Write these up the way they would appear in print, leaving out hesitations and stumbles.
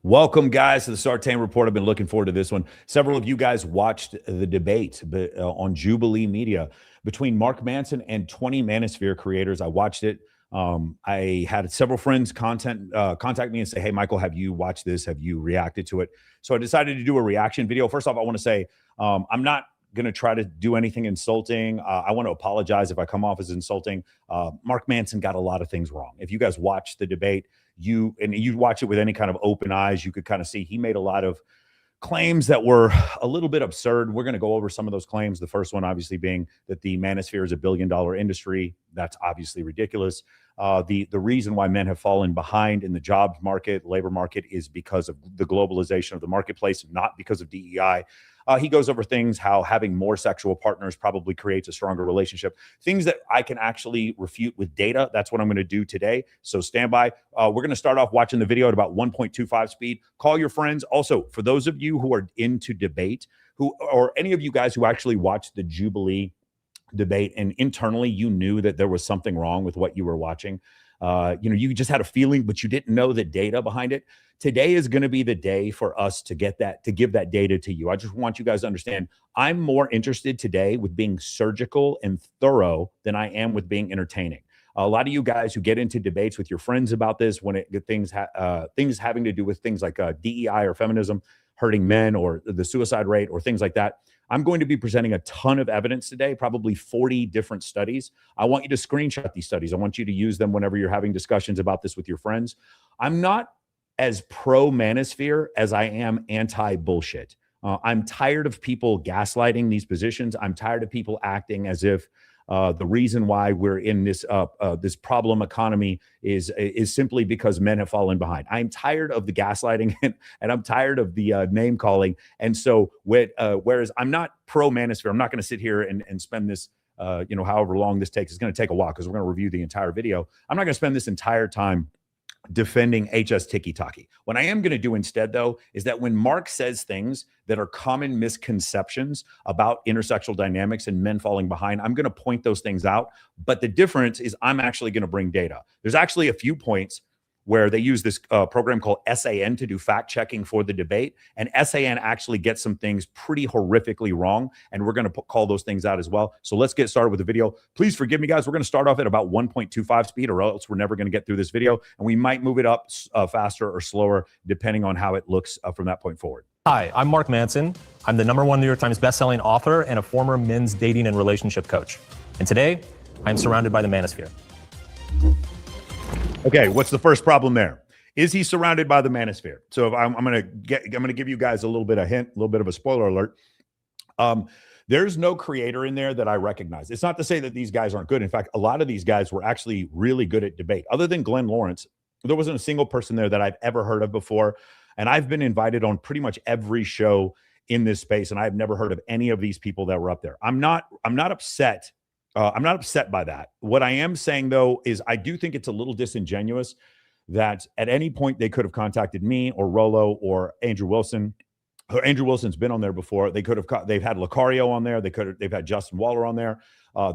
Welcome, guys, to the Sartain Report. I've been looking forward to this one. Several of you guys watched the debate on Jubilee Media between Mark Manson and 20 Manosphere creators. I watched it. I had several friends contact me and say, hey, Michael, have you watched this? Have you reacted to it? So I decided to do a reaction video. First off, I want to say I'm not going to try to do anything insulting. I want to apologize if I come off as insulting. Mark Manson got a lot of things wrong. If you guys watch the debate, you watch it with any kind of open eyes, you could kind of see he made a lot of claims that were a little bit absurd. We're going to go over some of those claims. The first one obviously being that the manosphere is a billion-dollar industry. That's obviously ridiculous. The reason why men have fallen behind in the job market, labor market, is because of the globalization of the marketplace, not because of DEI. He goes over things, how having more sexual partners probably creates a stronger relationship, things that I can actually refute with data. That's what I'm going to do today. So stand by. We're going to start off watching the video at about 1.25 speed. Call your friends. Also, for those of you who are into debate, or any of you guys who actually watched the Jubilee debate and internally you knew that there was something wrong with what you were watching, you just had a feeling, but you didn't know the data behind it. Today is going to be the day for us to give that data to you. I just want you guys to understand, I'm more interested today with being surgical and thorough than I am with being entertaining. A lot of you guys who get into debates with your friends about this, when it things having to do with things like DEI or feminism hurting men or the suicide rate or things like that, I'm going to be presenting a ton of evidence today, probably 40 different studies. I want you to screenshot these studies. I want you to use them whenever you're having discussions about this with your friends. I'm not as pro-manosphere as I am anti-bullshit. I'm tired of people gaslighting these positions. I'm tired of people acting as if the reason why we're in this this problem economy is simply because men have fallen behind. I'm tired of the gaslighting and I'm tired of the name calling. And so whereas I'm not pro-manosphere, I'm not going to sit here and spend this however long this takes. It's going to take a while because we're going to review the entire video. I'm not going to spend this entire time defending HS tiki-taki. What I am going to do instead, though, is that when Mark says things that are common misconceptions about intersexual dynamics and men falling behind, I'm going to point those things out. But the difference is I'm actually going to bring data. There's actually a few points where they use this program called SAN to do fact checking for the debate. And SAN actually gets some things pretty horrifically wrong. And we're going to call those things out as well. So let's get started with the video. Please forgive me, guys. We're going to start off at about 1.25 speed, or else we're never going to get through this video. And we might move it up faster or slower, depending on how it looks from that point forward. Hi, I'm Mark Manson. I'm the #1 New York Times bestselling author and a former men's dating and relationship coach. And today, I'm surrounded by the manosphere. Okay, what's the first problem there? Is he surrounded by the manosphere? So if I'm going to give you guys a little bit of hint, a little bit of a spoiler alert. There's no creator in there that I recognize. It's not to say that these guys aren't good. In fact, a lot of these guys were actually really good at debate. Other than Glenn Lawrence, there wasn't a single person there that I've ever heard of before. And I've been invited on pretty much every show in this space, and I've never heard of any of these people that were up there. I'm not upset. I'm not upset by that. What I am saying, though, is I do think it's a little disingenuous that at any point they could have contacted me or Rollo or Andrew Wilson. Andrew Wilson's been on there before. They've had Lucario on there. They've had Justin Waller on there.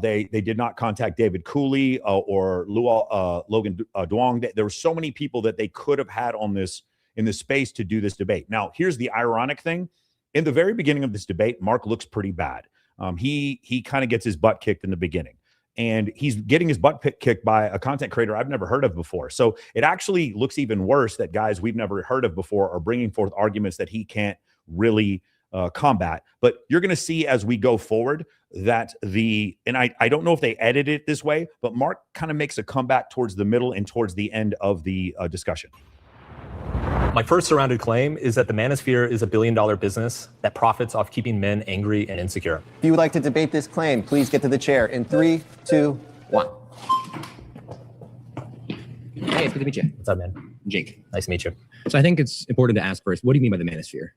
They did not contact David Cooley or Logan Duong. There were so many people that they could have had on this in this space to do this debate. Now, here's the ironic thing. In the very beginning of this debate, Mark looks pretty bad. He kind of gets his butt kicked in the beginning, and he's getting his butt kicked by a content creator I've never heard of before. So it actually looks even worse that guys we've never heard of before are bringing forth arguments that he can't really combat. But you're going to see as we go forward that I don't know if they edited it this way, but Mark kind of makes a comeback towards the middle and towards the end of the discussion. My first surrounded claim is that the manosphere is a billion-dollar business that profits off keeping men angry and insecure. If you would like to debate this claim, please get to the chair in 3, 2, 1. Hey, it's good to meet you. What's up, man? Jake. Nice to meet you. So I think it's important to ask first, what do you mean by the manosphere?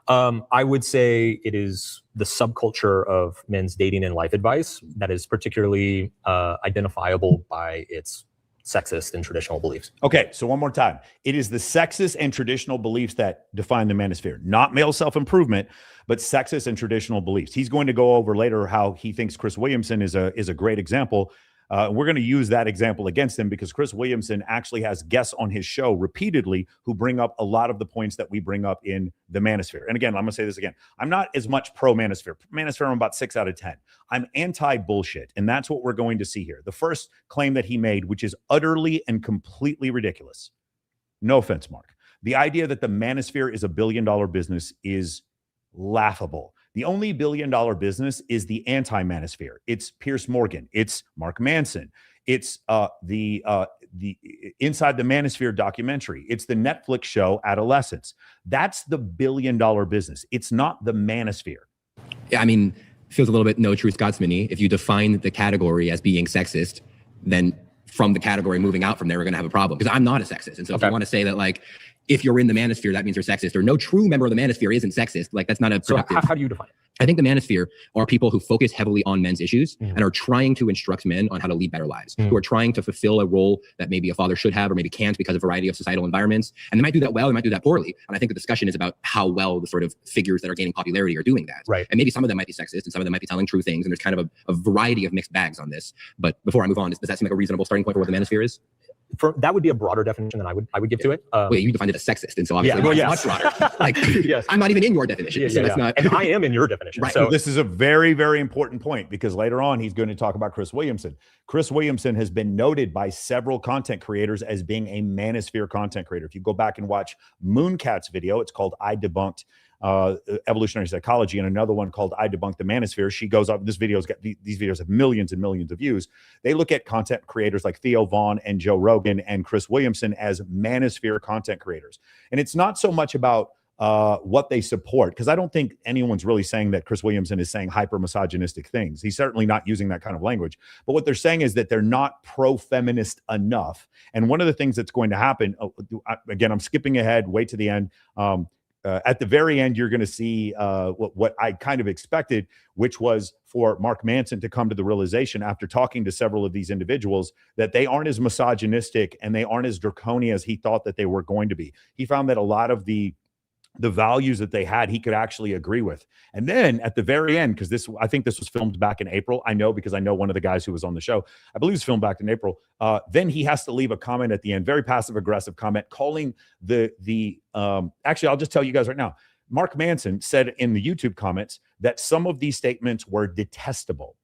I would say it is the subculture of men's dating and life advice that is particularly identifiable by its sexist and traditional beliefs. Okay, so one more time. It is the sexist and traditional beliefs that define the manosphere, not male self-improvement, but sexist and traditional beliefs. He's going to go over later how he thinks Chris Williamson is a great example. We're going to use that example against him because Chris Williamson actually has guests on his show repeatedly who bring up a lot of the points that we bring up in the Manosphere. And again, I'm going to say this again. I'm not as much pro-Manosphere. Manosphere, I'm about 6 out of 10. I'm anti-bullshit, and that's what we're going to see here. The first claim that he made, which is utterly and completely ridiculous. No offense, Mark. The idea that the Manosphere is a billion-dollar business is laughable. The only billion-dollar business is the anti-Manosphere. It's Piers Morgan. It's Mark Manson. It's the Inside the Manosphere documentary. It's the Netflix show Adolescence. That's the billion-dollar business. It's not the Manosphere. Yeah, I mean, feels a little bit no true Scotsman-y. If you define the category as being sexist, then from the category moving out from there, we're going to have a problem. Because I'm not a sexist. And so if you want to say that, like, if you're in the Manosphere, that means you're sexist, or no true member of the Manosphere isn't sexist, like, that's not a productive. So how do you define it? I think the Manosphere are people who focus heavily on men's issues and are trying to instruct men on how to lead better lives, who are trying to fulfill a role that maybe a father should have or maybe can't because of a variety of societal environments. And they might do that well, they might do that poorly. And I think the discussion is about how well the sort of figures that are gaining popularity are doing that. Right. And maybe some of them might be sexist and some of them might be telling true things. And there's kind of a variety of mixed bags on this. But before I move on, does that seem like a reasonable starting point for what the Manosphere is? That would be a broader definition than I would give to it. Wait, you defined it as sexist, and so obviously much broader. Like, I'm not even in your definition, so that's not. And I am in your definition. Right. So this is a very, very important point because later on he's going to talk about Chris Williamson. Chris Williamson has been noted by several content creators as being a Manosphere content creator. If you go back and watch Mooncat's video, it's called "I Debunked Evolutionary Psychology," and another one called "I Debunked the Manosphere." She goes up. This video's got these videos have millions and millions of views. They look at content creators like Theo Vaughn and Joe Rogan and Chris Williamson as Manosphere content creators. And it's not so much about what they support, because I don't think anyone's really saying that Chris Williamson is saying hyper misogynistic things. He's certainly not using that kind of language. But what they're saying is that they're not pro-feminist enough. And one of the things that's going to happen, again, I'm skipping ahead, wait to the end. At the very end, you're going to see what I kind of expected, which was for Mark Manson to come to the realization after talking to several of these individuals that they aren't as misogynistic and they aren't as draconian as he thought that they were going to be. He found that a lot of the values that they had, he could actually agree with. And then at the very end, because I think this was filmed back in April. I know because I know one of the guys who was on the show. I believe it's filmed back in April. Then he has to leave a comment at the end, very passive aggressive comment, calling actually, I'll just tell you guys right now. Mark Manson said in the YouTube comments that some of these statements were detestable.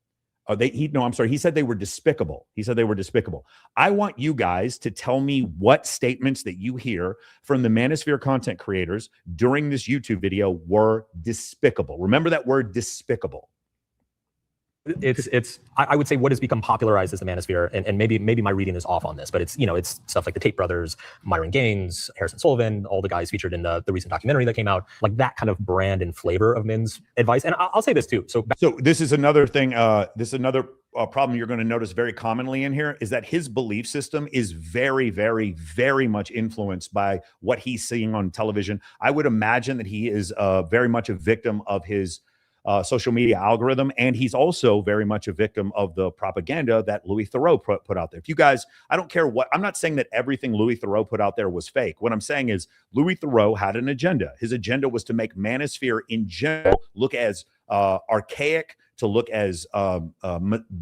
He said they were despicable. He said they were despicable. I want you guys to tell me what statements that you hear from the Manosphere content creators during this YouTube video were despicable. Remember that word, despicable. I would say what has become popularized as the Manosphere, and maybe my reading is off on this, but it's stuff like the Tate brothers, Myron Gaines, Harrison Sullivan, all the guys featured in the recent documentary that came out, like that kind of brand and flavor of men's advice. And I'll say this too. So this is another thing. This is another problem you're going to notice very commonly in here is that his belief system is very, very, very much influenced by what he's seeing on television. I would imagine that he is very much a victim of his social media algorithm, and he's also very much a victim of the propaganda that Louis Theroux put out there. If you guys, I don't care what, I'm not saying that everything Louis Theroux put out there was fake. What I'm saying is Louis Theroux had an agenda. His agenda was to make Manosphere in general look as archaic, to look as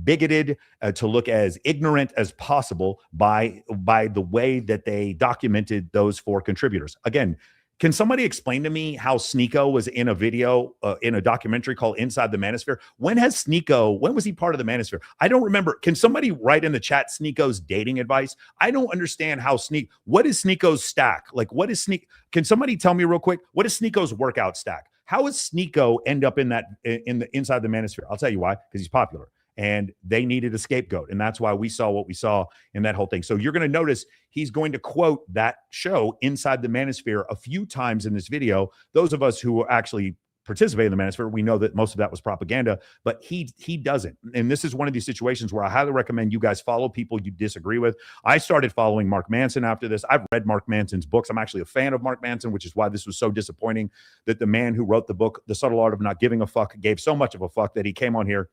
bigoted, to look as ignorant as possible by the way that they documented those 4 contributors. Again, can somebody explain to me how Sneeko was in a video, in a documentary called Inside the Manosphere? When was he part of the Manosphere? I don't remember. Can somebody write in the chat Sneeko's dating advice? I don't understand how what is Sneeko's stack? Like, what is can somebody tell me real quick, what is Sneeko's workout stack? How does Sneeko end up in the Inside the Manosphere? I'll tell you why, because he's popular. And they needed a scapegoat. And that's why we saw what we saw in that whole thing. So you're going to notice he's going to quote that show Inside the Manosphere a few times in this video. Those of us who actually participate in the Manosphere, we know that most of that was propaganda, but he doesn't. And this is one of these situations where I highly recommend you guys follow people you disagree with. I started following Mark Manson after this. I've read Mark Manson's books. I'm actually a fan of Mark Manson, which is why this was so disappointing that the man who wrote the book, The Subtle Art of Not Giving a Fuck, gave so much of a fuck that he came on here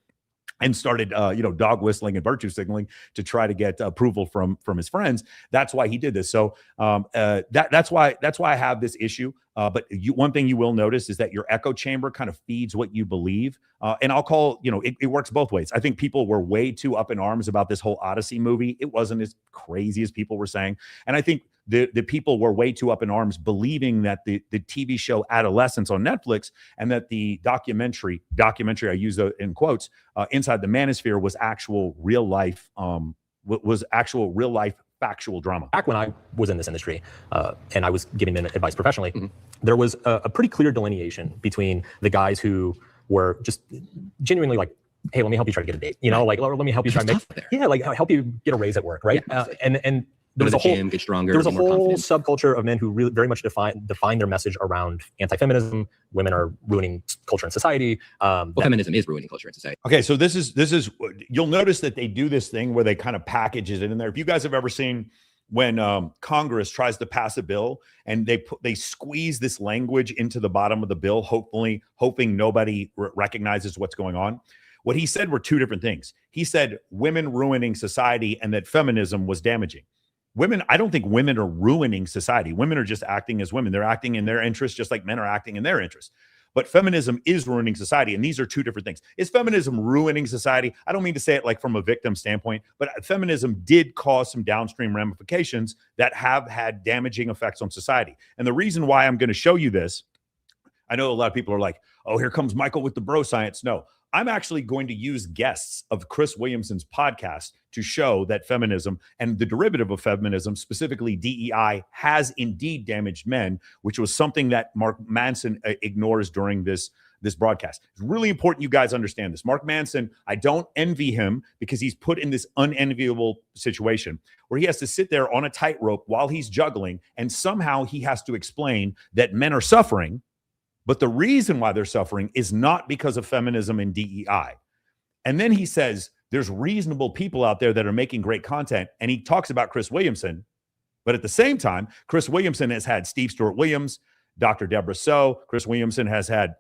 and started, dog whistling and virtue signaling to try to get approval from his friends. That's why he did this. So that's why I have this issue. But one thing you will notice is that your echo chamber kind of feeds what you believe. And I'll call, it works both ways. I think people were way too up in arms about this whole Odyssey movie. It wasn't as crazy as people were saying. And I think the people were way too up in arms believing that the TV show Adolescence on Netflix and that the documentary, I use in quotes, Inside the Manosphere was actual real life, factual drama. Back when I was in this industry and I was giving them advice professionally, there was a pretty clear delineation between the guys who were just genuinely like, hey, let me help you try to get a date. Like, let me help you try to help you get a raise at work, right? Yeah, and there was a whole, get stronger, there was a whole subculture of men who really very much define their message around anti-feminism. Women are ruining culture and society. Feminism is ruining culture and society. Okay, so this is you'll notice that they do this thing where they kind of package it in there. If you guys have ever seen when Congress tries to pass a bill and they squeeze this language into the bottom of the bill, hoping nobody recognizes what's going on. What he said were two different things. He said women ruining society and that feminism was damaging. I don't think women are ruining society. Women are just acting as women. They're acting in their interests just like men are acting in their interests. But feminism is ruining society. And these are two different things. Is feminism ruining society? I don't mean to say it like from a victim standpoint, but feminism did cause some downstream ramifications that have had damaging effects on society. And the reason why I'm going to show you this, I know a lot of people are like, oh, here comes Michael with the bro science. No, I'm actually going to use guests of Chris Williamson's podcast to show that feminism and the derivative of feminism, specifically DEI, has indeed damaged men, which was something that Mark Manson ignores during this broadcast. It's really important you guys understand this. Mark Manson, I don't envy him because he's put in this unenviable situation where he has to sit there on a tightrope while he's juggling, and somehow he has to explain that men are suffering. But the reason why they're suffering is not because of feminism and DEI. And then he says there's reasonable people out there that are making great content. And he talks about Chris Williamson. But at the same time, Chris Williamson has had Steve Stewart Williams, Dr. Deborah So. Chris Williamson has had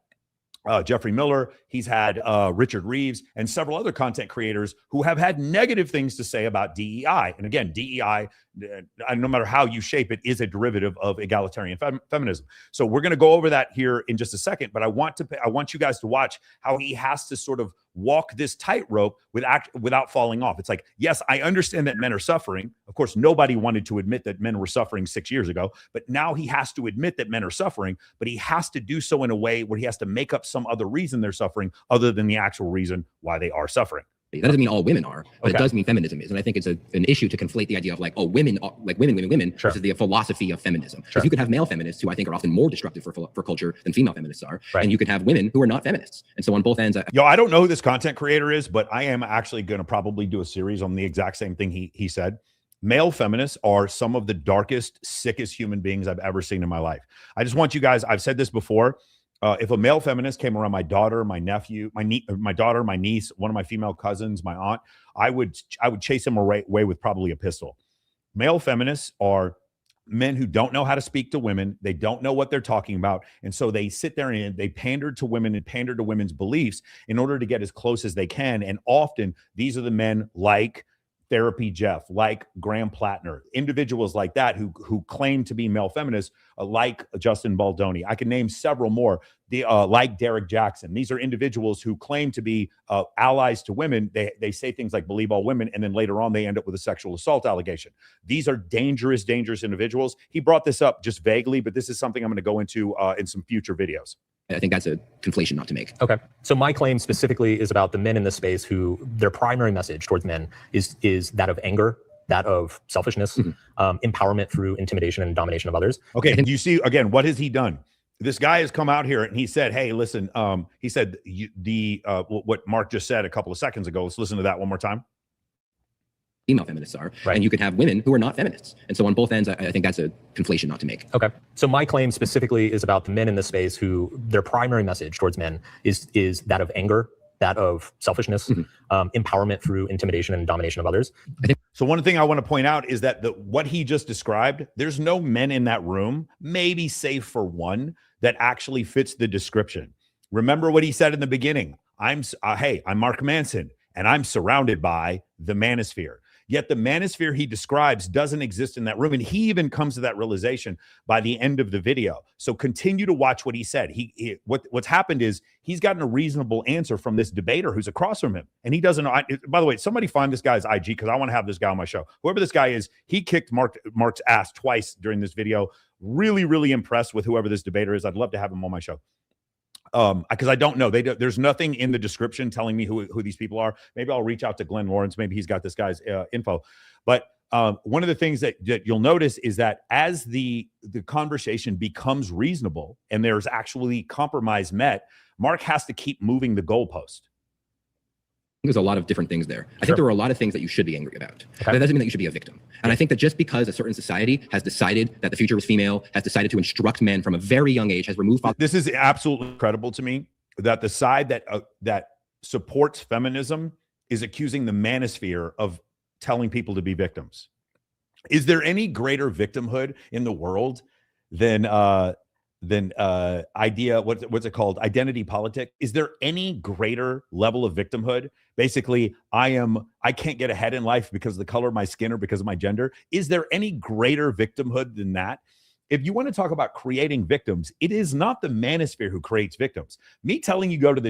Jeffrey Miller. He's had Richard Reeves and several other content creators who have had negative things to say about DEI. And again, DEI, no matter how you shape it, is a derivative of egalitarian feminism. So we're going to go over that here in just a second. But I want you guys to watch how he has to sort of walk this tightrope without falling off. It's like, yes, I understand that men are suffering. Of course, nobody wanted to admit that men were suffering 6 years ago, but now he has to admit that men are suffering, but he has to do so in a way where he has to make up some other reason they're suffering other than the actual reason why they are suffering. That doesn't mean all women are, but it does mean feminism is. And I think it's an issue to conflate the idea of like, oh, women are like women Sure. versus the philosophy of feminism. Sure. Because you could have male feminists who I think are often more destructive for culture than female feminists are. Right. And you could have women who are not feminists. And so on both ends. I don't know who this content creator is, but I am actually going to probably do a series on the exact same thing he said. Male feminists are some of the darkest, sickest human beings I've ever seen in my life. I just want you guys, I've said this before. If a male feminist came around my daughter, my nephew, my daughter, my niece, one of my female cousins, my aunt, I would chase him away with probably a pistol. Male feminists are men who don't know how to speak to women. They don't know what they're talking about. And so they sit there and they pander to women and pander to women's beliefs in order to get as close as they can. And often these are the men like Therapy Jeff, like Graham Plattner, individuals like that who claim to be male feminists, like Justin Baldoni. I can name several more, like Derek Jackson. These are individuals who claim to be allies to women. They say things like believe all women, and then later on they end up with a sexual assault allegation. These are dangerous, dangerous individuals. He brought this up just vaguely, but this is something I'm going to go into in some future videos. I think that's a conflation not to make. Okay. So my claim specifically is about the men in this space who their primary message towards men is that of anger, that of selfishness, empowerment through intimidation and domination of others. Okay. Do you see, again, what has he done? This guy has come out here and he said, hey, listen, he said what Mark just said a couple of seconds ago. Let's listen to that one more time. Female feminists are, right. And you could have women who are not feminists. And so on both ends, I think that's a conflation not to make. Okay. So my claim specifically is about the men in this space who their primary message towards men is that of anger, that of selfishness, empowerment through intimidation and domination of others. So one thing I want to point out is that what he just described, there's no men in that room, maybe save for one, that actually fits the description. Remember what he said in the beginning. Hey, I'm Mark Manson. and I'm surrounded by the manosphere. Yet the manosphere he describes doesn't exist in that room. And he even comes to that realization by the end of the video. So continue to watch what he said. What's happened is he's gotten a reasonable answer from this debater who's across from him. And he doesn't know. By the way, somebody find this guy's IG, because I want to have this guy on my show. Whoever this guy is, he kicked Mark's ass twice during this video. Really, really impressed with whoever this debater is. I'd love to have him on my show. Because I don't know. There's nothing in the description telling me who these people are. Maybe I'll reach out to Glenn Lawrence. Maybe he's got this guy's info. But one of the things that you'll notice is that as the conversation becomes reasonable and there's actually compromise met, Mark has to keep moving the goalpost. There's a lot of different things there. I think there are a lot of things that you should be angry about. Okay. But that doesn't mean that you should be a victim. And I think that just because a certain society has decided that the future is female, has decided to instruct men from a very young age, has removed... This is absolutely incredible to me, that the side that supports feminism is accusing the manosphere of telling people to be victims. Is there any greater victimhood in the world than what's it called? Identity politic. Is there any greater level of victimhood? Basically, I can't get ahead in life because of the color of my skin or because of my gender. Is there any greater victimhood than that? If you want to talk about creating victims, it is not the manosphere who creates victims. Me telling you to go to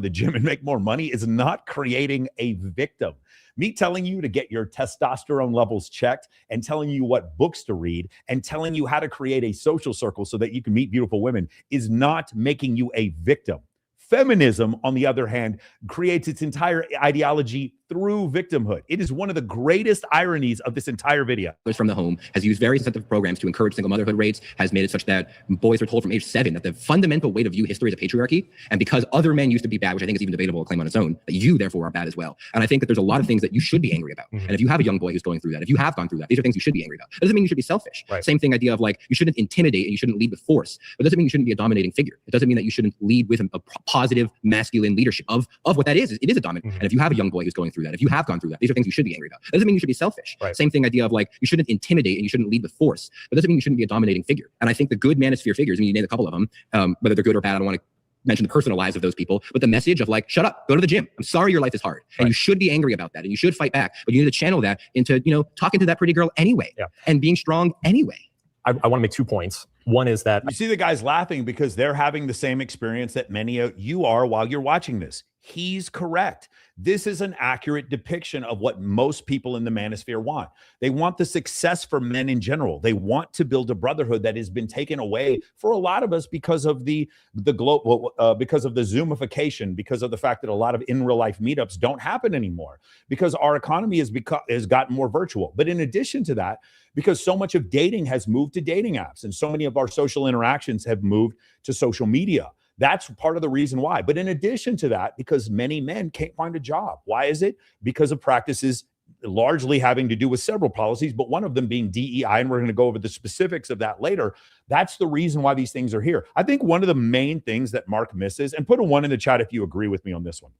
the gym and make more money is not creating a victim. Me telling you to get your testosterone levels checked and telling you what books to read and telling you how to create a social circle so that you can meet beautiful women is not making you a victim. Feminism, on the other hand, creates its entire ideology through victimhood. It is one of the greatest ironies of this entire video. From the home, has used various incentive programs to encourage single motherhood rates, has made it such that boys are told from age 7 that the fundamental way to view history is a patriarchy. And because other men used to be bad, which I think is even debatable a claim on its own, that you therefore are bad as well. And I think that there's a lot of things that you should be angry about. And if you have a young boy who's going through that, if you have gone through that, these are things you should be angry about. That doesn't mean you should be selfish. Right. Same thing, idea of like, you shouldn't intimidate and you shouldn't lead with force. But it doesn't mean you shouldn't be a dominating figure. It doesn't mean that you shouldn't lead with a positive masculine leadership of what that is. It is a dominant. And if you have a young boy who's going through that, if you have gone through that, these are things you should be angry about. That doesn't mean you should be selfish. Right. Same thing, idea of like, you shouldn't intimidate and you shouldn't lead with force. But that doesn't mean you shouldn't be a dominating figure. And I think the good manosphere figures, I mean, you named a couple of them, whether they're good or bad, I don't want to mention the personal lives of those people, but the message of like, shut up, go to the gym. I'm sorry your life is hard. And you should be angry about that and you should fight back, but you need to channel that into, talking to that pretty girl anyway and being strong anyway. I want to make 2 points. One is that you see the guys laughing because they're having the same experience that many of you are while you're watching this. He's correct. This is an accurate depiction of what most people in the manosphere want. They want the success for men in general. They want to build a brotherhood that has been taken away for a lot of us because of the global, because of the Zoomification, because of the fact that a lot of in real life meetups don't happen anymore, because our economy has gotten more virtual. But in addition to that, because so much of dating has moved to dating apps and so many of our social interactions have moved to social media. That's part of the reason why. But in addition to that, because many men can't find a job. Why is it? Because of practices largely having to do with several policies, but one of them being DEI, and we're going to go over the specifics of that later. That's the reason why these things are here. I think one of the main things that Mark misses, and put a 1 in the chat if you agree with me on this one.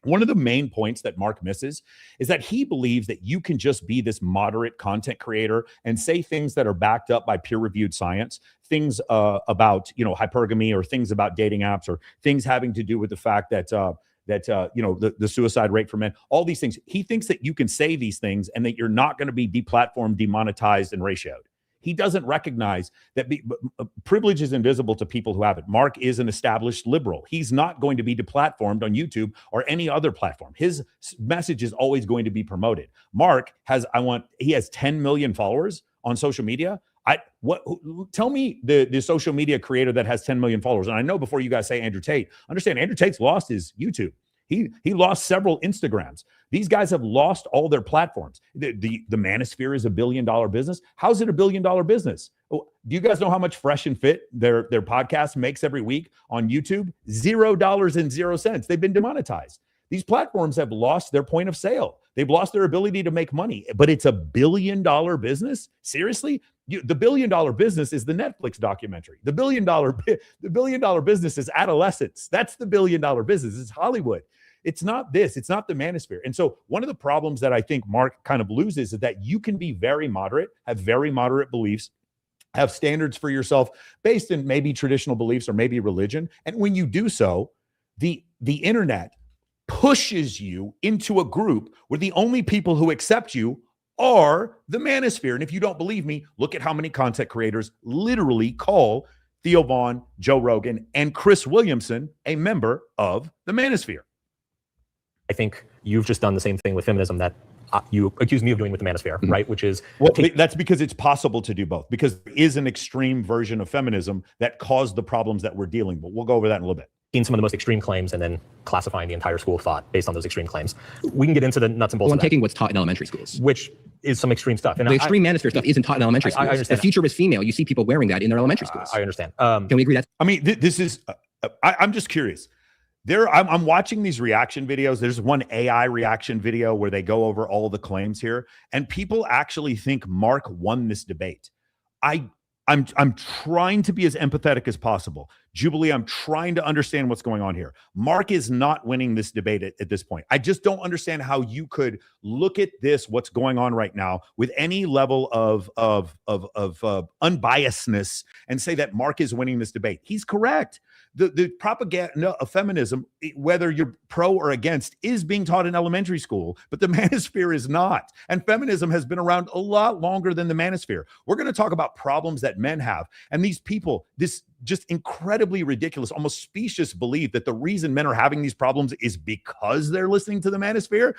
One of the main points that Mark misses is that he believes that you can just be this moderate content creator and say things that are backed up by peer-reviewed science, things about, hypergamy, or things about dating apps, or things having to do with the fact that the suicide rate for men, all these things. He thinks that you can say these things and that you're not going to be deplatformed, demonetized, and ratioed. He doesn't recognize that privilege is invisible to people who have it. Mark is an established liberal. He's not going to be deplatformed on YouTube or any other platform. His message is always going to be promoted. Mark has 10 million followers on social media. Tell me the social media creator that has 10 million followers. And I know before you guys say Andrew Tate, understand Andrew Tate's lost his YouTube. He lost several Instagrams. These guys have lost all their platforms. The manosphere is $1 billion business. How's it $1 billion business? Do you guys know how much Fresh and Fit, their podcast, makes every week on YouTube? $0.00. They've been demonetized. These platforms have lost their point of sale. They've lost their ability to make money, but it's $1 billion business? Seriously? The $1 billion business is the Netflix documentary. The $1 billion business is adolescence. That's the $1 billion business. It's Hollywood. It's not this. It's not the manosphere. And so one of the problems that I think Mark kind of loses is that you can be very moderate, have very moderate beliefs, have standards for yourself based in maybe traditional beliefs or maybe religion. And when you do so, the internet pushes you into a group where the only people who accept you are the manosphere. And if you don't believe me, look at how many content creators literally call Theo Vaughn, Joe Rogan, and Chris Williamson a member of the manosphere. I think you've just done the same thing with feminism that you accuse me of doing with the manosphere, right? Which is... Well, that's because it's possible to do both, because there is an extreme version of feminism that caused the problems that we're dealing with. We'll go over that in a little bit. Some of the most extreme claims and then classifying the entire school of thought based on those extreme claims. We can get into the nuts and bolts I'm of that, taking what's taught in elementary schools, which is some extreme stuff. And the extreme manosphere stuff isn't taught in elementary schools. I understand the future is female. You see people wearing that in their elementary schools. I understand. Can we agree that? I mean, this is, I'm just curious. I'm watching these reaction videos. There's one AI reaction video where they go over all the claims here, and people actually think Mark won this debate. I'm trying to be as empathetic as possible. Jubilee, I'm trying to understand what's going on here. Mark is not winning this debate at this point. I just don't understand how you could look at this, what's going on right now, with any level of unbiasedness and say that Mark is winning this debate. He's correct. The propaganda of feminism, whether you're pro or against, is being taught in elementary school, but the manosphere is not. And feminism has been around a lot longer than the manosphere. We're going to talk about problems that men have. And these people, this just incredibly ridiculous, almost specious belief that the reason men are having these problems is because they're listening to the manosphere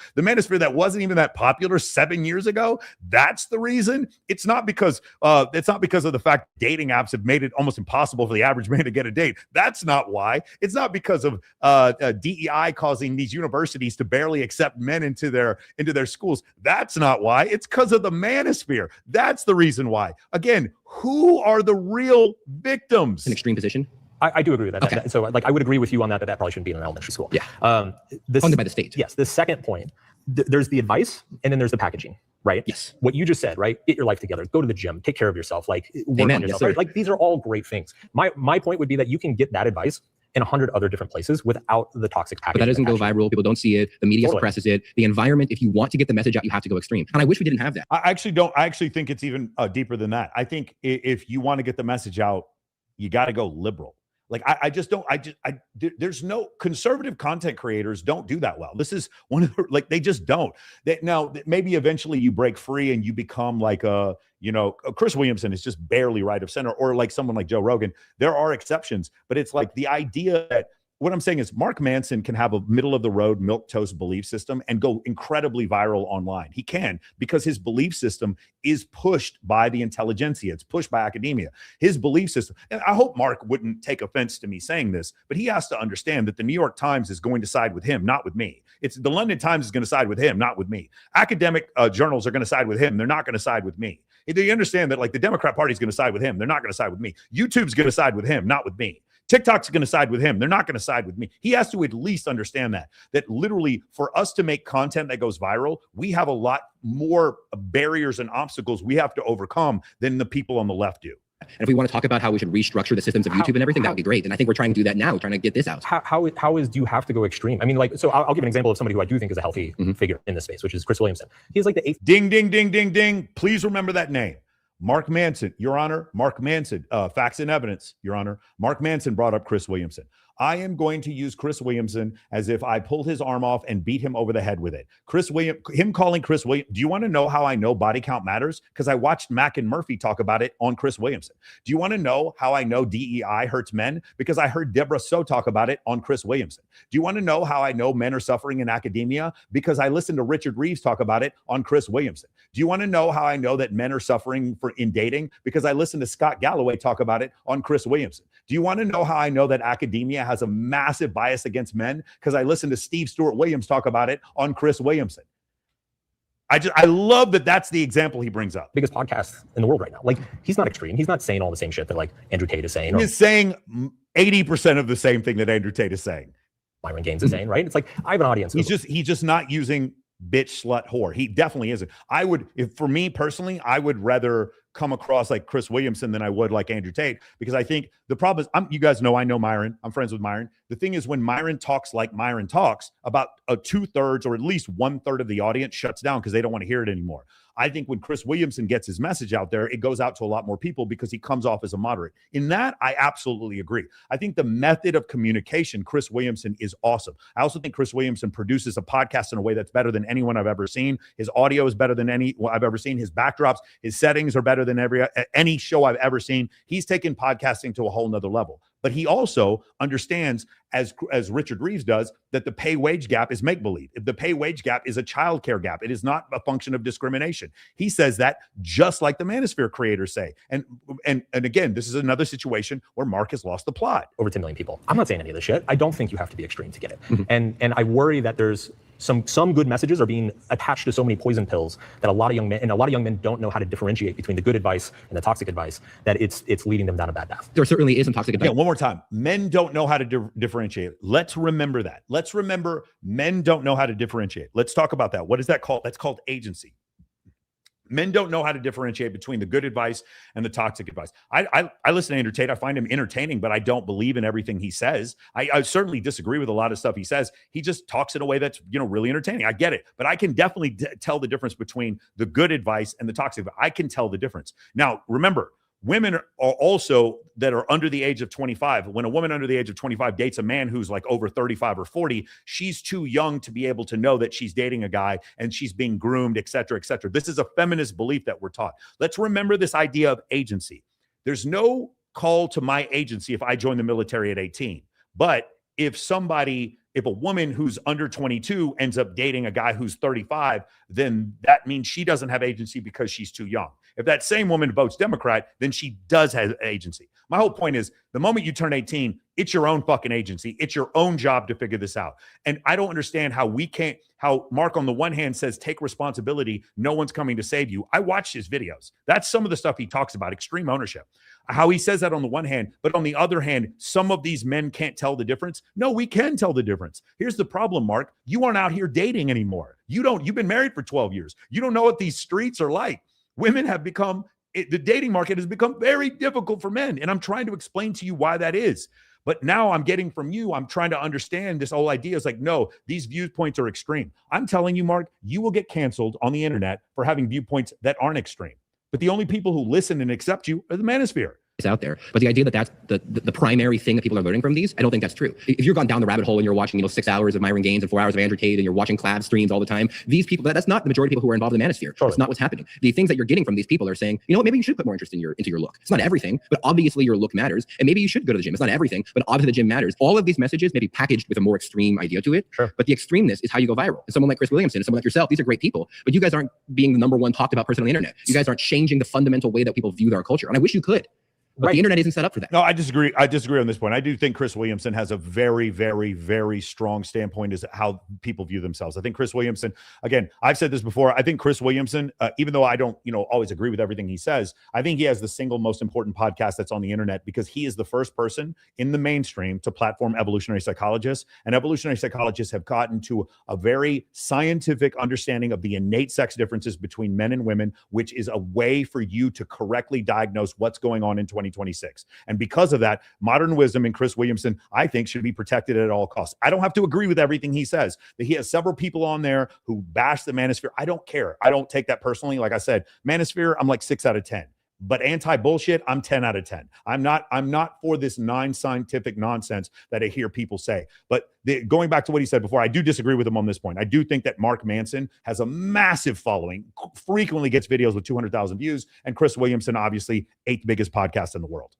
that wasn't even that popular 7 years ago. That's the reason. It's not because of the fact dating apps have made it almost impossible for the average man to get a date. That's not why. It's not because of DEI causing these universities to barely accept men into their schools. That's not why. It's because of the manosphere. That's the reason why. Again, who are the real victims? An extreme position. I do agree with that. Okay. So like, I would agree with you on that probably shouldn't be in an elementary school. Yeah. Funded by the state. Yes. The second point, there's the advice and then there's the packaging, right? Yes. What you just said, right? Get your life together, go to the gym, take care of yourself, like work Amen. on yourself. Yes, Right? Like these are all great things. My point would be that you can get that advice in 100 other different places without the toxic packaging. But that doesn't go viral. People don't see it. The media suppresses it. The environment, if you want to get the message out, you have to go extreme. And I wish we didn't have that. I actually think it's even deeper than that. I think if you want to get the message out, you got to go liberal. Like there's no conservative content creators don't do that well. This is one of the, they just don't. Now maybe eventually you break free and you become like Chris Williamson is just barely right of center, or like someone like Joe Rogan. There are exceptions, but it's like the idea that what I'm saying is Mark Manson can have a middle of the road milquetoast belief system and go incredibly viral online. He can, because his belief system is pushed by the intelligentsia. It's pushed by academia. His belief system, and I hope Mark wouldn't take offense to me saying this, but he has to understand that the New York Times is going to side with him, not with me. It's the London Times is going to side with him, not with me. Academic journals are going to side with him. They're not going to side with me. You understand that, like, the Democrat Party is going to side with him. They're not going to side with me. YouTube's going to side with him, not with me. TikTok's going to side with him. They're not going to side with me. He has to at least understand that literally for us to make content that goes viral, we have a lot more barriers and obstacles we have to overcome than the people on the left do. And if we want to talk about how we should restructure the systems of YouTube and everything, that would be great. And I think we're trying to do that now. We're trying to get this out. Do you have to go extreme? I mean, like, so I'll give an example of somebody who I do think is a healthy figure in this space, which is Chris Williamson. He's like the eighth. Ding, ding, ding, ding, ding. Please remember that name. Mark Manson, Your Honor. Mark Manson, facts and evidence, Your Honor. Mark Manson brought up Chris Williamson. I am going to use Chris Williamson as if I pulled his arm off and beat him over the head with it. Him calling Chris Williamson. Do you want to know how I know body count matters? Because I watched Mac and Murphy talk about it on Chris Williamson. Do you want to know how I know DEI hurts men? Because I heard Deborah So talk about it on Chris Williamson. Do you want to know how I know men are suffering in academia? Because I listened to Richard Reeves talk about it on Chris Williamson. Do you want to know how I know that men are suffering in dating? Because I listened to Scott Galloway talk about it on Chris Williamson. Do you want to know how I know that academia has a massive bias against men? Because I listened to Steve Stewart Williams talk about it on Chris Williamson. I love that that's the example he brings up. Biggest podcast in the world right now. Like, he's not extreme. He's not saying all the same shit that like Andrew Tate is saying. He's saying 80% of the same thing that Andrew Tate is saying. Myron Gaines is saying, right? It's like, I have an audience. He's just not using bitch, slut, whore. He definitely isn't. For me personally, I would rather come across like Chris Williamson than I would like Andrew Tate, because I think the problem is, you guys know I know Myron. I'm friends with Myron. The thing is, when Myron talks like Myron talks, about 2/3 or at least 1/3 of the audience shuts down because they don't want to hear it anymore. I think when Chris Williamson gets his message out there, it goes out to a lot more people because he comes off as a moderate. In that, I absolutely agree. I think the method of communication, Chris Williamson, is awesome. I also think Chris Williamson produces a podcast in a way that's better than anyone I've ever seen. His audio is better than any I've ever seen. His backdrops, his settings are better than any show I've ever seen. He's taken podcasting to a whole nother level. But he also understands, as Richard Reeves does, that the pay-wage gap is make-believe. The pay-wage gap is a childcare gap. It is not a function of discrimination. He says that just like the Manosphere creators say. And again, this is another situation where Mark has lost the plot. Over 10 million people. I'm not saying any of this shit. I don't think you have to be extreme to get it. And I worry that there's some good messages are being attached to so many poison pills that a lot of young men don't know how to differentiate between the good advice and the toxic advice, that it's leading them down a bad path. There certainly is some toxic advice. Yeah, one more time. Men don't know how to differentiate. Let's remember that. Let's remember men don't know how to differentiate. Let's talk about that. What is that called? That's called agency. Men don't know how to differentiate between the good advice and the toxic advice. I listen to Andrew Tate. I find him entertaining, but I don't believe in everything he says. I certainly disagree with a lot of stuff he says. He just talks in a way that's, really entertaining. I get it, but I can definitely tell the difference between the good advice and the toxic advice. I can tell the difference. Now, remember, women are also that are under the age of 25. When a woman under the age of 25 dates a man who's like over 35 or 40, she's too young to be able to know that she's dating a guy and she's being groomed, et cetera, et cetera. This is a feminist belief that we're taught. Let's remember this idea of agency. There's no call to my agency if I join the military at 18. But if a woman who's under 22 ends up dating a guy who's 35, then that means she doesn't have agency because she's too young. If that same woman votes Democrat, then she does have agency. My whole point is, the moment you turn 18, it's your own fucking agency. It's your own job to figure this out. And I don't understand how Mark on the one hand says, take responsibility, no one's coming to save you. I watched his videos. That's some of the stuff he talks about, extreme ownership. How he says that on the one hand, but on the other hand, some of these men can't tell the difference. No, we can tell the difference. Here's the problem, Mark. You aren't out here dating anymore. You've been married for 12 years. You don't know what these streets are like. Women have the dating market has become very difficult for men. And I'm trying to explain to you why that is. But now I'm getting from you, I'm trying to understand this whole idea. It's like, no, these viewpoints are extreme. I'm telling you, Mark, you will get canceled on the internet for having viewpoints that aren't extreme. But the only people who listen and accept you are the Manosphere. Out there, but the idea that that's the primary thing that people are learning from these, I don't think that's true. If you're gone down the rabbit hole and you're watching 6 hours of Myron Gaines and 4 hours of Andrew Tate and you're watching collab streams all the time, these people, that's not the majority of people who are involved in the Manosphere. That's not what's happening. The things that you're getting from these people are saying, maybe you should put more interest into your look. It's not everything, but obviously your look matters, and maybe you should go to the gym. It's not everything, but obviously the gym matters. All of these messages may be packaged with a more extreme idea to it, but the extremeness is how you go viral. And someone like Chris Williamson, someone like yourself, these are great people, but you guys aren't being the number one talked about person on the internet. You guys aren't changing the fundamental way that people view our culture, and I wish you could. But the internet isn't set up for that. No, I disagree. I disagree on this point. I do think Chris Williamson has a very, very, very strong standpoint as how people view themselves. I think Chris Williamson, again, I've said this before, I think Chris Williamson, even though I don't, always agree with everything he says, I think he has the single most important podcast that's on the internet because he is the first person in the mainstream to platform evolutionary psychologists. And evolutionary psychologists have gotten to a very scientific understanding of the innate sex differences between men and women, which is a way for you to correctly diagnose what's going on in 2026. And because of that, modern wisdom in Chris Williamson, I think, should be protected at all costs. I don't have to agree with everything he says. He has several people on there who bash the Manosphere. I don't care. I don't take that personally. Like I said, Manosphere, I'm like 6 out of 10. But anti-bullshit, I'm 10 out of 10. I'm not for this non-scientific nonsense that I hear people say. But going back to what he said before, I do disagree with him on this point. I do think that Mark Manson has a massive following, frequently gets videos with 200,000 views, and Chris Williamson, obviously, 8th biggest podcast in the world.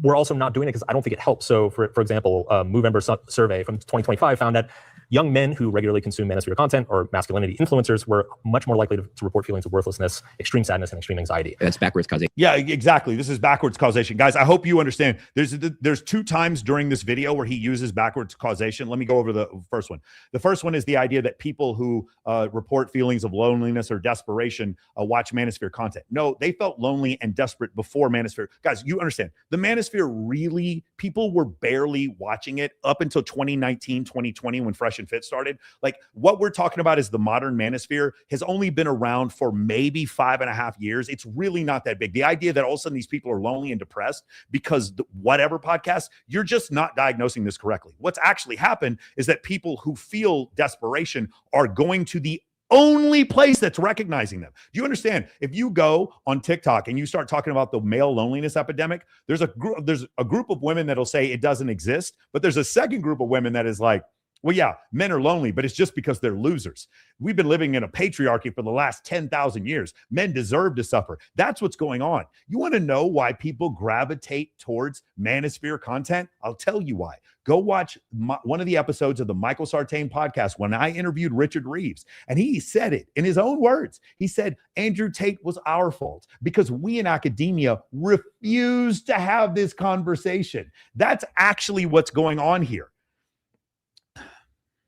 We're also not doing it because I don't think it helps. So, for example, Movember survey from 2025 found that young men who regularly consume manosphere content or masculinity influencers were much more likely to report feelings of worthlessness, extreme sadness, and extreme anxiety. That's backwards causation. Yeah, exactly. This is backwards causation. Guys, I hope you understand. There's 2 times during this video where he uses backwards causation. Let me go over the first one. The first one is the idea that people who report feelings of loneliness or desperation watch Manosphere content. No, they felt lonely and desperate before Manosphere. Guys, you understand. The Manosphere really, people were barely watching it up until 2019, 2020 when Fresh and Fit started. Like, what we're talking about is the modern Manosphere has only been around for maybe 5.5 years. It's really not that big. The idea that all of a sudden these people are lonely and depressed because whatever podcast, you're just not diagnosing this correctly. What's actually happened is that people who feel desperation are going to the only place that's recognizing them. Do you understand? If you go on TikTok and you start talking about the male loneliness epidemic, there's a group of women that'll say it doesn't exist, but there's a second group of women that is like, well, yeah, men are lonely, but it's just because they're losers. We've been living in a patriarchy for the last 10,000 years. Men deserve to suffer. That's what's going on. You want to know why people gravitate towards manosphere content? I'll tell you why. Go watch one of the episodes of the Michael Sartain podcast when I interviewed Richard Reeves, and he said it in his own words. He said, Andrew Tate was our fault because we in academia refused to have this conversation. That's actually what's going on here.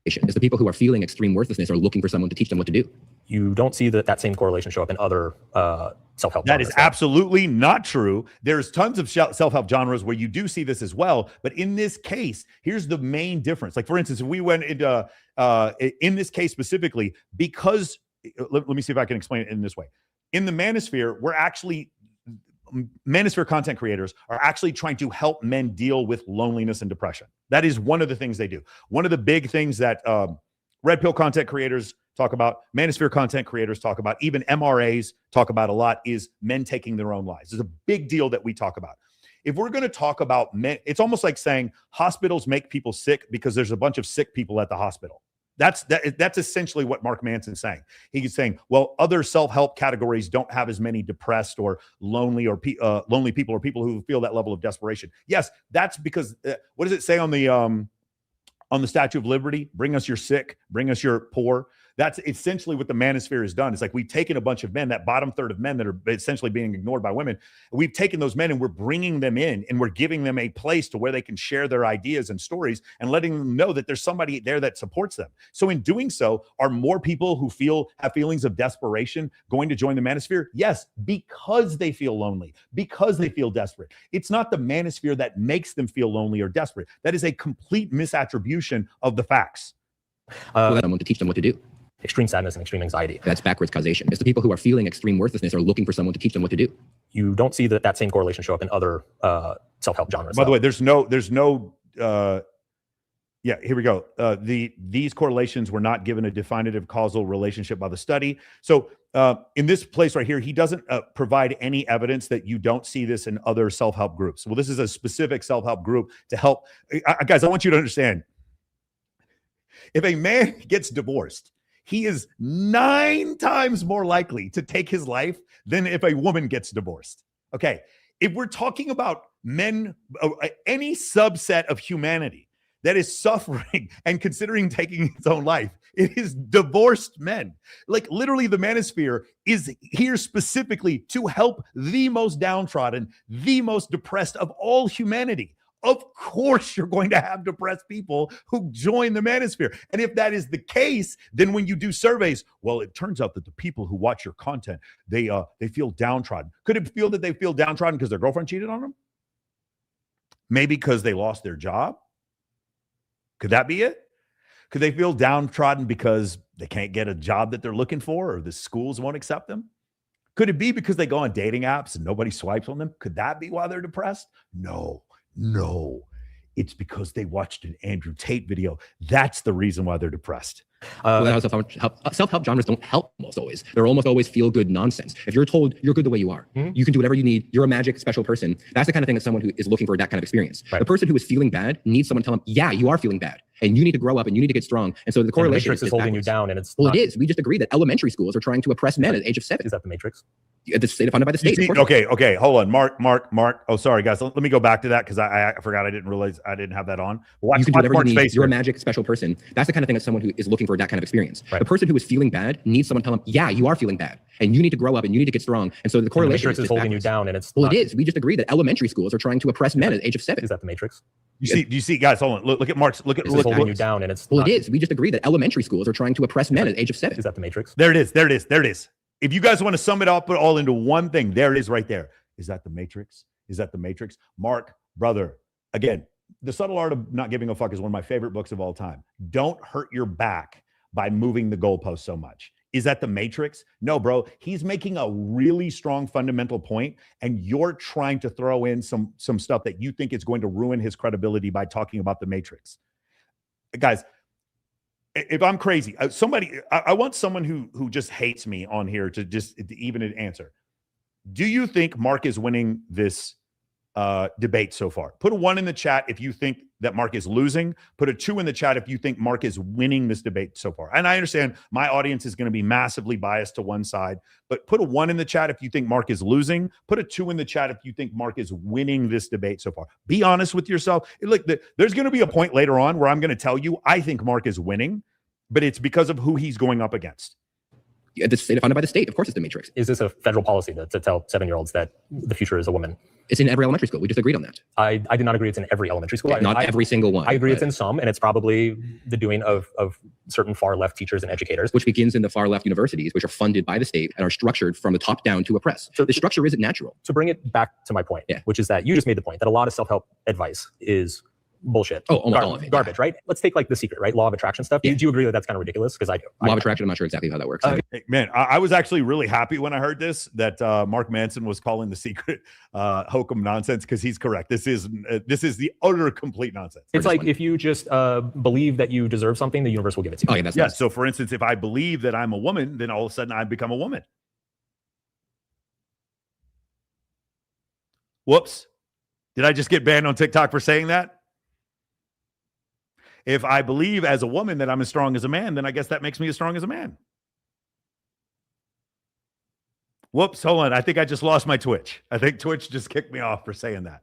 Is the people who are feeling extreme worthlessness are looking for someone to teach them what to do. You don't see that same correlation show up in other self-help That genres. is absolutely not true. There's tons of self-help genres where you do see this as well. But in this case, here's the main difference. Like, for instance, if we went into, in this case specifically, because, let me see if I can explain it in this way. In the manosphere, manosphere content creators are actually trying to help men deal with loneliness and depression. That is one of the things they do. One of the big things that red pill content creators talk about, manosphere content creators talk about, even MRAs talk about a lot, is men taking their own lives. It's a big deal that we talk about. If we're going to talk about men, it's almost like saying hospitals make people sick because there's a bunch of sick people at the hospital. That's essentially what Mark Manson's saying. He's saying, well, other self-help categories don't have as many depressed or lonely or lonely people or people who feel that level of desperation. Yes, that's because what does it say on the Statue of Liberty? Bring us your sick, bring us your poor. That's essentially what the manosphere has done. It's like we've taken a bunch of men, that bottom third of men that are essentially being ignored by women. We've taken those men and we're bringing them in and we're giving them a place to where they can share their ideas and stories and letting them know that there's somebody there that supports them. So in doing so, are more people who have feelings of desperation going to join the manosphere? Yes, because they feel lonely, because they feel desperate. It's not the manosphere that makes them feel lonely or desperate. That is a complete misattribution of the facts. I want to teach them what to do. Extreme sadness and extreme anxiety. That's backwards causation. It's the people who are feeling extreme worthlessness are looking for someone to teach them what to do. You don't see that same correlation show up in other self-help genres. By the way, there's no yeah, here we go. These correlations were not given a definitive causal relationship by the study. So in this place right here, he doesn't provide any evidence that you don't see this in other self-help groups. Well, this is a specific self-help group to help. Guys, I want you to understand, if a man gets divorced, he is 9 times more likely to take his life than if a woman gets divorced. Okay, if we're talking about men, any subset of humanity that is suffering and considering taking its own life, it is divorced men. Like, literally, the manosphere is here specifically to help the most downtrodden, the most depressed of all humanity. Of course, you're going to have depressed people who join the manosphere. And if that is the case, then when you do surveys, well, it turns out that the people who watch your content, they feel downtrodden. Could it feel that they feel downtrodden because their girlfriend cheated on them? Maybe because they lost their job? Could that be it? Could they feel downtrodden because they can't get a job that they're looking for, or the schools won't accept them? Could it be because they go on dating apps and nobody swipes on them? Could that be why they're depressed? No, it's because they watched an Andrew Tate video. That's the reason why they're depressed. Self-help genres don't help almost always. They're almost always feel-good nonsense. If you're told you're good the way you are, you can do whatever you need, you're a magic special person, that's the kind of thing that someone who is looking for that kind of experience. Right. The person who is feeling bad needs someone to tell them, yeah, you are feeling bad, and you need to grow up and you need to get strong. And so the correlation is holding you down, and it's it is. We just agree that elementary schools are trying to oppress men at the age of 7. Is that the Matrix? The state funded by the state. Okay. Hold on, Mark. Oh, sorry, guys. Let me go back to that because I forgot. I didn't realize I didn't have that on. You can do whatever you need. You're a magic special person. That's the kind of thing that someone who is looking for that kind of experience. Right. The person who is feeling bad needs someone to tell them, yeah, you are feeling bad, and you need to grow up and you need to get strong. And so the correlation is holding you down, and it's it is. We just agree that elementary schools are trying to oppress men at the age of 7. Is that the Matrix? Do you see, guys? Hold on. Look at Mark's. Look holding you down, and it's it is. We just agree that elementary schools are trying to oppress men at the age of 7. Is that the Matrix? There it is. If you guys want to sum it up, put it all into one thing, there it is right there. Is that the Matrix? Mark, brother, again, The Subtle Art of Not Giving a Fuck is one of my favorite books of all time. Don't hurt your back by moving the goalpost so much. Is that the Matrix? No, bro. He's making a really strong fundamental point, and you're trying to throw in some stuff that you think is going to ruin his credibility by talking about the Matrix. Guys, if I'm crazy, I want someone who just hates me on here to even answer. Do you think Mark is winning this debate so far? Put a 1 in the chat if you think that Mark is losing. Put a 2 in the chat if you think Mark is winning this debate so far. And I understand my audience is going to be massively biased to one side, but put a 1 in the chat if you think Mark is losing. Put a 2 in the chat if you think Mark is winning this debate so far. Be honest with yourself. Look, there's going to be a point later on where I'm going to tell you I think Mark is winning, but it's because of who he's going up against. The state funded by the state. Of course, it's the Matrix. Is this a federal policy to tell 7-year-olds that the future is a woman? It's in every elementary school. We just agreed on that. I did not agree it's in every elementary school. Okay, not every single one. I agree it's in some, and it's probably the doing of certain far left teachers and educators. Which begins in the far left universities, which are funded by the state and are structured from the top down to oppress. So the structure isn't natural. To bring it back to my point, which is that you just made the point that a lot of self-help advice is bullshit. Oh, almost all of it. Garbage, right? Let's take like The Secret, right? Law of attraction stuff. Do you agree that that's kind of ridiculous? Because I do. Law of attraction, I'm not sure exactly how that works. Hey, man, I was actually really happy when I heard this, that Mark Manson was calling The Secret hokum nonsense, because he's correct. This is the utter complete nonsense. It's like if you just believe that you deserve something, the universe will give it to you. Oh, yeah, that's nice. So for instance, if I believe that I'm a woman, then all of a sudden I become a woman. Whoops. Did I just get banned on TikTok for saying that? If I believe as a woman that I'm as strong as a man, then I guess that makes me as strong as a man. Whoops, hold on. I think I just lost my Twitch. I think Twitch just kicked me off for saying that.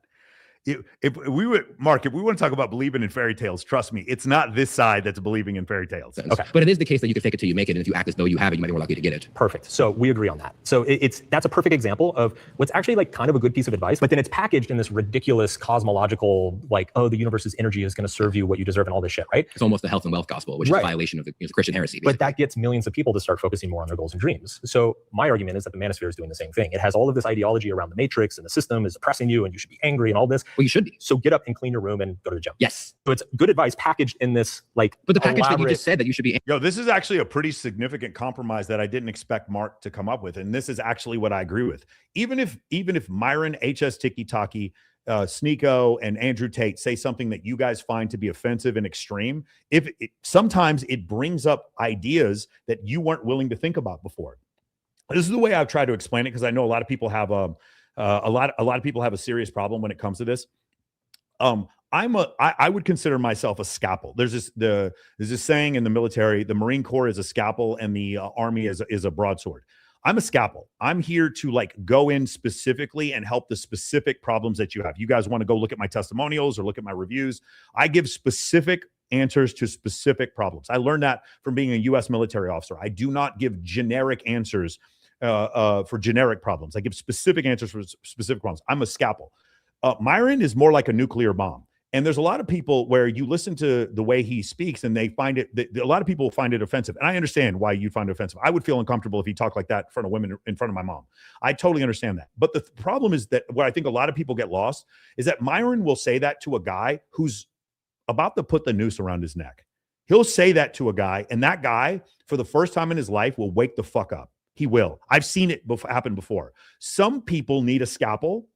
If we would, Mark, if we want to talk about believing in fairy tales, trust me, it's not this side that's believing in fairy tales. Okay. But it is the case that you can fake it till you make it, and if you act as though you have it, you might be more likely to get it. Perfect. So we agree on that. So that's a perfect example of what's actually like kind of a good piece of advice, but then it's packaged in this ridiculous cosmological, like, oh, the universe's energy is going to serve you what you deserve and all this shit, right? It's almost the health and wealth gospel, which is a violation of the Christian heresy. Basically. But that gets millions of people to start focusing more on their goals and dreams. So my argument is that the Manosphere is doing the same thing. It has all of this ideology around the Matrix, and the system is oppressing you, and you should be angry and all this. Well, you should be. So get up and clean your room and go to the gym. Yes. So it's good advice packaged in this, like, but the package that you just said that you should be. Yo, this is actually a pretty significant compromise that I didn't expect Mark to come up with. And this is actually what I agree with. Even if Myron, HS Tiki Taki, Sneeko, and Andrew Tate say something that you guys find to be offensive and extreme, sometimes it brings up ideas that you weren't willing to think about before. This is the way I've tried to explain it, because I know a lot of people have a lot of people have a serious problem when it comes to this. I would consider myself a scalpel. There's this saying in the military: the Marine Corps is a scalpel and the Army is a broadsword. I'm a scalpel. I'm here to like go in specifically and help the specific problems that you have. You guys want to go look at my testimonials or look at my reviews. I give specific answers to specific problems. I learned that from being a U.S. military officer. I do not give generic answers for generic problems. I give specific answers for specific problems. I'm a scalpel. Myron is more like a nuclear bomb. And there's a lot of people where you listen to the way he speaks and they find it, a lot of people find it offensive. And I understand why you find it offensive. I would feel uncomfortable if he talked like that in front of women, in front of my mom. I totally understand that. But the problem is that where I think a lot of people get lost is that Myron will say that to a guy who's about to put the noose around his neck. He'll say that to a guy, and that guy, for the first time in his life, will wake the fuck up. He will. I've seen it happen before. Some people need a scalpel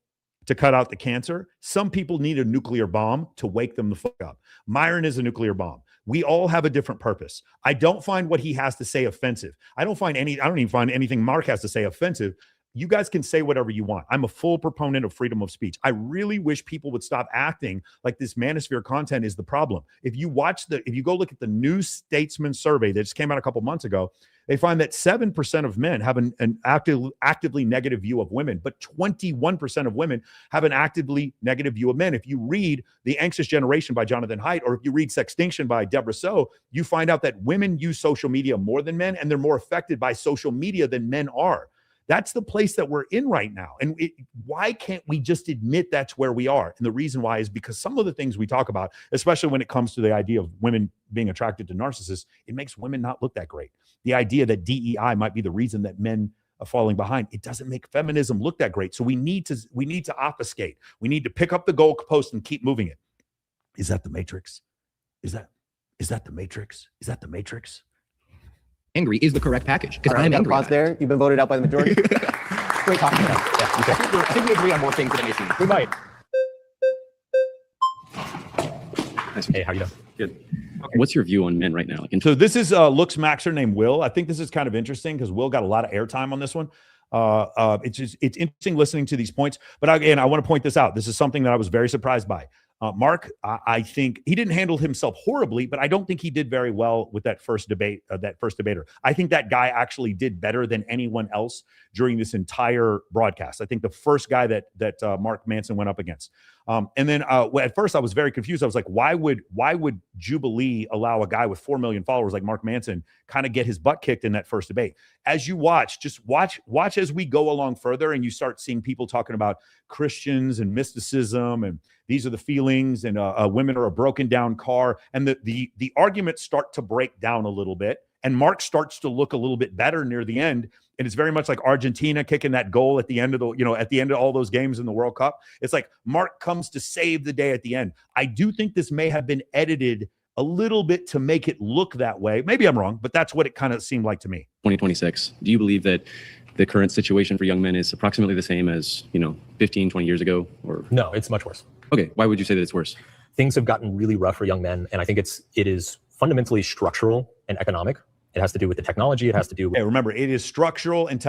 to cut out the cancer. Some people need a nuclear bomb to wake them the fuck up. Myron is a nuclear bomb. We all have a different purpose. I don't find what he has to say offensive. I don't even find anything Mark has to say offensive. You guys can say whatever you want. I'm a full proponent of freedom of speech. I really wish people would stop acting like this Manosphere content is the problem. If you go look at the New Statesman survey that just came out a couple months ago, they find that 7% of men have an actively negative view of women, but 21% of women have an actively negative view of men. If you read The Anxious Generation by Jonathan Haidt, or if you read Sextinction by Deborah So, you find out that women use social media more than men, and they're more affected by social media than men are. That's the place that we're in right now. And why can't we just admit that's where we are? And the reason why is because some of the things we talk about, especially when it comes to the idea of women being attracted to narcissists, it makes women not look that great. The idea that DEI might be the reason that men are falling behind, it doesn't make feminism look that great. So we need to obfuscate. We need to pick up the goalpost and keep moving it. Is that the Matrix? Is that the Matrix? Is that the Matrix? Angry is the correct package, because I'm angry. Pause there. You've been voted out by the majority. Great talking. Yeah, okay. I think we agree on more things than it may seem. We might. Hey, how you doing? Good. Okay. What's your view on men right now? So this is Looks Maxer named Will. I think this is kind of interesting because Will got a lot of airtime on this one. It's interesting listening to these points. But again, I want to point this out. This is something that I was very surprised by. Mark, I think he didn't handle himself horribly, but I don't think he did very well with that first debate, that first debater. I think that guy actually did better than anyone else during this entire broadcast. I think the first guy that Mark Manson went up against. And then at first I was very confused. I was like, why would Jubilee allow a guy with 4 million followers like Mark Manson kind of get his butt kicked in that first debate? As you watch, just watch as we go along further and you start seeing people talking about Christians and mysticism and these are the feelings and women are a broken down car. And the arguments start to break down a little bit. And Mark starts to look a little bit better near the end. And it's very much like Argentina kicking that goal at the end of at the end of all those games in the World Cup. It's like Mark comes to save the day at the end. I do think this may have been edited a little bit to make it look that way. Maybe I'm wrong, but that's what it kind of seemed like to me. 2026. Do you believe that the current situation for young men is approximately the same as, 15, 20 years ago? Or No, it's much worse. Okay. Why would you say that it's worse? Things have gotten really rough for young men. And I think it is fundamentally structural and economic. It has to do with the technology. It has to do with... Hey, remember, it is structural and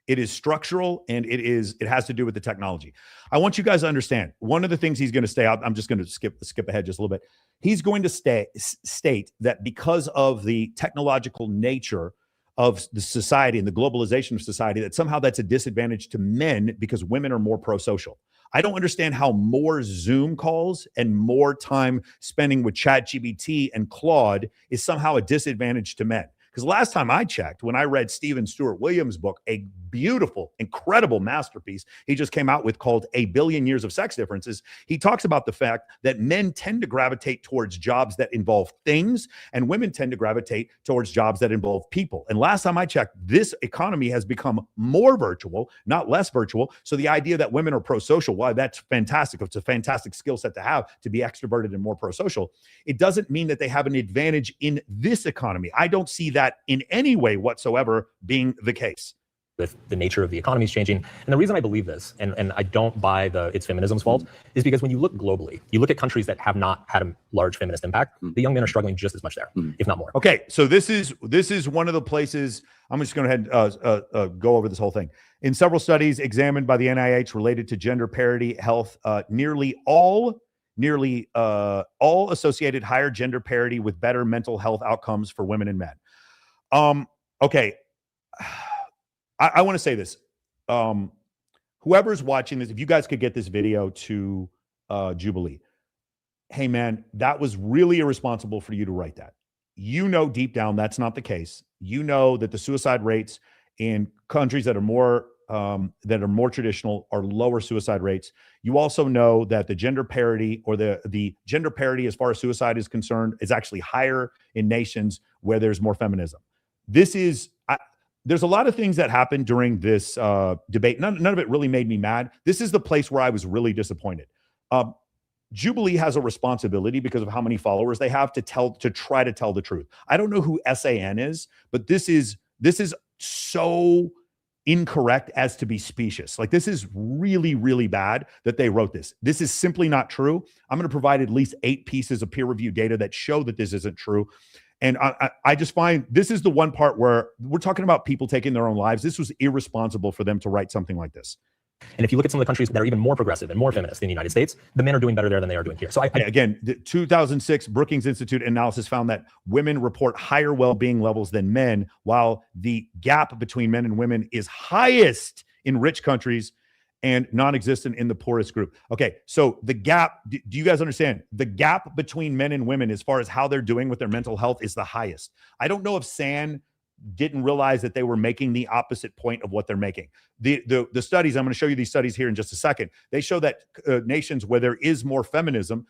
it is structural and it has to do with the technology. I want you guys to understand one of the things he's going to stay out. I'm just going to skip ahead just a little bit. He's going to state that because of the technological nature of the society and the globalization of society, that somehow that's a disadvantage to men because women are more pro-social. I don't understand how more Zoom calls and more time spending with ChatGPT and Claude is somehow a disadvantage to men. Because last time I checked, when I read Stephen Stewart Williams' book, a beautiful, incredible masterpiece he just came out with called A Billion Years of Sex Differences, he talks about the fact that men tend to gravitate towards jobs that involve things and women tend to gravitate towards jobs that involve people. And last time I checked, this economy has become more virtual, not less virtual. So the idea that women are pro-social, why that's fantastic. It's a fantastic skill set to have to be extroverted and more pro-social. It doesn't mean that they have an advantage in this economy. I don't see that in any way whatsoever being the case. With the nature of the economy is changing. And the reason I believe this, and I don't buy it's feminism's fault, is because when you look globally, you look at countries that have not had a large feminist impact, the young men are struggling just as much there, if not more. Okay, so this is one of the places, I'm just going to go over this whole thing. In several studies examined by the NIH related to gender parity health, nearly all associated higher gender parity with better mental health outcomes for women and men. Okay. I want to say this. Whoever's watching this, if you guys could get this video to Jubilee, hey man, that was really irresponsible for you to write that. Deep down that's not the case. That the suicide rates in countries that are more traditional are lower suicide rates. You also know that the gender parity or the gender parity as far as suicide is concerned is actually higher in nations where there's more feminism. There's a lot of things that happened during this debate. None of it really made me mad. This is the place where I was really disappointed. Jubilee has a responsibility because of how many followers they have to try to tell the truth. I don't know who SAN is, but this is so incorrect as to be specious. Like, this is really, really bad that they wrote this. This is simply not true. I'm going to provide at least 8 pieces of peer-reviewed data that show that this isn't true. And I just find this is the one part where we're talking about people taking their own lives. This was irresponsible for them to write something like this. And if you look at some of the countries that are even more progressive and more feminist than the United States, the men are doing better there than they are doing here. So again, the 2006 Brookings Institute analysis found that women report higher well-being levels than men, while the gap between men and women is highest in rich countries and non-existent in the poorest group. Okay, so the gap, do you guys understand? The gap between men and women as far as how they're doing with their mental health is the highest. I don't know if SAN didn't realize that they were making the opposite point of what they're making. The studies, I'm going to show you these studies here in just a second. They show that nations where there is more feminism.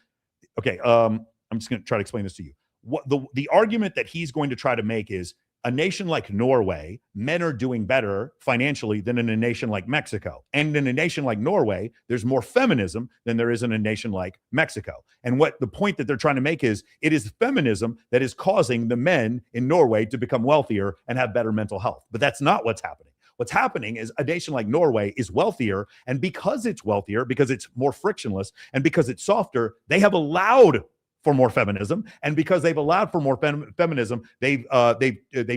Okay, I'm just going to try to explain this to you. What the argument that he's going to try to make is a nation like Norway, men are doing better financially than in a nation like Mexico. And in a nation like Norway, there's more feminism than there is in a nation like Mexico. And what the point that they're trying to make is it is feminism that is causing the men in Norway to become wealthier and have better mental health. But that's not what's happening. What's happening is a nation like Norway is wealthier, and because it's wealthier, because it's more frictionless, and because it's softer, they have allowed for more feminism, and because they've allowed for more feminism, they've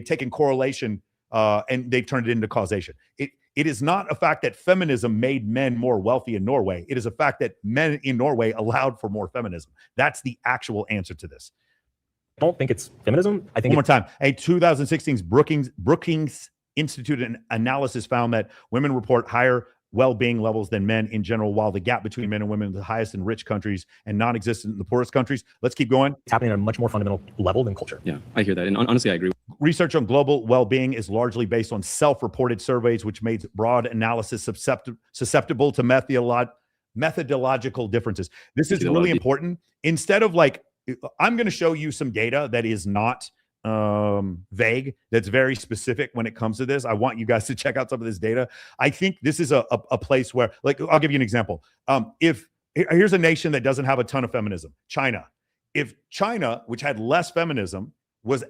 taken correlation and they've turned it into causation. It is not a fact that feminism made men more wealthy in Norway. It is a fact that men in Norway allowed for more feminism. That's the actual answer to this. I don't think it's feminism. I think one more time. A 2016 Brookings Institute analysis found that women report higher well-being levels than men in general, while the gap between men and women is the highest in rich countries and non-existent in the poorest countries. Let's keep going. It's happening at a much more fundamental level than culture. Yeah, I hear that. And honestly, I agree. Research on global well-being is largely based on self-reported surveys, which made broad analysis susceptible to methodological differences. This is really important. Instead of like, I'm going to show you some data that is not vague, that's very specific when it comes to this. I want you guys to check out some of this data. I think this is a place where, like, I'll give you an example. Here's a nation that doesn't have a ton of feminism, China. If China, which had less feminism, was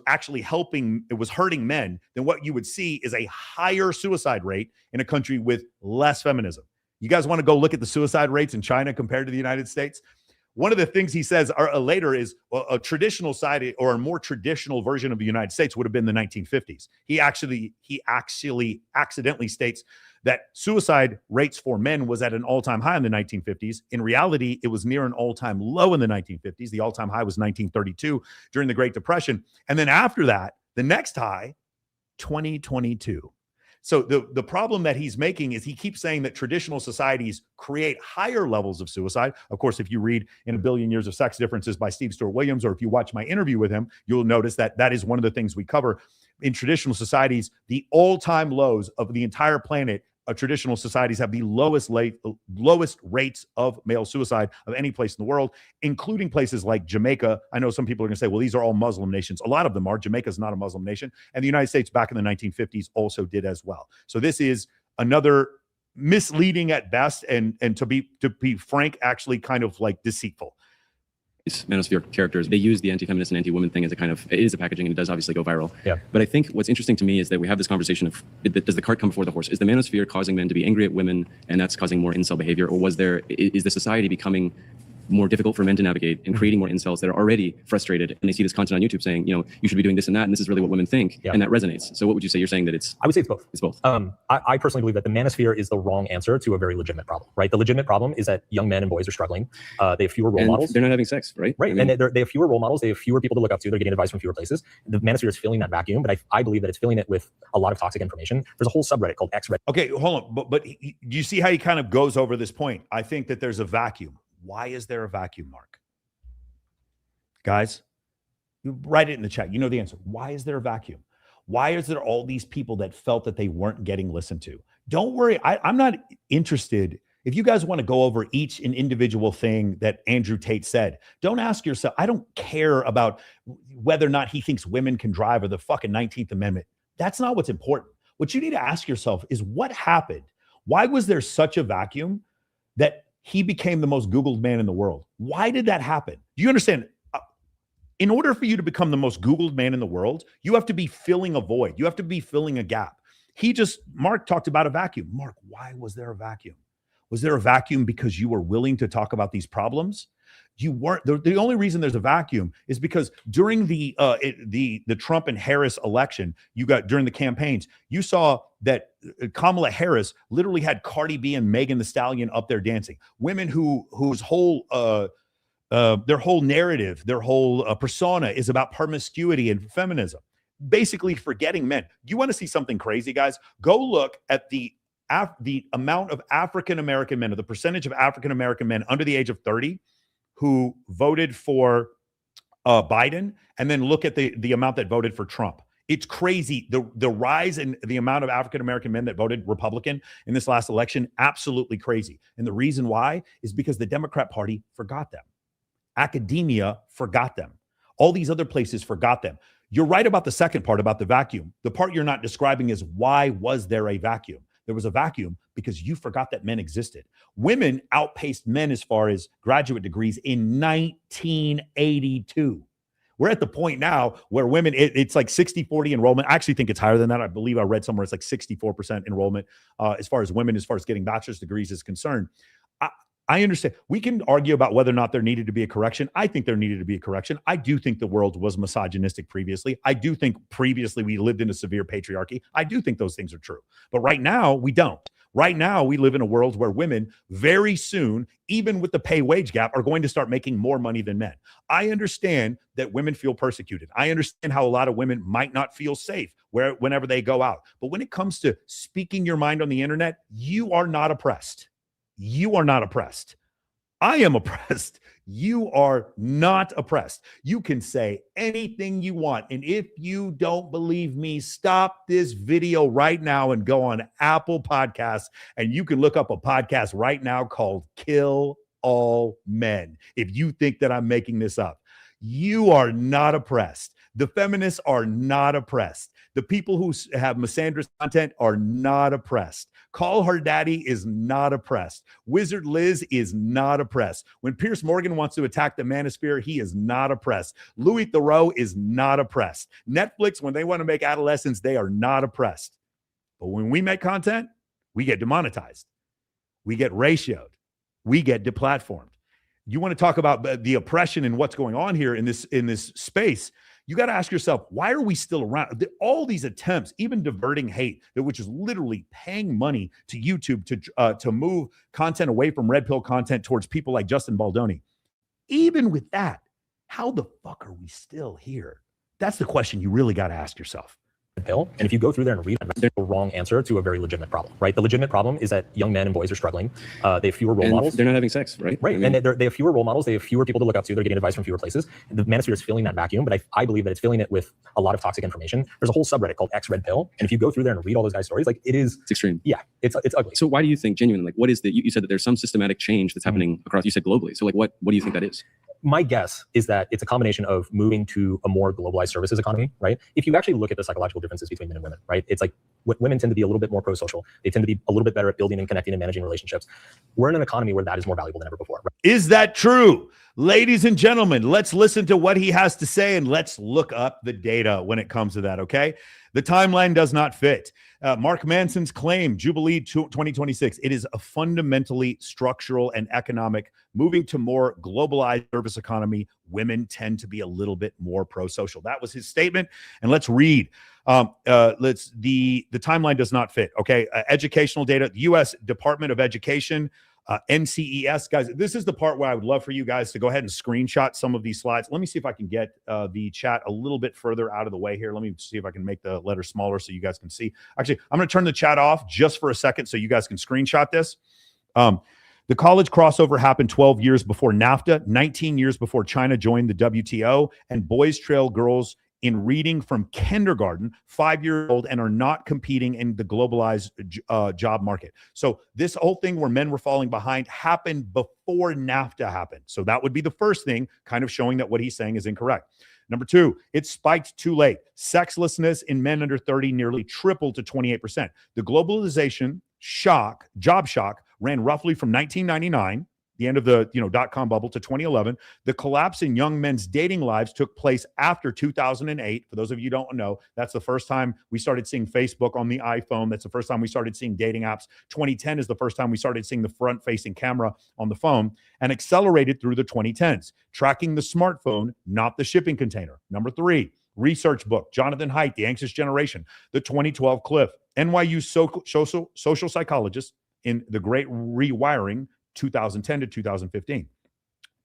actually hurting men, then what you would see is a higher suicide rate in a country with less feminism. You guys want to go look at the suicide rates in China compared to the United States? One of the things he says later is a traditional side or a more traditional version of the United States would have been the 1950s. He actually accidentally states that suicide rates for men was at an all-time high in the 1950s. In reality, it was near an all-time low in the 1950s. The all-time high was 1932 during the Great Depression. And then after that, the next high, 2022. So the problem that he's making is he keeps saying that traditional societies create higher levels of suicide. Of course, if you read In a Billion Years of Sex Differences by Steve Stewart Williams, or if you watch my interview with him, you'll notice that that is one of the things we cover. In traditional societies, the all-time lows of the entire planet, traditional societies have the lowest rates of male suicide of any place in the world, including places like Jamaica. I know some people are going to say, well, these are all Muslim nations. A lot of them are. Jamaica is not a Muslim nation. And the United States back in the 1950s also did as well. So this is another misleading at best, and to be frank, actually kind of like deceitful. Manosphere characters, they use the anti-feminist and anti-women thing as a kind of, it is a packaging, and it does obviously go viral. Yeah. But I think what's interesting to me is that we have this conversation of, does the cart come before the horse? Is the manosphere causing men to be angry at women, and that's causing more incel behavior? Or is the society becoming more difficult for men to navigate and creating more incels that are already frustrated, and they see this content on YouTube saying, you should be doing this and that, and this is really what women think, and that resonates. So what would you say? You're saying that it's... I would say it's both. It's both. I personally believe that the manosphere is the wrong answer to a very legitimate problem, right? The legitimate problem is that young men and boys are struggling. They have fewer role models. They're not having sex, right? Right, and they have fewer role models. They have fewer people to look up to. They're getting advice from fewer places. The manosphere is filling that vacuum, but I believe that it's filling it with a lot of toxic information. There's a whole subreddit called X Reddit. Okay, hold on. But do you see how he kind of goes over this point? I think that there's a vacuum. Why is there a vacuum, Mark? Guys, you write it in the chat. You know the answer. Why is there a vacuum? Why is there all these people that felt that they weren't getting listened to? Don't worry. I'm not interested. If you guys want to go over each and individual thing that Andrew Tate said, don't ask yourself. I don't care about whether or not he thinks women can drive or the fucking 19th Amendment. That's not what's important. What you need to ask yourself is what happened? Why was there such a vacuum that he became the most Googled man in the world? Why did that happen? Do you understand? In order for you to become the most Googled man in the world, you have to be filling a void. You have to be filling a gap. Mark talked about a vacuum. Mark, why was there a vacuum? Was there a vacuum because you were willing to talk about these problems? You weren't. The only reason there's a vacuum is because during the Trump and Harris election, during the campaigns, you saw that Kamala Harris literally had Cardi B and Megan Thee Stallion up there dancing. Women whose whole their whole narrative, their whole persona is about promiscuity and feminism, basically forgetting men. You want to see something crazy, guys? Go look at the amount of African-American men, or the percentage of African-American men under the age of 30 who voted for Biden, and then look at the amount that voted for Trump. It's crazy. The rise in the amount of African-American men that voted Republican in this last election, absolutely crazy. And the reason why is because the Democrat Party forgot them. Academia forgot them. All these other places forgot them. You're right about the second part, about the vacuum. The part you're not describing is, why was there a vacuum? There was a vacuum because you forgot that men existed. Women outpaced men as far as graduate degrees in 1982. We're at the point now where women, it's like 60-40 enrollment. I actually think it's higher than that. I believe I read somewhere it's like 64% enrollment as far as women, as far as getting bachelor's degrees is concerned. I understand. We can argue about whether or not there needed to be a correction. I think there needed to be a correction. I do think the world was misogynistic previously. I do think previously we lived in a severe patriarchy. I do think those things are true. But right now, we don't. Right now, we live in a world where women very soon, even with the pay wage gap, are going to start making more money than men. I understand that women feel persecuted. I understand how a lot of women might not feel safe whenever they go out. But when it comes to speaking your mind on the internet, you are not oppressed. You are not oppressed. I am oppressed. You are not oppressed. You can say anything you want. And if you don't believe me, stop this video right now and go on Apple Podcasts. And you can look up a podcast right now called Kill All Men. If you think that I'm making this up, you are not oppressed. The feminists are not oppressed. The people who have misandrous content are not oppressed. Call Her Daddy is not oppressed. Wizard Liz is not oppressed. When Piers Morgan wants to attack the manosphere, he is not oppressed. Louis Theroux is not oppressed. Netflix, when they want to make adolescents, they are not oppressed. But when we make content, we get demonetized. We get ratioed. We get deplatformed. You want to talk about the oppression and what's going on here in this space, you got to ask yourself, why are we still around? All these attempts, even diverting hate, which is literally paying money to YouTube to move content away from red pill content towards people like Justin Baldoni. Even with that, how the fuck are we still here? That's the question you really got to ask yourself. Pill. And if you go through there and read, there's a wrong answer to a very legitimate problem, right? The legitimate problem is that young men and boys are struggling. They have fewer role models. They're not having sex, right? Right. I mean, and they have fewer role models. They have fewer people to look up to. They're getting advice from fewer places. The manosphere is filling that vacuum, but I believe that it's filling it with a lot of toxic information. There's a whole subreddit called X Red Pill. And if you go through there and read all those guys' stories, like it's extreme. Yeah, it's ugly. So why do you think genuinely, like what is the, you said that there's some systematic change that's happening across, you said globally. So like what do you think that is? My guess is that it's a combination of moving to a more globalized services economy, right? If you actually look at the psychological differences between men and women, right? It's like women tend to be a little bit more pro-social. They tend to be a little bit better at building and connecting and managing relationships. We're in an economy where that is more valuable than ever before. Right? Is that true? Ladies and gentlemen, let's listen to what he has to say and let's look up the data when it comes to that, okay? The timeline does not fit. Mark Manson's claim, Jubilee 2026, it is a fundamentally structural and economic, moving to more globalized service economy. Women tend to be a little bit more pro-social. That was his statement. And let's read. The timeline does not fit, okay? Educational data, U.S. Department of Education, NCES, guys, this is the part where I would love for you guys to go ahead and screenshot some of these slides. Let me see if I can get the chat a little bit further out of the way here. Let me see if I can make the letter smaller so you guys can see. Actually, I'm going to turn the chat off just for a second so you guys can screenshot this. The college crossover happened 12 years before NAFTA, 19 years before China joined the WTO, and boys trail girls in reading from kindergarten, 5 years old, and are not competing in the globalized job market. So this whole thing where men were falling behind happened before NAFTA happened. So that would be the first thing, kind of showing that what he's saying is incorrect. Number two, it spiked too late. Sexlessness in men under 30 nearly tripled to 28%. The globalization shock, job shock, ran roughly from 1999, the end of the dot-com bubble, to 2011. The collapse in young men's dating lives took place after 2008. For those of you who don't know, that's the first time we started seeing Facebook on the iPhone. That's the first time we started seeing dating apps. 2010 is the first time we started seeing the front-facing camera on the phone, and accelerated through the 2010s, tracking the smartphone, not the shipping container. Number three, research book, Jonathan Haidt, The Anxious Generation, the 2012 Cliff, NYU social psychologist in The Great Rewiring, 2010 to 2015.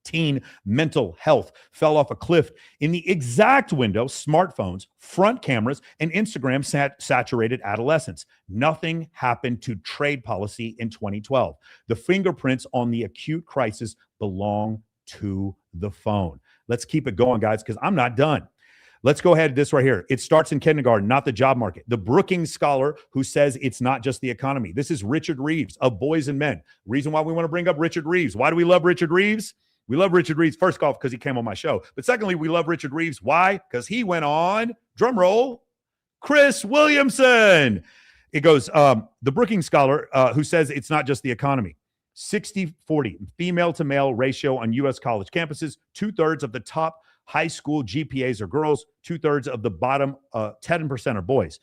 Teen mental health fell off a cliff in the exact window smartphones, front cameras, and Instagram saturated adolescence. Nothing happened to trade policy in 2012. The fingerprints on the acute crisis belong to the phone. Let's keep it going, guys, because I'm not done. Let's go ahead. This right here. It starts in kindergarten, not the job market. The Brookings scholar who says it's not just the economy. This is Richard Reeves of Boys and Men. Reason why we want to bring up Richard Reeves. Why do we love Richard Reeves? We love Richard Reeves, first off, because he came on my show. But secondly, we love Richard Reeves. Why? Because he went on, drum roll, Chris Williamson. It goes, the Brookings scholar who says it's not just the economy. 60-40 female to male ratio on U.S. college campuses. 2/3 of the top high school GPAs are girls. 2/3 of the bottom 10% are boys.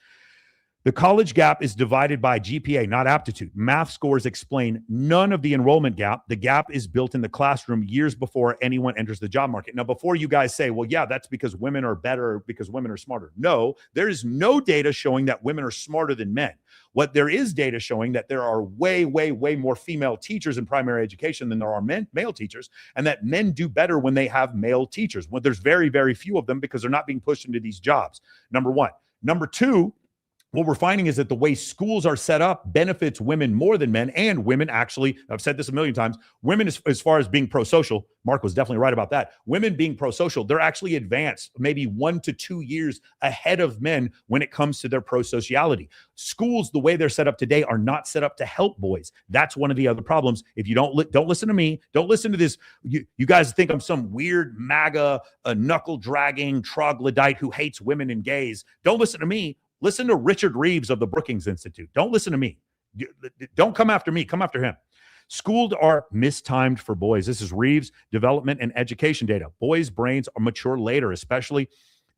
The college gap is divided by GPA, not aptitude. Math scores explain none of the enrollment gap. The gap is built in the classroom years before anyone enters the job market. Now, before you guys say, well, yeah, that's because women are better, because women are smarter. No, there is no data showing that women are smarter than men. What there is data showing that there are way, way, way more female teachers in primary education than there are male teachers, and that men do better when they have male teachers. Well, there's very, very few of them because they're not being pushed into these jobs. Number one. Number two, what we're finding is that the way schools are set up benefits women more than men, and women actually, I've said this a million times, women as far as being pro-social, Mark was definitely right about that. Women being pro-social, they're actually advanced maybe 1 to 2 years ahead of men when it comes to their pro-sociality. Schools, the way they're set up today, are not set up to help boys. That's one of the other problems. If you don't listen to me, don't listen to this. You guys think I'm some weird MAGA, knuckle-dragging troglodyte who hates women and gays. Don't listen to me. Listen to Richard Reeves of the Brookings Institute. Don't listen to me. Don't come after me. Come after him. Schools are mistimed for boys. This is Reeves' development and education data. Boys' brains are mature later, especially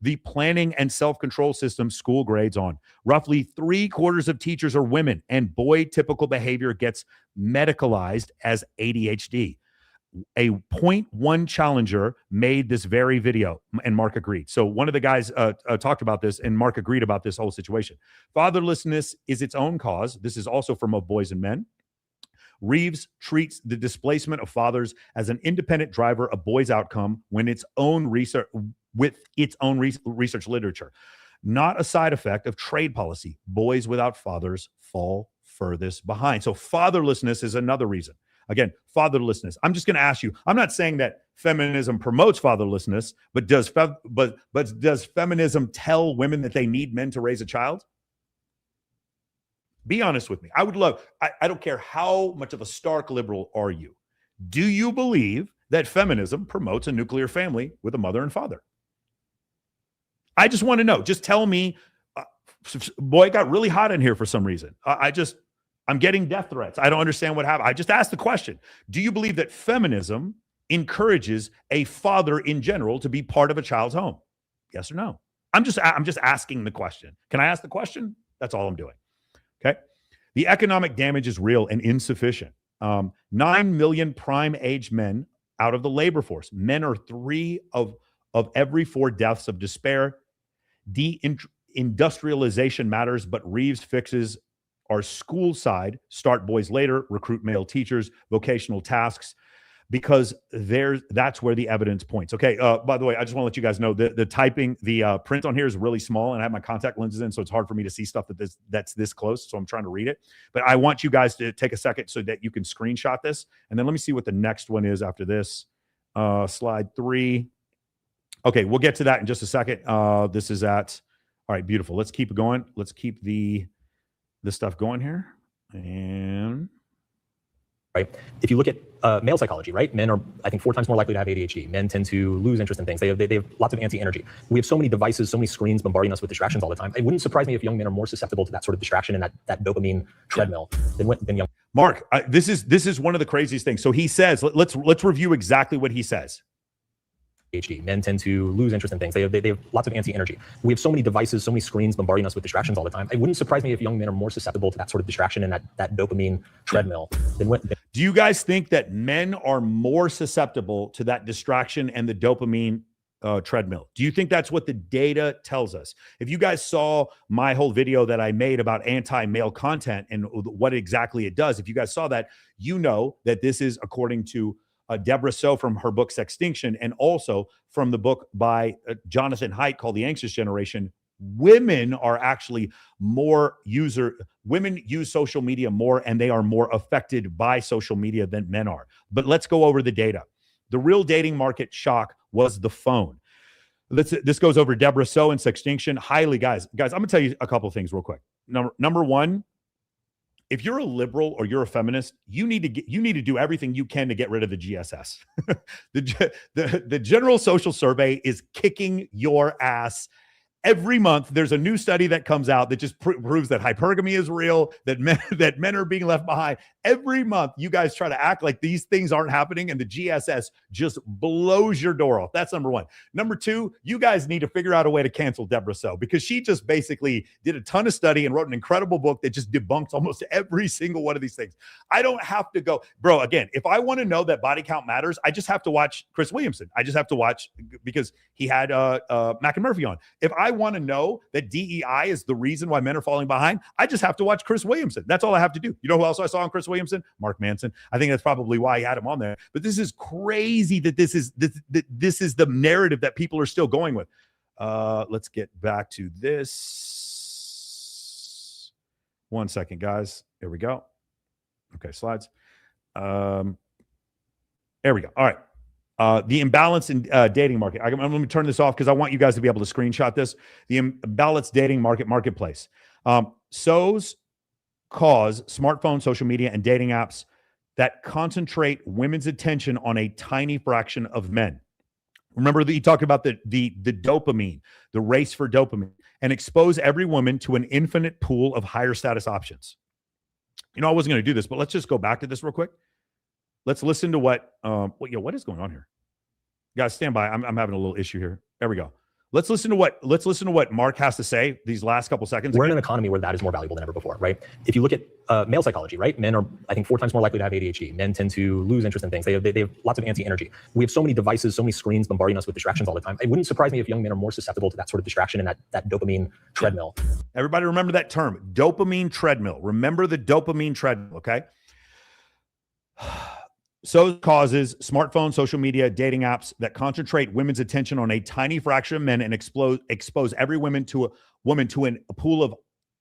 the planning and self-control system school grades on. Roughly 3/4 of teachers are women, and boy typical behavior gets medicalized as ADHD. A 0.1 challenger made this very video, and Mark agreed. So one of the guys talked about this, and Mark agreed about this whole situation. Fatherlessness is its own cause. This is also from boys and men. Reeves treats the displacement of fathers as an independent driver of boys' outcome with its own research literature, not a side effect of trade policy. Boys without fathers fall furthest behind. So fatherlessness is another reason. Again, fatherlessness. I'm just going to ask you, I'm not saying that feminism promotes fatherlessness, but does feminism tell women that they need men to raise a child? Be honest with me. I would love, I don't care how much of a stark liberal are you. Do you believe that feminism promotes a nuclear family with a mother and father? I just want to know. Just tell me, boy, it got really hot in here for some reason. I'm getting death threats. I don't understand what happened. I just asked the question. Do you believe that feminism encourages a father in general to be part of a child's home? Yes or no? I'm just asking the question. Can I ask the question? That's all I'm doing. Okay. The economic damage is real and insufficient. 9 million prime age men out of the labor force. Men are 3 of every 4 deaths of despair. Deindustrialization matters, but Reeves fixes our school side, start boys later, recruit male teachers, vocational tasks, because that's where the evidence points. Okay, by the way, I just want to let you guys know the typing, the print on here is really small, and I have my contact lenses in, so it's hard for me to see stuff that's this close, so I'm trying to read it. But I want you guys to take a second so that you can screenshot this, and then let me see what the next one is after this. Slide 3. Okay, we'll get to that in just a second. This is all right, beautiful. Let's keep it going. Let's keep this stuff going here. And right? If you look at male psychology, right? Men are, I think, 4 times more likely to have ADHD. Men tend to lose interest in things. They have lots of anti-energy. We have so many devices, so many screens bombarding us with distractions all the time. It wouldn't surprise me if young men are more susceptible to that sort of distraction and that dopamine treadmill than young. Mark, this is one of the craziest things. So he says, let's review exactly what he says. ADHD. Men tend to lose interest in things. They have lots of anti-energy. We have so many devices, so many screens bombarding us with distractions all the time. It wouldn't surprise me if young men are more susceptible to that sort of distraction and that dopamine treadmill than do you guys think that men are more susceptible to that distraction and the dopamine treadmill? Do you think that's what the data tells us? If you guys saw my whole video that I made about anti-male content and what exactly it does, if you guys saw that, you know that this is according to Deborah So from her book Sextinction, and also from the book by Jonathan Haidt called The Anxious Generation. Women are actually women use social media more, and they are more affected by social media than men are. But let's go over the data. The real dating market shock was the phone. This goes over Deborah So and Sextinction. Guys, I'm gonna tell you a couple of things real quick. Number one, if you're a liberal or you're a feminist, you need to do everything you can to get rid of the GSS. the General Social Survey is kicking your ass Every month, there's a new study that comes out that just proves that hypergamy is real, that men are being left behind. Every month, you guys try to act like these things aren't happening, and the GSS just blows your door off. That's number one. Number two, you guys need to figure out a way to cancel Deborah Soh, because she just basically did a ton of study and wrote an incredible book that just debunks almost every single one of these things. I don't have to go, bro. Again, if I want to know that body count matters, I just have to watch Chris Williamson. I just have to watch, because he had Mac and Murphy on. If I want to know that DEI is the reason why men are falling behind, I just have to watch Chris Williamson. That's all I have to do. You know who else I saw on Chris Williamson? Mark Manson. I think that's probably why he had him on there. But this is crazy that this is the narrative that people are still going with. Let's get back to this. 1 second, guys. Here we go. Okay, slides. There we go. All right. The imbalance in dating market. I'm going to turn this off because I want you guys to be able to screenshot this. The imbalanced dating marketplace. SOs cause smartphone, social media, and dating apps that concentrate women's attention on a tiny fraction of men. Remember that you talked about the dopamine, the race for dopamine, and expose every woman to an infinite pool of higher status options. You know, I wasn't going to do this, but let's just go back to this real quick. Let's listen to what is going on here? Guys, stand by. I'm having a little issue here. There we go. Let's listen to what Mark has to say these last couple seconds. We're in an economy where that is more valuable than ever before, right? If you look at male psychology, right? Men are, I think, 4 times more likely to have ADHD. Men tend to lose interest in things. They have lots of anti-energy. We have so many devices, so many screens bombarding us with distractions all the time. It wouldn't surprise me if young men are more susceptible to that sort of distraction and that dopamine treadmill. Everybody remember that term, dopamine treadmill. Remember the dopamine treadmill, okay? So causes smartphone, social media, dating apps that concentrate women's attention on a tiny fraction of men and expose every woman to a pool of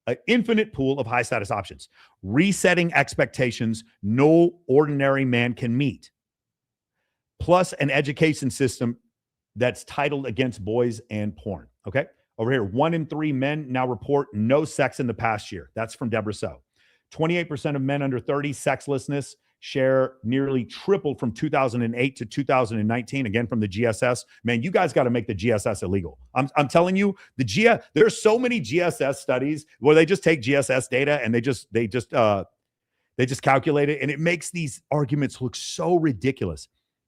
an infinite pool of high status options, resetting expectations no ordinary man can meet, plus an education system that's titled against boys and porn. Okay, over here, 1 in 3 men now report no sex in the past year. That's from Deborah Soh. 28% of men under 30 sexlessness share nearly tripled from 2008 to 2019. Again, from the GSS. Man, you guys got to make the GSS illegal. I'm telling you, there's so many GSS studies where they just take GSS data and they just calculate it, and it makes these arguments look so ridiculous.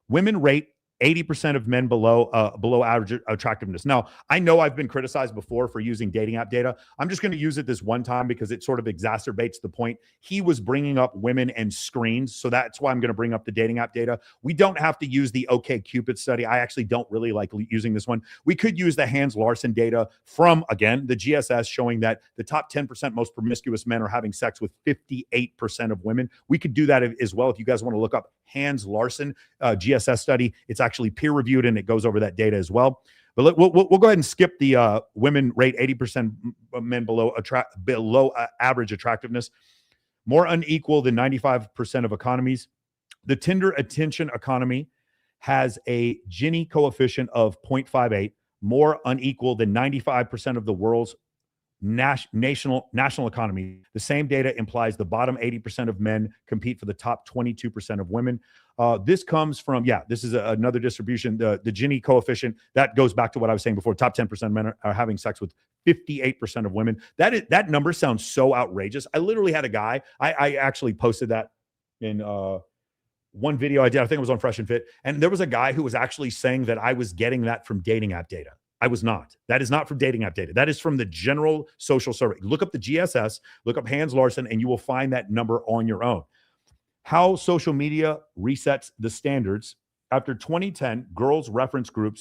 Women rate 80% of men below average attractiveness. Now, I know I've been criticized before for using dating app data. I'm just going to use it this one time because it sort of exacerbates the point. He was bringing up women and screens, so that's why I'm going to bring up the dating app data. We don't have to use the OkCupid study. I actually don't really like using this one. We could use the Hans Larson data from, again, the GSS, showing that the top 10% most promiscuous men are having sex with 58% of women. We could do that as well if you guys want to look up Hans Larson GSS study. It's actually peer-reviewed, and it goes over that data as well. But we'll go ahead and skip the women rate 80% men below average attractiveness, more unequal than 95% of economies. The Tinder attention economy has a Gini coefficient of 0.58, more unequal than 95% of the world's national economy. The same data implies the bottom 80% of men compete for the top 22% of women. This comes from, this is another distribution. The Gini coefficient, that goes back to what I was saying before. Top 10% of men are having sex with 58% of women. That number sounds so outrageous. I literally had a guy, I actually posted that in one video I did. I think it was on Fresh and Fit. And there was a guy who was actually saying that I was getting that from dating app data. I was not. That is not from dating app data. That is from the general social survey. Look up the GSS, look up Hans Larson, and you will find that number on your own. How social media resets the standards. After 2010, girls' reference group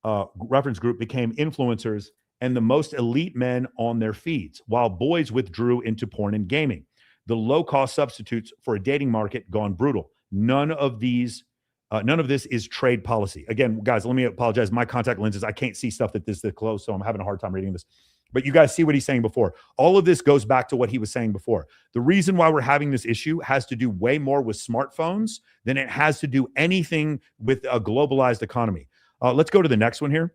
became influencers and the most elite men on their feeds, while boys withdrew into porn and gaming. The low-cost substitutes for a dating market gone brutal. None of this is trade policy. Again, guys, let me apologize. My contact lenses, I can't see stuff that this close, so I'm having a hard time reading this. But you guys see what he's saying before. All of this goes back to what he was saying before. The reason why we're having this issue has to do way more with smartphones than it has to do anything with a globalized economy. Let's go to the next one here.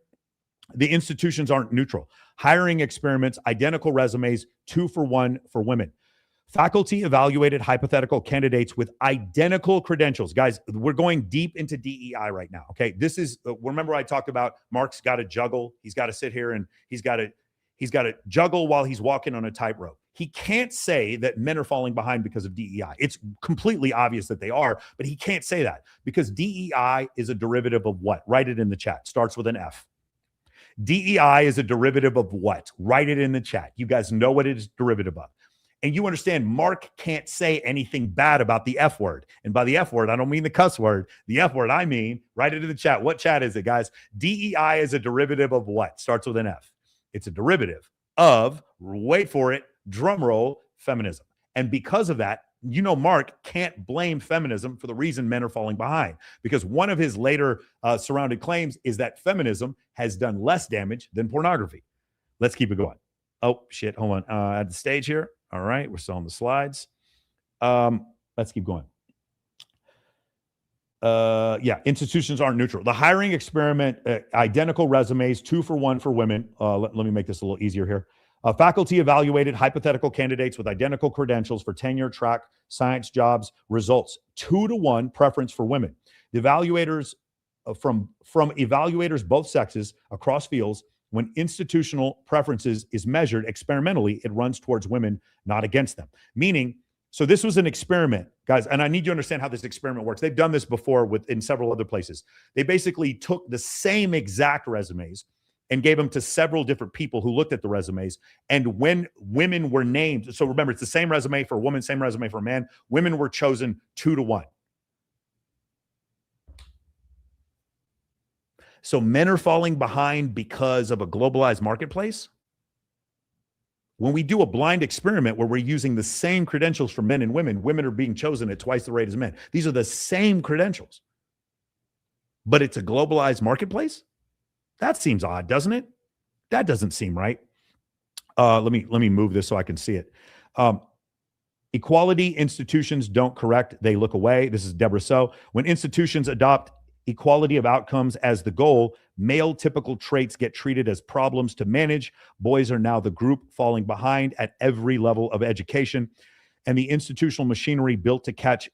The institutions aren't neutral. Hiring experiments, identical resumes, 2 for 1 for women. Faculty evaluated hypothetical candidates with identical credentials. Guys, we're going deep into DEI right now, okay? This is, remember I talked about Mark's got to juggle. He's got to sit here and he's got to juggle while he's walking on a tightrope. He can't say that men are falling behind because of DEI. It's completely obvious that they are, but he can't say that because DEI is a derivative of what? Write it in the chat. Starts with an F. DEI is a derivative of what? Write it in the chat. You guys know what it is derivative of. And you understand Mark can't say anything bad about the F word. And by the F word, I don't mean the cuss word. The F word, I mean, write it in the chat. What chat is it, guys? DEI is a derivative of what? Starts with an F. It's a derivative of, wait for it, drum roll, feminism. And because of that, you know, Mark can't blame feminism for the reason men are falling behind, because one of his later surrounded claims is that feminism has done less damage than pornography. Let's keep it going. Oh, shit. Hold on. At the stage here. All right. We're still on the slides. Let's keep going. Yeah. Institutions aren't neutral. The hiring experiment, identical resumes, 2 for 1 for women. Let me make this a little easier here. Faculty evaluated hypothetical candidates with identical credentials for tenure track science jobs. Results 2-to-1 preference for women. The evaluators from evaluators both sexes across fields, when institutional preferences is measured experimentally, it runs towards women, not against them. Meaning, so this was an experiment, guys, and I need you to understand how this experiment works. They've done this before in several other places. They basically took the same exact resumes and gave them to several different people who looked at the resumes. And when women were named, so remember, it's the same resume for a woman, same resume for a man. Women were chosen 2-to-1. So men are falling behind because of a globalized marketplace. When we do a blind experiment where we're using the same credentials for men and women, women are being chosen at twice the rate as men. These are the same credentials, but it's a globalized marketplace. That seems odd, doesn't it? That doesn't seem right. Let me move this so I can see it. Equality institutions don't correct, they look away. This is Deborah So. When institutions adopt equality of outcomes as the goal, male typical traits get treated as problems to manage. Boys are now the group falling behind at every level of education. And the institutional machinery built to catch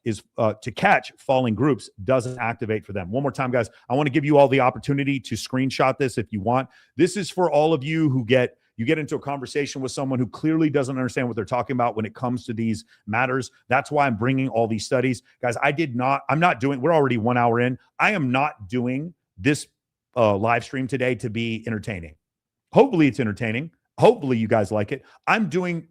falling groups doesn't activate for them. One more time, guys. I want to give you all the opportunity to screenshot this if you want. This is for all of you who get into a conversation with someone who clearly doesn't understand what they're talking about when it comes to these matters. That's why I'm bringing all these studies. Guys, we're already 1 hour in. I am not doing this live stream today to be entertaining. Hopefully it's entertaining. Hopefully you guys like it. I'm doing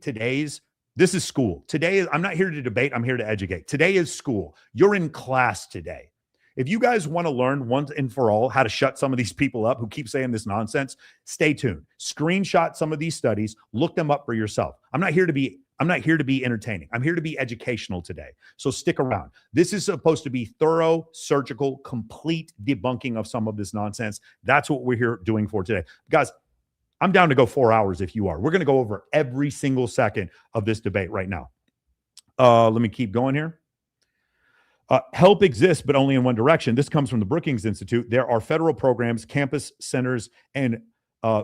this is school. I'm not here to debate. I'm here to educate. Today is school. You're in class today. If you guys want to learn once and for all how to shut some of these people up who keep saying this nonsense, stay tuned. Screenshot some of these studies, look them up for yourself. I'm not here to be entertaining. I'm here to be educational today. So stick around. This is supposed to be thorough, surgical, complete debunking of some of this nonsense. That's what we're here doing for today. Guys, I'm down to go 4 hours if you are. We're going to go over every single second of this debate right now. Let me keep going here. Help exists, but only in one direction. This comes from the Brookings Institute. There are federal programs, campus centers, and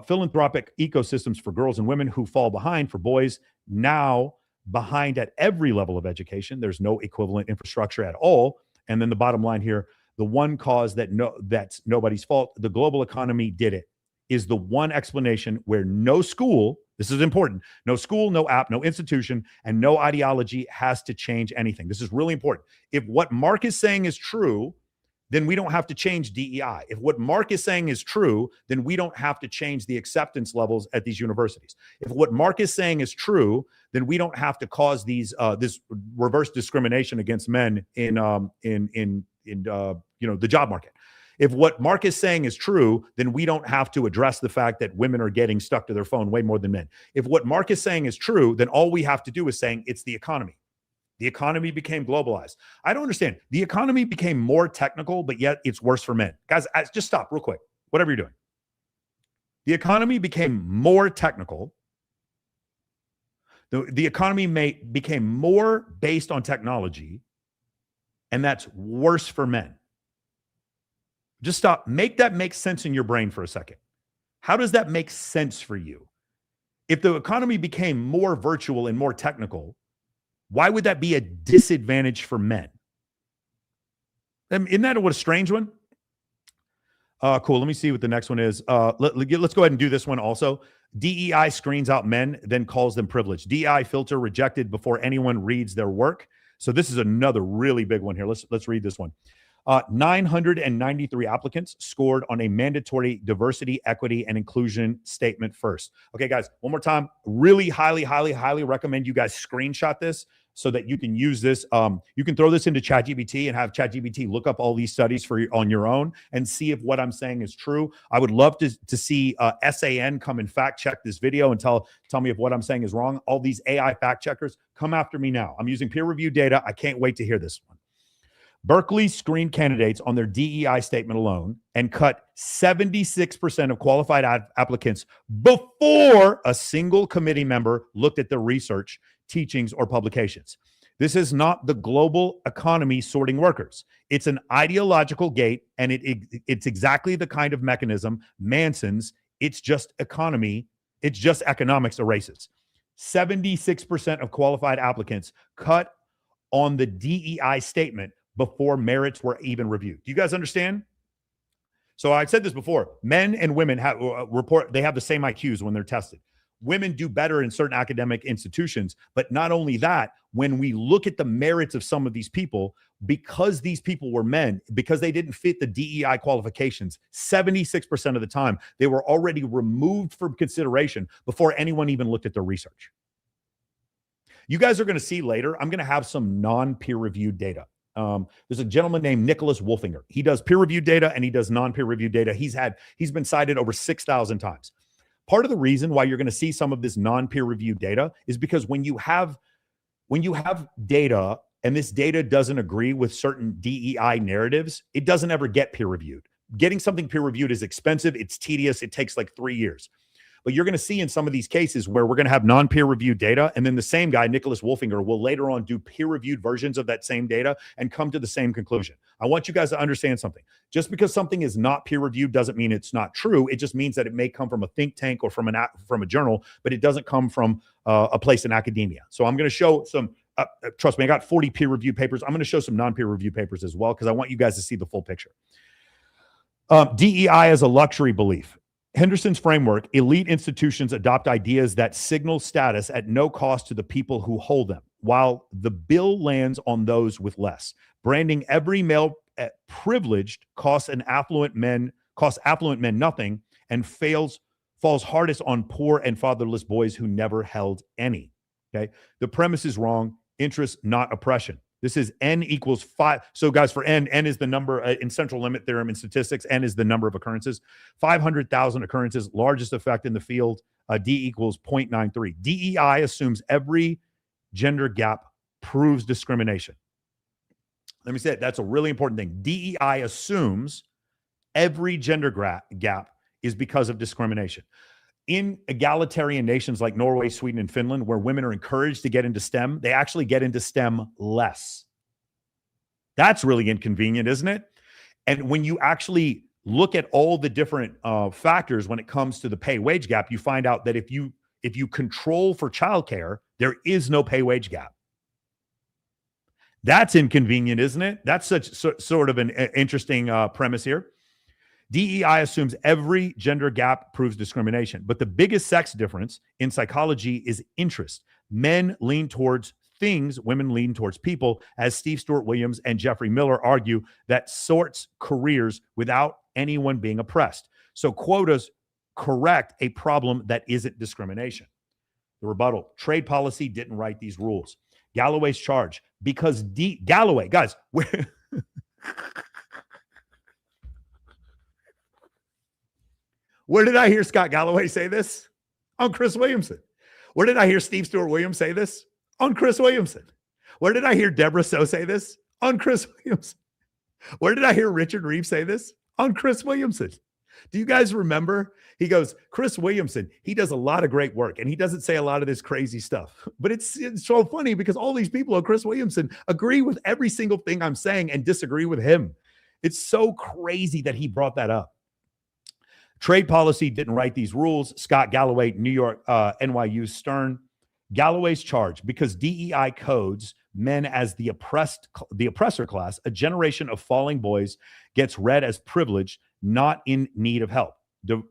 philanthropic ecosystems for girls and women who fall behind for boys, now behind at every level of education. There's no equivalent infrastructure at all. And then the bottom line here, the one cause that's nobody's fault, the global economy did it, is the one explanation where no school, this is important, no school, no app, no institution, and no ideology has to change anything. This is really important. If what Mark is saying is true, then we don't have to change DEI. If what Mark is saying is true, then we don't have to change the acceptance levels at these universities. If what Mark is saying is true, then we don't have to cause this reverse discrimination against men in the job market. If what Mark is saying is true, then we don't have to address the fact that women are getting stuck to their phone way more than men. If what Mark is saying is true, then all we have to do is saying it's the economy. The economy became globalized. I don't understand. The economy became more technical, but yet it's worse for men. Guys, just stop real quick. Whatever you're doing. The economy became more technical. The economy became more based on technology, and that's worse for men. Just stop. Make that make sense in your brain for a second. How does that make sense for you? If the economy became more virtual and more technical, Why would that be a disadvantage for men? Isn't that what a strange one? Cool. Let me see what the next one is. Let's go ahead and do this one also. DEI screens out men, then calls them privileged. DEI filter rejected before anyone reads their work. So this is another really big one here. Let's read this one. 993 applicants scored on a mandatory diversity, equity, and inclusion statement first. Okay, guys, one more time. Really highly recommend you guys screenshot this so that you can use this. You can throw this into ChatGPT and have ChatGPT look up all these studies on your own and see if what I'm saying is true. I would love to see SAN come and fact check this video and tell me if what I'm saying is wrong. All these AI fact checkers, come after me now. I'm using peer-reviewed data. I can't wait to hear this one. Berkeley screened candidates on their DEI statement alone and cut 76% of qualified applicants before a single committee member looked at the research, teachings, or publications. This is not the global economy sorting workers. It's an ideological gate, and it's exactly the kind of mechanism Manson's "it's just economy, it's just economics" erases. 76% of qualified applicants cut on the DEI statement before merits were even reviewed. Do you guys understand? So I said this before, men and women have the same IQs when they're tested. Women do better in certain academic institutions, but not only that, when we look at the merits of some of these people, because these people were men, because they didn't fit the DEI qualifications, 76% of the time, they were already removed from consideration before anyone even looked at their research. You guys are going to see later, I'm going to have some non-peer-reviewed data. There's a gentleman named Nicholas Wolfinger. He does peer-reviewed data and he does non-peer-reviewed data. He's been cited over 6,000 times. Part of the reason why you're going to see some of this non-peer-reviewed data is because when you have data and this data doesn't agree with certain DEI narratives, it doesn't ever get peer-reviewed. Getting something peer-reviewed is expensive. It's tedious. It takes like 3 years. But you're going to see in some of these cases where we're going to have non-peer-reviewed data, and then the same guy, Nicholas Wolfinger, will later on do peer-reviewed versions of that same data and come to the same conclusion. I want you guys to understand something. Just because something is not peer-reviewed doesn't mean it's not true. It just means that it may come from a think tank or from a journal, but it doesn't come from a place in academia. So I'm going to show some, trust me, I got 40 peer-reviewed papers. I'm going to show some non-peer-reviewed papers as well because I want you guys to see the full picture. DEI as a luxury belief. Henderson's framework, elite institutions adopt ideas that signal status at no cost to the people who hold them, while the bill lands on those with less. Branding every male privileged costs affluent men nothing and falls hardest on poor and fatherless boys who never held any. Okay, the premise is wrong. Interest, not oppression. This is N equals 5. So guys, for N is the number in central limit theorem in statistics. N is the number of occurrences. 500,000 occurrences, largest effect in the field. D equals 0.93. DEI assumes every gender gap proves discrimination. Let me say it. That's a really important thing. DEI assumes every gender gap is because of discrimination. In egalitarian nations like Norway, Sweden, and Finland, where women are encouraged to get into STEM, they actually get into STEM less. That's really inconvenient, isn't it? And when you actually look at all the different factors when it comes to the pay-wage gap, you find out that if you control for childcare, there is no pay-wage gap. That's inconvenient, isn't it? That's sort of an interesting premise here. DEI assumes every gender gap proves discrimination, but the biggest sex difference in psychology is interest. Men lean towards things, women lean towards people, as Steve Stuart Williams and Jeffrey Miller argue that sorts careers without anyone being oppressed. So quotas correct a problem that isn't discrimination. The rebuttal: trade policy didn't write these rules. Galloway's charge, because Galloway, guys, where did I hear Scott Galloway say this? On Chris Williamson. Where did I hear Steve Stuart Williams say this? On Chris Williamson. Where did I hear Deborah So say this? On Chris Williamson. Where did I hear Richard Reeve say this? On Chris Williamson. Do you guys remember? He goes, Chris Williamson, he does a lot of great work and he doesn't say a lot of this crazy stuff. But it's so funny because all these people on Chris Williamson agree with every single thing I'm saying and disagree with him. It's so crazy that he brought that up. Trade policy didn't write these rules. Scott Galloway, New York, NYU Stern. Galloway's charge, because DEI codes men as the oppressor class, a generation of falling boys gets read as privileged, not in need of help.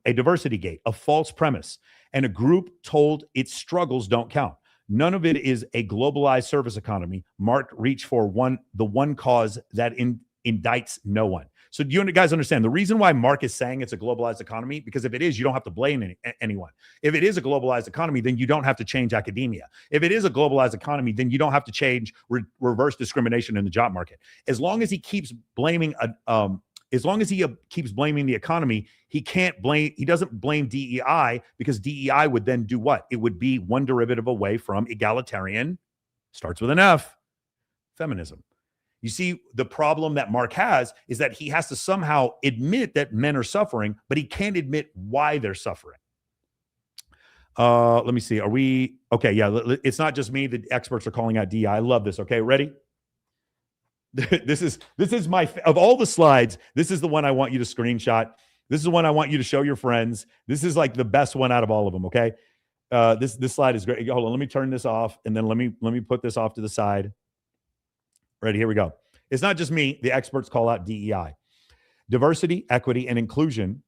A diversity gate, a false premise, and a group told its struggles don't count. None of it is a globalized service economy. Mark reached for the one cause that indicts no one. So do you guys understand the reason why Mark is saying it's a globalized economy? Because if it is, you don't have to blame anyone. If it is a globalized economy, then you don't have to change academia. If it is a globalized economy, then you don't have to change reverse discrimination in the job market. As long as he keeps blaming keeps blaming the economy, he doesn't blame DEI, because DEI would then do what? It would be one derivative away from egalitarian, starts with an F, feminism. You see, the problem that Mark has is that he has to somehow admit that men are suffering, but he can't admit why they're suffering. Let me see. Are we okay? Yeah, it's not just me. The experts are calling out DEI. I love this. Okay, ready? This is my, of all the slides, this is the one I want you to screenshot. This is the one I want you to show your friends. This is like the best one out of all of them. Okay. This slide is great. Hold on. Let me turn this off. And then let me put this off to the side. Ready? Here we go. It's not just me. The experts call out DEI. Diversity, equity, and inclusion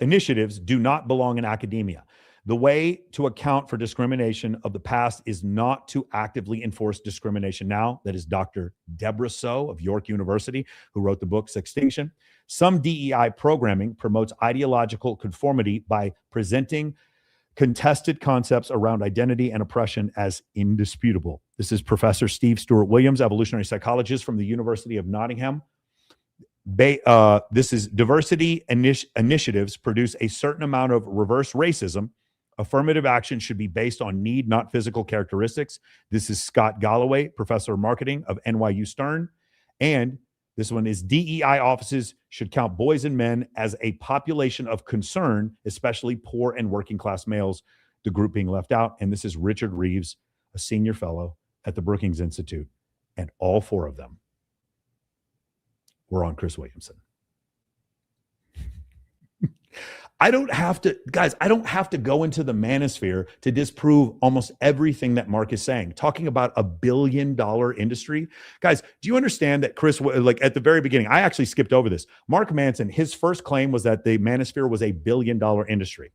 initiatives do not belong in academia. The way to account for discrimination of the past is not to actively enforce discrimination now. That is Dr. Deborah So of York University, who wrote the book Sextinction. Some DEI programming promotes ideological conformity by presenting contested concepts around identity and oppression as indisputable. This is Professor Steve Stewart Williams, evolutionary psychologist from the University of Nottingham. This is diversity initiatives produce a certain amount of reverse racism. Affirmative action should be based on need, not physical characteristics. This is Scott Galloway, professor of marketing of NYU Stern. And this one is DEI offices should count boys and men as a population of concern, especially poor and working class males, the group being left out. And this is Richard Reeves, a senior fellow at the Brookings Institute. And all four of them were on Chris Williamson. I don't have to go into the manosphere to disprove almost everything that Mark is saying. Talking about $1 billion industry. Guys, do you understand that Chris, like at the very beginning, I actually skipped over this. Mark Manson, his first claim was that the manosphere was $1 billion industry.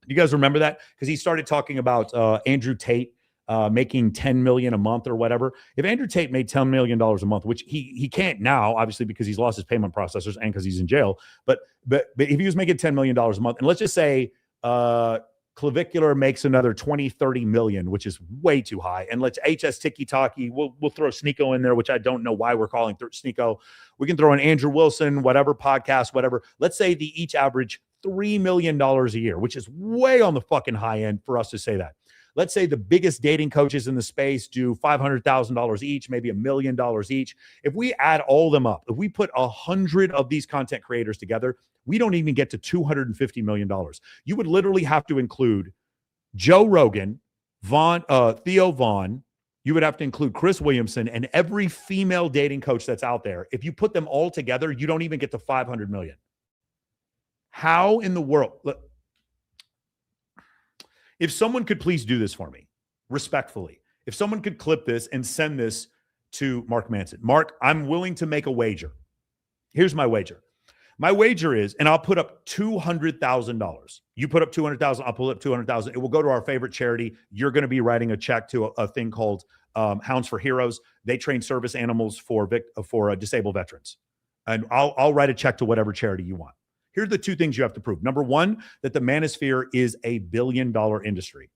Do you guys remember that? Because he started talking about Andrew Tate making $10 million a month or whatever. If Andrew Tate made $10 million a month, which he can't now, obviously, because he's lost his payment processors and because he's in jail. But if he was making $10 million a month, and let's just say Clavicular makes another 20, 30 million, which is way too high. And let's HS Tiki Taki, we'll throw Sneeko in there, which I don't know why we're calling Sneeko. We can throw in Andrew Wilson, whatever podcast, whatever. Let's say they each average $3 million a year, which is way on the fucking high end for us to say that. Let's say the biggest dating coaches in the space do $500,000 each, maybe $1 million each. If we add all of them up, if we put 100 of these content creators together, we don't even get to $250 million. You would literally have to include Joe Rogan, Theo Vaughn. You would have to include Chris Williamson and every female dating coach that's out there. If you put them all together, you don't even get to 500 million. How in the world? Look, if someone could please do this for me, respectfully, if someone could clip this and send this to Mark Manson. Mark, I'm willing to make a wager. Here's my wager. My wager is, and I'll put up $200,000. You put up $200,000, I'll pull up $200,000. It will go to our favorite charity. You're going to be writing a check to a thing called Hounds for Heroes. They train service animals for disabled veterans. And I'll write a check to whatever charity you want. Here are the two things you have to prove. Number one, that the manosphere is $1 billion industry.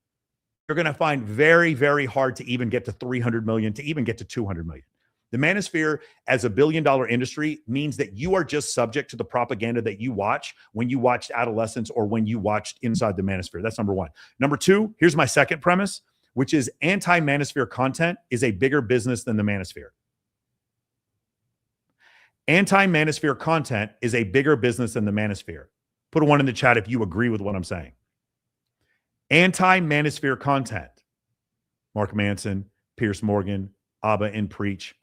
You're going to find very, very hard to even get to 300 million, to even get to 200 million. The manosphere as $1 billion industry means that you are just subject to the propaganda that you watch when you watched Adolescence or when you watched Inside the Manosphere. That's number one. Number two, here's my second premise, which is anti-manosphere content is a bigger business than the manosphere. Anti-manosphere content is a bigger business than the manosphere. Put a one in the chat if you agree with what I'm saying. Anti-manosphere content. Mark Manson, Pierce Morgan, Abba and Preach,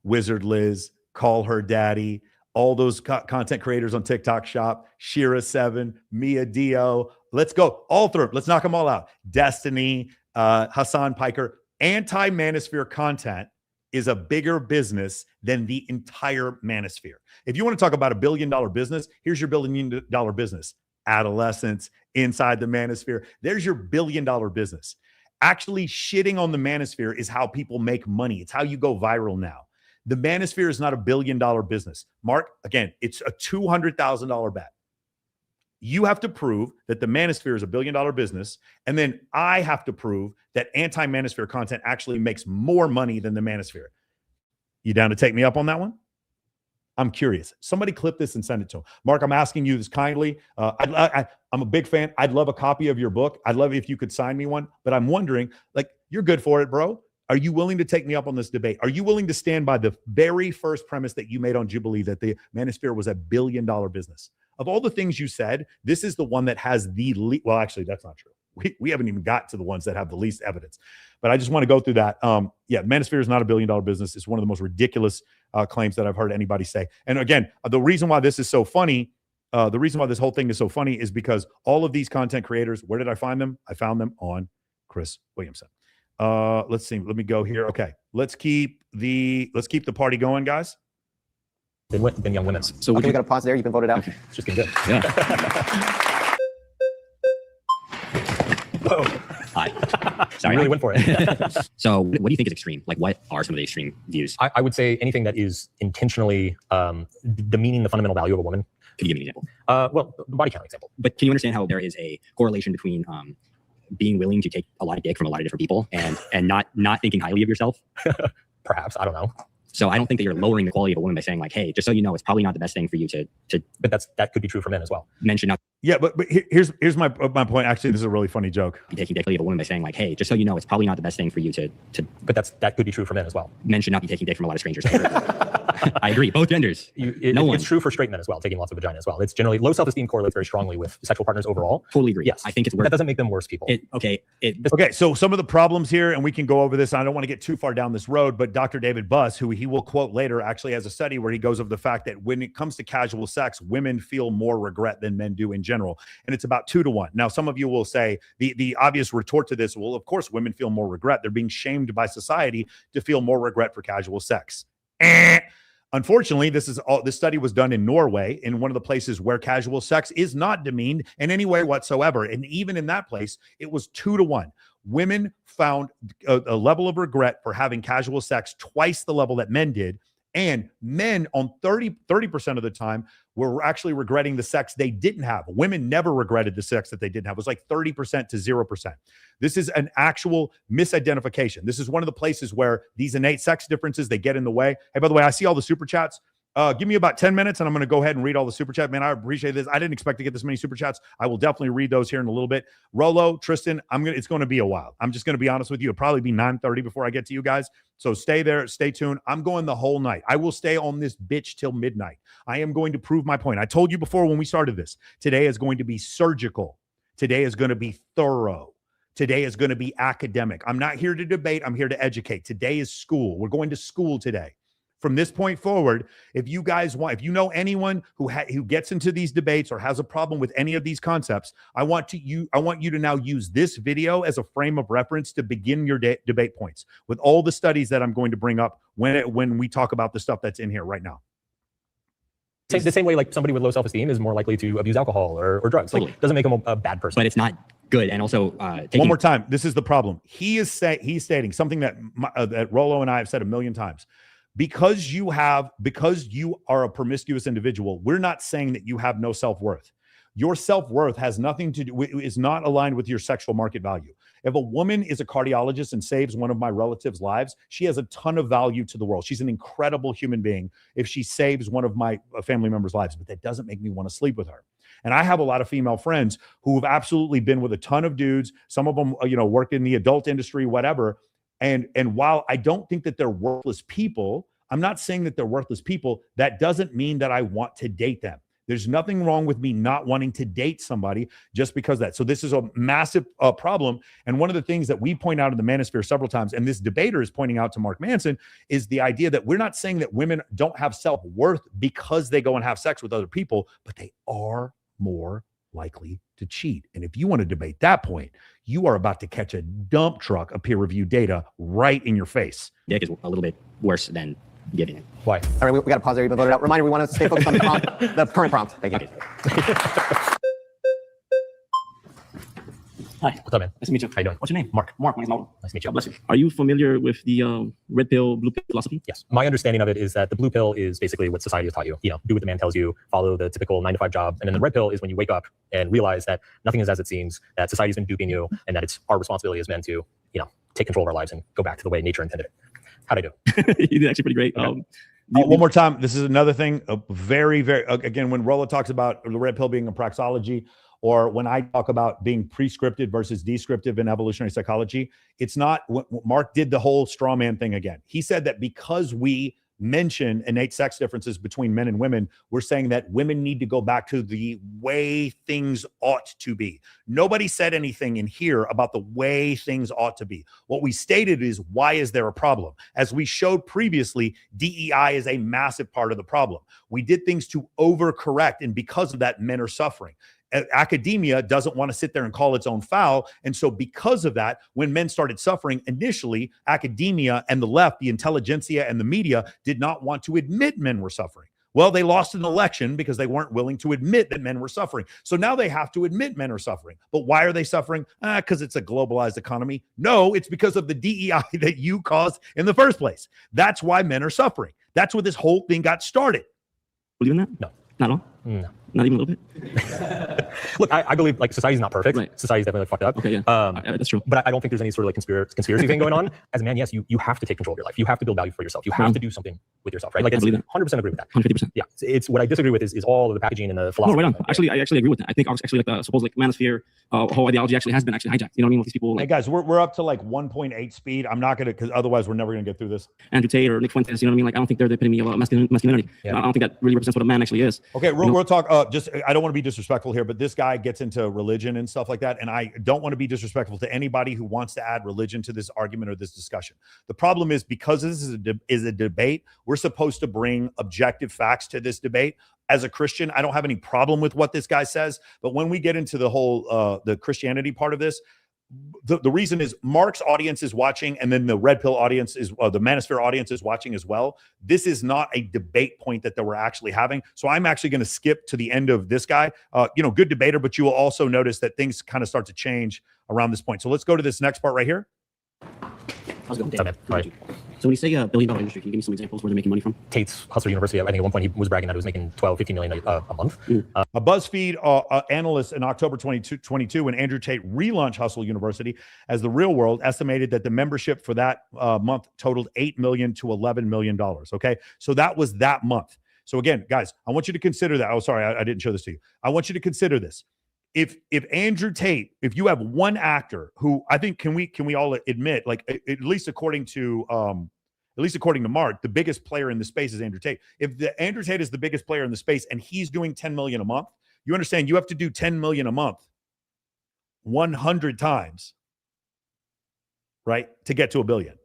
Wizard Liz, Call Her Daddy, all those content creators on TikTok shop, Shira7, Mia Dio. Let's go all through. Let's knock them all out. Destiny, Hassan Piker. Anti-Manosphere content is a bigger business than the entire manosphere. If you want to talk about $1 billion business, here's your $1 billion business. Adolescence, inside the manosphere. There's your $1 billion business. Actually shitting on the manosphere is how people make money. It's how you go viral now. The manosphere is not a $1 billion business. Mark, again, it's a $200,000 bet. You have to prove that the manosphere is a $1 billion business, and then I have to prove that anti-manosphere content actually makes more money than the manosphere. You down to take me up on that one? I'm curious. Somebody clip this and send it to him. Mark, I'm asking you this kindly. I'm a big fan. I'd love a copy of your book. I'd love it if you could sign me one, but I'm wondering, like, you're good for it, bro. Are you willing to take me up on this debate? Are you willing to stand by the very first premise that you made on Jubilee, that the manosphere was a $1 billion business? Of all the things you said, this is the one that has the least. Well, actually, that's not true. We haven't even got to the ones that have the least evidence. But I just want to go through that. Yeah, manosphere is not a $1 billion business. It's one of the most ridiculous claims that I've heard anybody say. And again, the reason why this is so funny, the reason why this whole thing is so funny is because all of these content creators, where did I find them? I found them on Chris Williamson. Let's see. Let me go here. Okay, let's keep the party going, guys. Been young women. So we got to pause there. You've been voted out. Okay. It's just getting good. Yeah. Whoa. Hi. Sorry. You really went for it. So what do you think is extreme? Like, what are some of the extreme views? I would say anything that is intentionally demeaning the fundamental value of a woman. Can you give me an example? Well, the body count example. But can you understand how there is a correlation between being willing to take a lot of dick from a lot of different people and not thinking highly of yourself? Perhaps, I don't know. So I don't think that you're lowering the quality of a woman by saying, like, hey, just so you know, it's probably not the best thing for you to But that could be true for men as well. mention not Yeah, but here's my point. Actually, this is a really funny joke. be taking dick from a woman by saying, like, hey, just so you know, it's probably not the best thing for you to But that could be true for men as well. men should not be taking dick from a lot of strangers. I agree. Both genders. It's true for straight men as well, taking lots of vagina as well. It's generally low self-esteem correlates very strongly with sexual partners overall. Totally agree. Yes. I think it's But worth that doesn't make them worse people. Okay, so some of the problems here, and we can go over this. I don't want to get too far down this road, but Dr. David Buss, who he will quote later, actually has a study where he goes over the fact that when it comes to casual sex, women feel more regret than men do in general. And it's about 2 to 1. Now, some of you will say the obvious retort to this, well, of course, women feel more regret. They're being shamed by society to feel more regret for casual sex. Unfortunately, this study was done in Norway, in one of the places where casual sex is not demeaned in any way whatsoever. And even in that place, it was 2 to 1. Women found a level of regret for having casual sex twice the level that men did. And men on 30% of the time were actually regretting the sex they didn't have. Women never regretted the sex that they didn't have. It was like 30% to 0%. This is an actual misidentification. This is one of the places where these innate sex differences, they get in the way. Hey, by the way, I see all the super chats. Give me about 10 minutes and I'm going to go ahead and read all the super chat. Man, I appreciate this. I didn't expect to get this many super chats. I will definitely read those here in a little bit. Rolo, Tristan, it's going to be a while. I'm just going to be honest with you. It'll probably be 9:30 before I get to you guys. So stay there, stay tuned. I'm going the whole night. I will stay on this bitch till midnight. I am going to prove my point. I told you before when we started this, today is going to be surgical. Today is going to be thorough. Today is going to be academic. I'm not here to debate. I'm here to educate. Today is school. We're going to school today. From this point forward, if you guys want, if you know anyone who gets into these debates or has a problem with any of these concepts, I want you to now use this video as a frame of reference to begin your debate points with all the studies that I'm going to bring up when we talk about the stuff that's in here right now. The same way, like somebody with low self-esteem is more likely to abuse alcohol or drugs. Totally. Like, doesn't make them a bad person. But it's not good. And also, one more time, this is the problem. He's stating something that that Rolo and I have said a million times. Because you are a promiscuous individual, we're not saying that you have no self-worth. Your self-worth has nothing to do, is not aligned with your sexual market value. If a woman is a cardiologist and saves one of my relatives' lives, she has a ton of value to the world. She's an incredible human being if she saves one of my family members' lives, but that doesn't make me want to sleep with her. And I have a lot of female friends who have absolutely been with a ton of dudes. Some of them, work in the adult industry, whatever. And while I don't think that they're worthless people, I'm not saying that they're worthless people. That doesn't mean that I want to date them. There's nothing wrong with me not wanting to date somebody just because of that. So this is a massive problem. And one of the things that we point out in the Manosphere several times, and this debater is pointing out to Mark Manson, is the idea that we're not saying that women don't have self-worth because they go and have sex with other people, but they are more likely to cheat. And if you want to debate that point, you are about to catch a dump truck of peer-reviewed data right in your face. Dick is a little bit worse than giving it. Why? All right, we got to pause there. You voted out. Reminder, we want to stay focused on the prompt, the current prompt. Thank you. Hi. What's up, man? Nice to meet you. How you doing? What's your name? Mark. Mark, my name's Mauro. Nice to meet you. God bless you. Are you familiar with the red pill, blue pill philosophy? Yes. My understanding of it is that the blue pill is basically what society has taught you. You know, do what the man tells you, follow the typical 9-to-5 job. And then the red pill is when you wake up and realize that nothing is as it seems, that society's been duping you, and that it's our responsibility as men to, you know, take control of our lives and go back to the way nature intended it. How'd I do? You did actually pretty great. Okay. One more time. This is another thing. Very, again, when Rolla talks about the red pill being a praxeology, or when I talk about being prescriptive versus descriptive in evolutionary psychology, it's not. Mark did the whole straw man thing again. He said that because we mention innate sex differences between men and women, we're saying that women need to go back to the way things ought to be. Nobody said anything in here about the way things ought to be. What we stated is, why is there a problem? As we showed previously, DEI is a massive part of the problem. We did things to overcorrect, and because of that, men are suffering. Academia doesn't want to sit there and call its own foul. And so because of that, when men started suffering, initially, academia and the left, the intelligentsia and the media did not want to admit men were suffering. Well, they lost an election because they weren't willing to admit that men were suffering. So now they have to admit men are suffering. But why are they suffering? Because it's a globalized economy. No, it's because of the DEI that you caused in the first place. That's why men are suffering. That's where this whole thing got started. Believe in that? No. Not at all? No. Not even a little bit? Look, I believe like society's not perfect. Right. Society's definitely fucked up. Okay, yeah. That's true. But I don't think there's any sort of like conspiracy thing going on. As a man, yes, you have to take control of your life. You have to build value for yourself. You have to do something with yourself, right? Like, I it's believe that. 100% agree with that. 150%. Yeah, it's what I disagree with is all of the packaging and the philosophy. No, right on. Actually, I actually agree with that. I think actually like the supposed like manosphere whole ideology actually has been actually hijacked. You know what I mean? With these people. Like, Hey guys, we're up to like 1.8 speed. I'm not gonna, because otherwise we're never gonna get through this. Andrew Tate or Nick Fuentes, you know what I mean? Like, I don't think they're the epitome of masculinity. Yeah. I don't think that really represents what a man actually is. Okay, we'll talk. Just I don't want to be disrespectful here, but this guy gets into religion and stuff like that, and I don't want to be disrespectful to anybody who wants to add religion to this argument or this discussion. The problem is, because this is a debate, we're supposed to bring objective facts to this debate. As a Christian, I don't have any problem with what this guy says, but when we get into the whole the Christianity part of this, the reason is Mark's audience is watching, and then the red pill audience is the Manosphere audience is watching as well. This is not a debate point that we're actually having. So I'm actually going to skip to the end of this guy. Good debater, but you will also notice that things kind of start to change around this point. So let's go to this next part right here. How's it going, What's up, man? All right. So when you say a $1 billion industry, can you give me some examples where they're making money from? Tate's Hustler University, I think at one point he was bragging that he was making 12-15 million a month. A BuzzFeed analyst in October 2022, when Andrew Tate relaunched Hustle University as the Real World, estimated that the membership for that month totaled $8 million to $11 million. Okay, so that was that month. So again, guys, I want you to consider that. Oh, sorry, I didn't show this to you. I want you to consider this. If Andrew Tate, if you have one actor who, I think, can we all admit, like at least according to Mark, the biggest player in the space is Andrew Tate. If Andrew Tate is the biggest player in the space and he's doing 10 million a month, you understand you have to do 10 million a month 100 times, right, to get to $1 billion.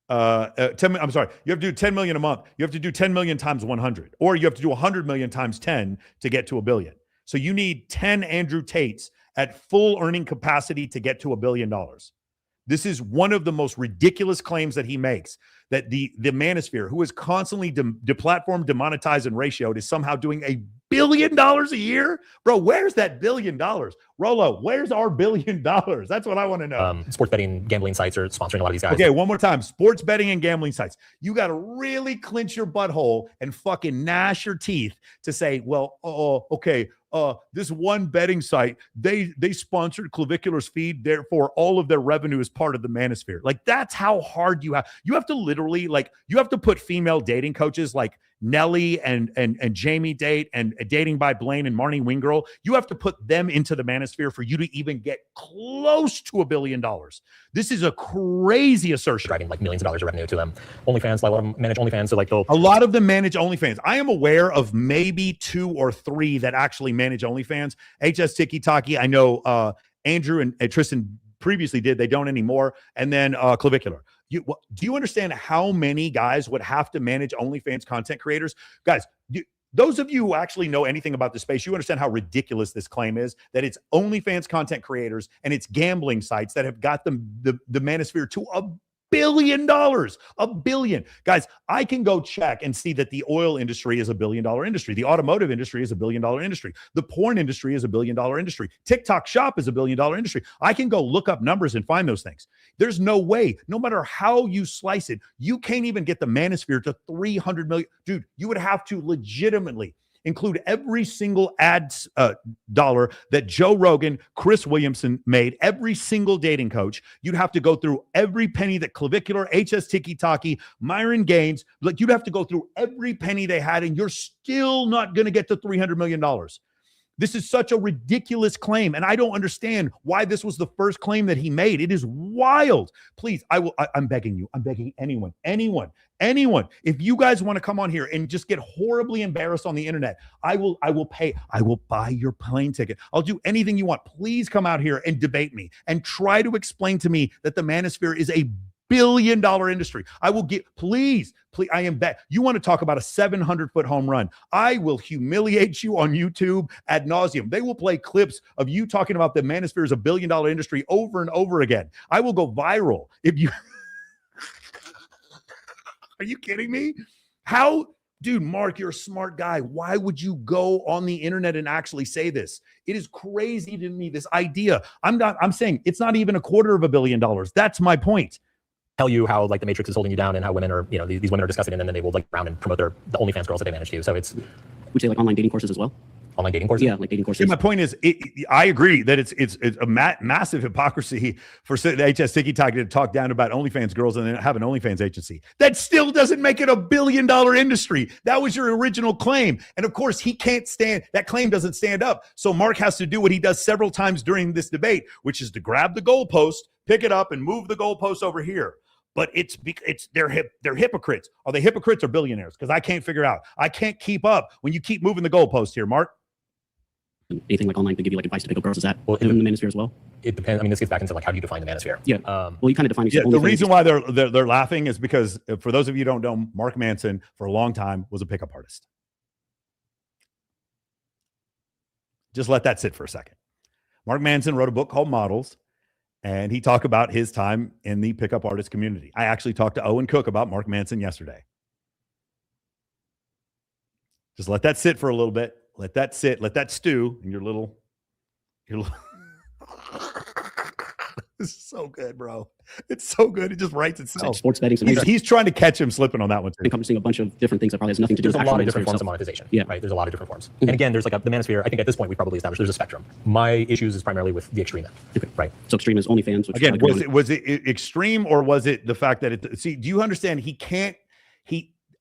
I'm sorry, you have to do 10 million a month. You have to do 10 million times 100, or you have to do 100 million times 10 to get to $1 billion. So you need 10 Andrew Tates at full earning capacity to get to $1 billion. This is one of the most ridiculous claims that he makes, that the Manosphere, who is constantly deplatformed, demonetized, and ratioed, is somehow doing $1 billion a year. Bro, where's that $1 billion? Rolo, where's our $1 billion? That's what I want to know. Sports betting, gambling sites are sponsoring a lot of these guys. Okay, one more time. Sports betting and gambling sites. You got to really clench your butthole and fucking gnash your teeth to say, well, okay, this one betting site, they sponsored Clavicular's feed, therefore all of their revenue is part of the manosphere. Like, that's how hard you have to literally, like, you have to put female dating coaches like Nelly and Jamie Date and Dating by Blaine and Marnie Wingirl. You have to put them into the manosphere for you to even get close to $1 billion. This is a crazy assertion. Driving like millions of dollars of revenue to them. OnlyFans, like, a lot of them manage OnlyFans, so like a lot of them manage OnlyFans. I am aware of maybe 2 or 3 that actually manage OnlyFans. HS Tiki Taki, I know Andrew and Tristan previously did. They don't anymore. And then Clavicular. Do you understand how many guys would have to manage OnlyFans content creators? Guys, those of you who actually know anything about the space, you understand how ridiculous this claim is, that it's OnlyFans content creators and it's gambling sites that have got them the manosphere to $1 billion. $1 billion. Guys, I can go check and see that the oil industry is $1 billion industry. The automotive industry is $1 billion industry. The porn industry is $1 billion industry. TikTok shop is $1 billion industry. I can go look up numbers and find those things. There's no way, no matter how you slice it, you can't even get the manosphere to 300 million. Dude, you would have to legitimately include every single ad dollar that Joe Rogan, Chris Williamson made, every single dating coach. You'd have to go through every penny that Clavicular, HS Tiki Taki, Myron Gaines, like, you'd have to go through every penny they had, and you're still not going to get to $300 million. This is such a ridiculous claim, and I don't understand why this was the first claim that he made. It is wild. Please, I'm begging you. I'm begging anyone. If you guys want to come on here and just get horribly embarrassed on the internet, I will pay. I will buy your plane ticket. I'll do anything you want. Please come out here and debate me and try to explain to me that the manosphere is a $1 billion industry. I will get, please, I am back. You want to talk about a 700-foot home run? I will humiliate you on YouTube ad nauseum. They will play clips of you talking about the manosphere is a $1 billion industry over and over again. I will go viral if you. Are you kidding me? How, dude, Mark, you're a smart guy. Why would you go on the internet and actually say this? It is crazy to me, this idea. I'm saying it's not even $250 million. That's my point. Tell you how like the Matrix is holding you down and how women are, you know, these women are discussing it, and then they will like around and promote the OnlyFans girls that they manage to. So it's, would you say like online dating courses as well? Online dating courses? Yeah, like dating courses. See, my point is, I agree that it's a massive hypocrisy for the HS Tiki Talk to talk down about OnlyFans girls and then have an OnlyFans agency. That still doesn't make it $1 billion industry. That was your original claim. And of course, he can't stand, that claim doesn't stand up. So Mark has to do what he does several times during this debate, which is to grab the goalpost, pick it up, and move the goalpost over here. But they're hypocrites. Are they hypocrites or billionaires? Because I can't figure out. I can't keep up when you keep moving the goalpost here, Mark. Anything like online to give you like advice to pick up girls, is that well, in the manosphere as well? It depends. I mean, this gets back into like, how do you define the manosphere? Yeah. Well, you kind of define. Yeah. The reason why they're laughing is because, for those of you who don't know, Mark Manson for a long time was a pickup artist. Just let that sit for a second. Mark Manson wrote a book called Models, and he talked about his time in the pickup artist community. I actually talked to Owen Cook about Mark Manson yesterday. Just let that sit for a little bit. Let that sit. Let that stew in your little. This is so good, bro. It's so good. It just writes itself. Sports betting. He's trying to catch him slipping on that one too. Encompassing a bunch of different things that probably has nothing to do with a lot of different forms of monetization. Yeah. Right. There's a lot of different forms. And again, there's like the manosphere. I think at this point we probably established there's a spectrum. My issues is primarily with the extreme end. Okay. Right. So extreme is OnlyFans. Which again, was it extreme, or was it the fact that do you understand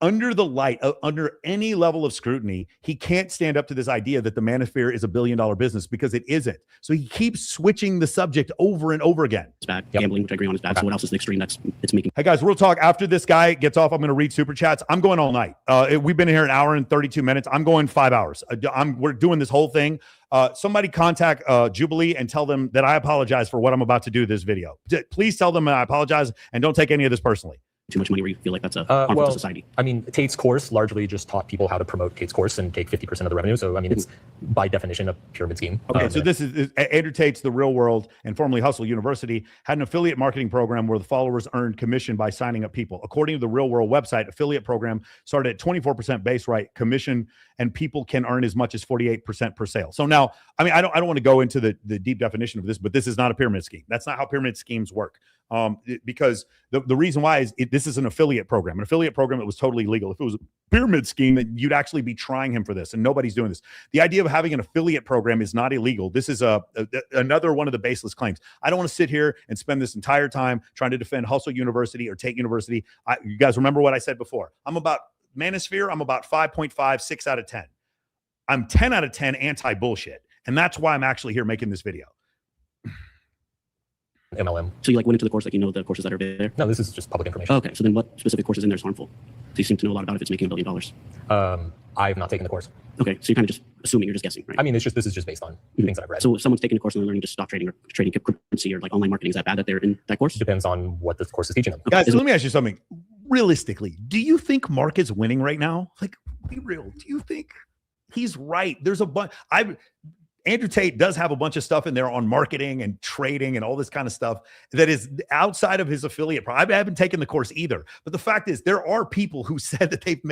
under the light, under any level of scrutiny, he can't stand up to this idea that the manosphere is $1 billion business, because it isn't. So he keeps switching the subject over and over again. It's bad. Gambling, which I agree on, is bad. So what else is the extreme it's making? Hey guys, real talk. After this guy gets off, I'm going to read super chats. I'm going all night. We've been here an hour and 32 minutes. I'm going 5 hours. We're doing this whole thing. Somebody contact Jubilee and tell them that I apologize for what I'm about to do this video. Please tell them I apologize, and don't take any of this personally. Too much money where you feel like that's a harmful to society? I mean, Tate's course largely just taught people how to promote Tate's course and take 50% of the revenue. So, I mean, it's by definition a pyramid scheme. Okay, so this is Andrew Tate's The Real World, and formerly Hustle University, had an affiliate marketing program where the followers earned commission by signing up people. According to the Real World website, affiliate program started at 24% base rate commission, and people can earn as much as 48% per sale. So now, I mean, I don't want to go into the deep definition of this, but this is not a pyramid scheme. That's not how pyramid schemes work. because the reason why is this is an affiliate program. An affiliate program that was totally legal. If it was a pyramid scheme, then you'd actually be trying him for this, and nobody's doing this. The idea of having an affiliate program is not illegal. This is another one of the baseless claims. I don't want to sit here and spend this entire time trying to defend Hustle University or Tate University. You guys remember what I said before. I'm about Manosphere. I'm about 5.5, 6 out of 10. I'm 10 out of 10 anti-bullshit. And that's why I'm actually here making this video. MLM. So you like went into the course, like you know the courses that are there? No, this is just public information. Oh, okay, so then what specific courses in there is harmful? So you seem to know a lot about if it's making $1 billion. I've not taken the course. Okay, so you're kind of just assuming, you're just guessing, right? I mean, this is just based on things that I've read. So if someone's taking a course and they're learning to stop trading or trading cryptocurrency or like online marketing, is that bad that they're in that course? Depends on what this course is teaching them. Guys, let me ask you something. Realistically, do you think Mark is winning right now? Like, be real. Do you think he's right? There's a bunch. Andrew Tate does have a bunch of stuff in there on marketing and trading and all this kind of stuff that is outside of his affiliate. I haven't taken the course either. But the fact is, there are people who said that they've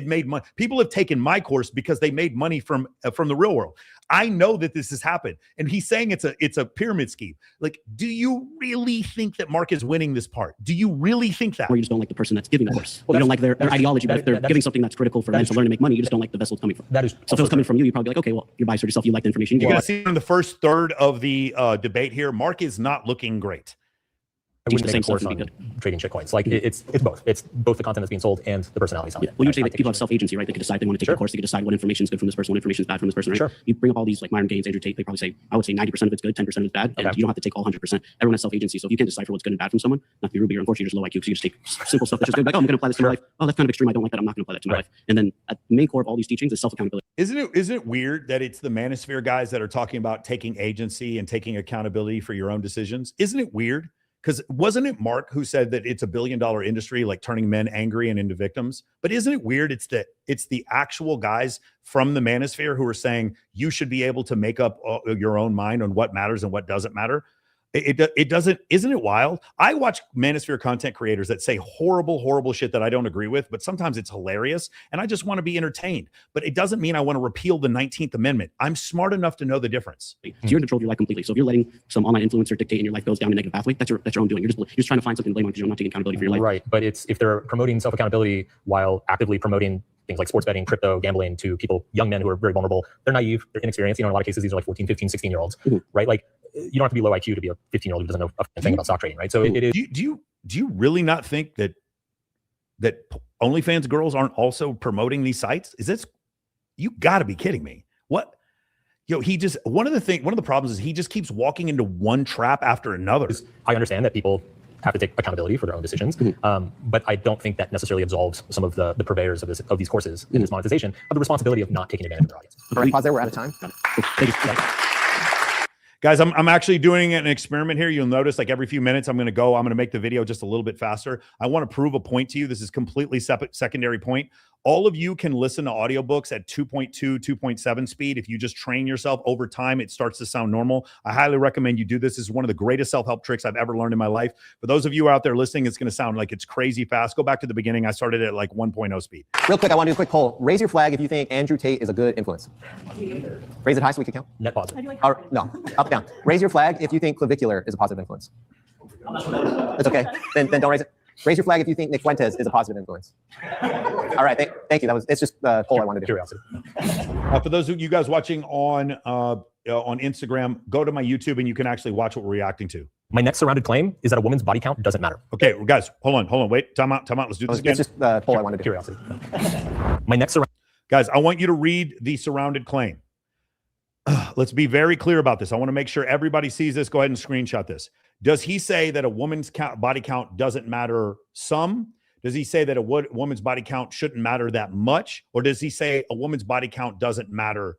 made money. People have taken my course because they made money from the real world. I know that this has happened. And he's saying it's a pyramid scheme. Like, do you really think that Mark is winning this part? Do you really think that? Or you just don't like the person that's giving the course. You don't like their ideology, but if they're giving something that's critical for men to learn and make money, you just don't like the vessel it's coming from. That is. So if it was coming from you, you'd probably be like, okay, well, you're biased for yourself. You like the information. You're going to see in the first third of the debate here, Mark is not looking great. I wouldn't take a course on trading shitcoins. Like it's both. It's both the content that's being sold and the personality selling it. Well, you say that people have self-agency, right? They can decide they want to take a course. They can decide what information is good from this person, what information is bad from this person, right? Sure. You bring up all these like Myron Gaines, Andrew Tate, they probably say, I would say 90% of it's good, 10% of it's bad, and you don't have to take all 100%. Everyone has self-agency, so if you can't decipher what's good and bad from someone, not to be rude, but you're unfortunately just low IQ, so you just take simple stuff that's just good, like, oh, I'm going to apply this to my life. Oh, that's kind of extreme. I don't like that. I'm not going to apply that to my life. And then at the main core of all these teachings is self-accountability. Isn't it weird that it's the Manosphere guys that are talking about taking agency and taking accountability for your own decisions? Isn't it weird? Because wasn't it Mark who said that it's a $1 billion industry, like turning men angry and into victims? But isn't it weird? It's the actual guys from the Manosphere who are saying you should be able to make up your own mind on what matters and what doesn't matter. It doesn't. Isn't it wild? I watch Manosphere content creators that say horrible shit that I don't agree with, but sometimes it's hilarious and I just want to be entertained. But it doesn't mean I want to repeal the 19th Amendment. I'm smart enough to know the difference. So you're in control of your life completely. So if you're letting some online influencer dictate and your life goes down a negative pathway, that's your own doing. You're just trying to find something to blame on because you're not taking accountability for your life. Right. But if they're promoting self-accountability while actively promoting things like sports betting, crypto, gambling to people, young men who are very vulnerable, they're naive, they're inexperienced. In a lot of cases, these are like 14, 15, 16-year-olds, right? Like, you don't have to be low IQ to be a 15-year-old who doesn't know a thing about stock trading, right? So it is. Do you really not think that OnlyFans girls aren't also promoting these sites? You got to be kidding me. What? One of the problems is he just keeps walking into one trap after another. I understand that people have to take accountability for their own decisions, but I don't think that necessarily absolves some of the purveyors of these courses in this monetization of the responsibility of not taking advantage of their audience. All right, pause there. We're out of time. Guys, I'm actually doing an experiment here. You'll notice like every few minutes I'm going to make the video just a little bit faster. I want to prove a point to you. This is completely secondary point. All of you can listen to audiobooks at 2.2, 2.7 speed. If you just train yourself over time, it starts to sound normal. I highly recommend you do this. This is one of the greatest self-help tricks I've ever learned in my life. For those of you out there listening, it's going to sound like it's crazy fast. Go back to the beginning. I started at like 1.0 speed. Real quick, I want to do a quick poll. Raise your flag if you think Andrew Tate is a good influence. Raise it high so we can count. Net positive. No, up, down. Raise your flag if you think clavicular is a positive influence. That's okay. Then don't raise it. Raise your flag if you think Nick Fuentes is a positive influence. All right, thank you. It's just the poll I wanted to do. Curiosity. For those of you guys watching on Instagram, go to my YouTube and you can actually watch what we're reacting to. My next surrounded claim is that a woman's body count doesn't matter. Okay, guys, hold on, wait, time out. Let's do this again. It's just the poll I wanted to do. Curiosity. My next guys, I want you to read the surrounded claim. Let's be very clear about this. I want to make sure everybody sees this. Go ahead and screenshot this. Does he say that a woman's body count doesn't matter some? Does he say that a woman's body count shouldn't matter that much? Or does he say a woman's body count doesn't matter,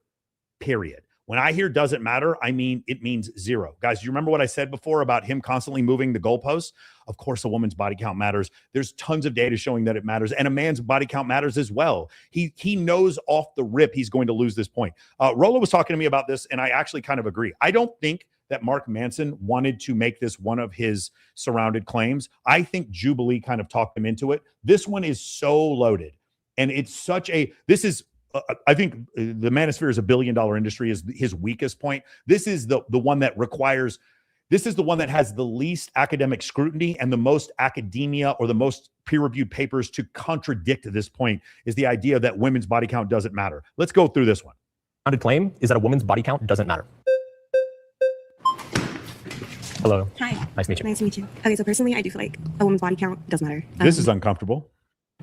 period? When I hear doesn't matter, I mean, it means zero. Guys, you remember what I said before about him constantly moving the goalposts? Of course, a woman's body count matters. There's tons of data showing that it matters. And a man's body count matters as well. He knows off the rip he's going to lose this point. Rollo was talking to me about this, and I actually kind of agree. I don't think that Mark Manson wanted to make this one of his surrounded claims. I think Jubilee kind of talked him into it. This one is so loaded. And it's such a, I think the Manosphere is $1 billion industry is his weakest point. This is the one that requires, This is the one that has the least academic scrutiny and the most academia or the most peer-reviewed papers to contradict this point, is the idea that women's body count doesn't matter. Let's go through this one. Founded claim is that a woman's body count doesn't matter. Hello. Hi. Nice to meet you. Nice to meet you. Okay, so personally, I do feel like a woman's body count does matter. This is uncomfortable.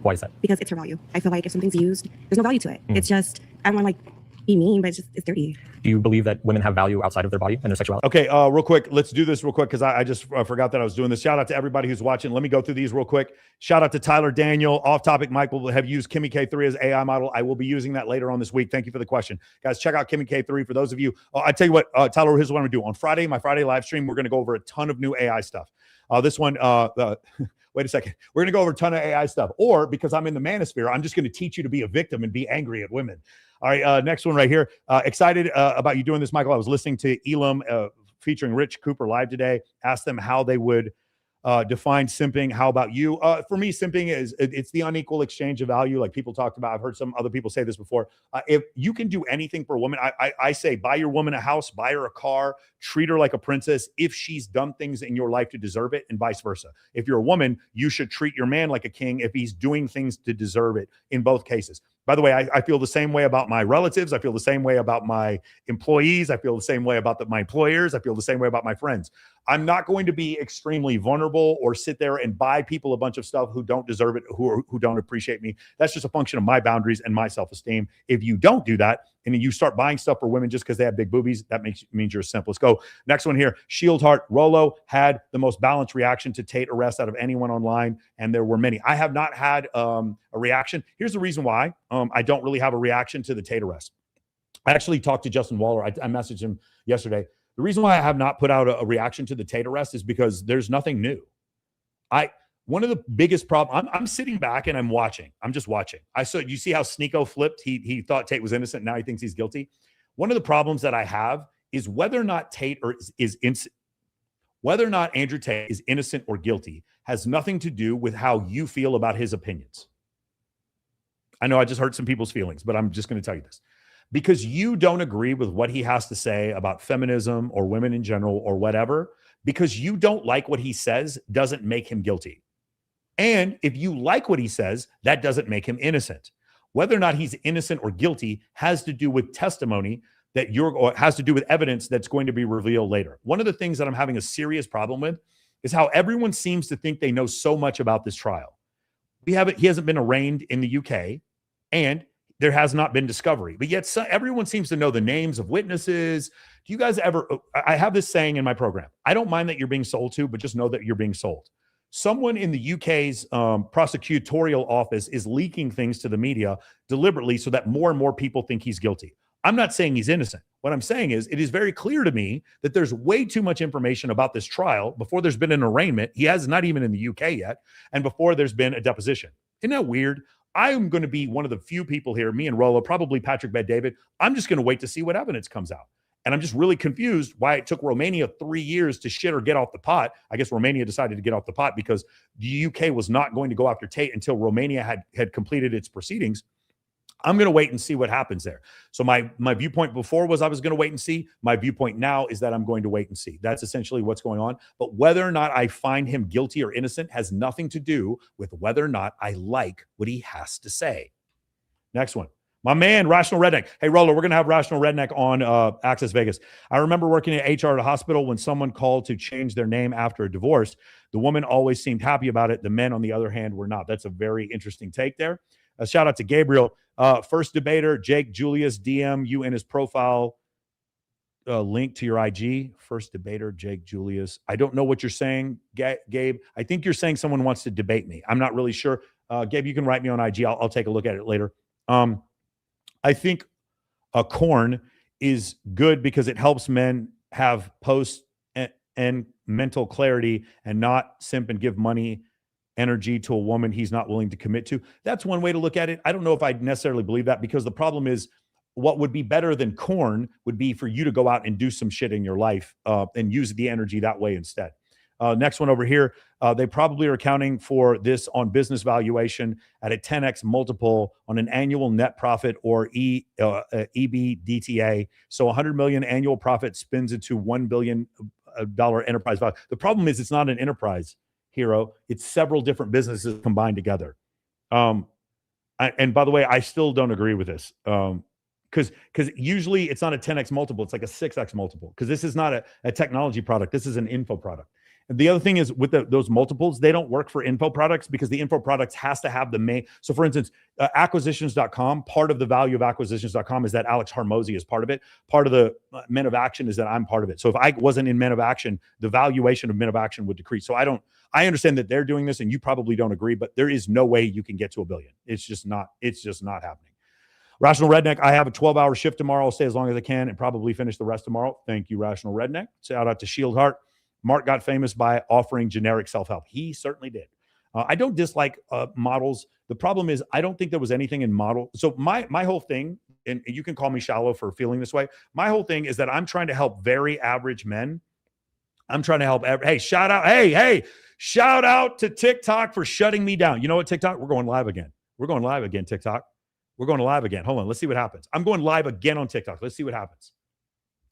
Why is that? Because it's her value. I feel like if something's used, there's no value to it. It's just, I don't want to like be mean, but it's dirty. Do you believe that women have value outside of their body and their sexuality? Okay, real quick, let's do this real quick because I just forgot that I was doing this. Shout out to everybody who's watching. Let me go through these real quick. Shout out to Tyler Daniel. Off topic, Mike will have used Kimmy K3 as AI model. I will be using that later on this week. Thank you for the question. Guys, check out Kimmy K3 for those of you. I tell you what, Tyler, here's what I'm going to do. On Friday, my Friday live stream, we're going to go over a ton of new AI stuff. This one, wait a second. We're going to go over a ton of AI stuff. Or because I'm in the manosphere, I'm just going to teach you to be a victim and be angry at women. All right, next one right here. Excited about you doing this, Michael. I was listening to Elam featuring Rich Cooper live today. Asked them how they would define simping. How about you? For me, simping is it's the unequal exchange of value, like people talked about. I've heard some other people say this before. If you can do anything for a woman, I say buy your woman a house, buy her a car, treat her like a princess if she's done things in your life to deserve it, and vice versa. If you're a woman, you should treat your man like a king if he's doing things to deserve it in both cases. By the way, I feel the same way about my relatives. I feel the same way about my employees. I feel the same way about my employers. I feel the same way about my friends. I'm not going to be extremely vulnerable or sit there and buy people a bunch of stuff who don't deserve it, who don't appreciate me. That's just a function of my boundaries and my self-esteem. If you don't do that, and you start buying stuff for women just because they have big boobies, that means you're a simp. Let's go. Next one here. Shieldheart. Rollo had the most balanced reaction to Tate arrest out of anyone online, and there were many. I have not had a reaction. Here's the reason why I don't really have a reaction to the Tate arrest. I actually talked to Justin Waller. I messaged him yesterday. The reason why I have not put out a reaction to the Tate arrest is because there's nothing new. One of the biggest problems, I'm sitting back and I'm watching. I'm just watching. You see how Sneeko flipped? He thought Tate was innocent. Now he thinks he's guilty. One of the problems that I have is whether or not whether or not Andrew Tate is innocent or guilty has nothing to do with how you feel about his opinions. I know I just hurt some people's feelings, but I'm just going to tell you this. Because you don't agree with what he has to say about feminism or women in general or whatever, because you don't like what he says doesn't make him guilty. And if you like what he says, that doesn't make him innocent. Whether or not he's innocent or guilty has to do with testimony or has to do with evidence that's going to be revealed later. One of the things that I'm having a serious problem with is how everyone seems to think they know so much about this trial. He hasn't been arraigned in the UK, and there has not been discovery, but yet everyone seems to know the names of witnesses. Do you guys ever, I have this saying in my program, I don't mind that you're being sold to, but just know that you're being sold. Someone in the UK's prosecutorial office is leaking things to the media deliberately so that more and more people think he's guilty. I'm not saying he's innocent. What I'm saying is it is very clear to me that there's way too much information about this trial before there's been an arraignment. He has not even in the UK yet, and before there's been a deposition. Isn't that weird? I am going to be one of the few people here, me and Rollo, probably Patrick Bet-David. I'm just going to wait to see what evidence comes out. And I'm just really confused why it took Romania 3 years to shit or get off the pot. I guess Romania decided to get off the pot because the UK was not going to go after Tate until Romania had completed its proceedings. I'm going to wait and see what happens there. So my viewpoint before was I was going to wait and see. My viewpoint now is that I'm going to wait and see. That's essentially what's going on. But whether or not I find him guilty or innocent has nothing to do with whether or not I like what he has to say. Next one. My man, Rational Redneck. Hey, Roller, we're going to have Rational Redneck on Access Vegas. I remember working at HR at a hospital when someone called to change their name after a divorce. The woman always seemed happy about it. The men, on the other hand, were not. That's a very interesting take there. A shout out to Gabriel. First debater, Jake Julius, DM you in his profile. Link to your IG. First debater, Jake Julius. I don't know what you're saying, Gabe. I think you're saying someone wants to debate me. I'm not really sure. Gabe, you can write me on IG. I'll take a look at it later. I think a corn is good because it helps men have post and mental clarity and not simp and give money energy to a woman he's not willing to commit to. That's one way to look at it. I don't know if I necessarily believe that, because the problem is what would be better than corn would be for you to go out and do some shit in your life and use the energy that way instead. Next one over here. They probably are accounting for this on business valuation at a 10x multiple on an annual net profit or EBITDA. So 100 million annual profit spins into 1 billion enterprise value. The problem is it's not an enterprise, Hero. It's several different businesses combined together. And by the way, I still don't agree with this. Because usually it's not a 10x multiple, it's like a 6x multiple. Because this is not a technology product, this is an info product. And the other thing is with those multiples, they don't work for info products because the info products has to have the main. So for instance, acquisitions.com, part of the value of acquisitions.com is that Alex Hormozy is part of it. Part of the Men of Action is that I'm part of it. So if I wasn't in Men of Action, the valuation of Men of Action would decrease. So I understand that they're doing this and you probably don't agree, but there is no way you can get to $1 billion. It's just not happening. Rational Redneck, I have a 12-hour shift tomorrow. I'll stay as long as I can and probably finish the rest tomorrow. Thank you, Rational Redneck. Shout out to Shieldheart. Mark got famous by offering generic self-help. He certainly did. I don't dislike models. The problem is I don't think there was anything in model. So my whole thing, and you can call me shallow for feeling this way, my whole thing is that I'm trying to help very average men. I'm trying to help. Hey, shout out to TikTok for shutting me down. You know what, TikTok? We're going live again. We're going live again, TikTok. We're going live again. Hold on. Let's see what happens. I'm going live again on TikTok. Let's see what happens.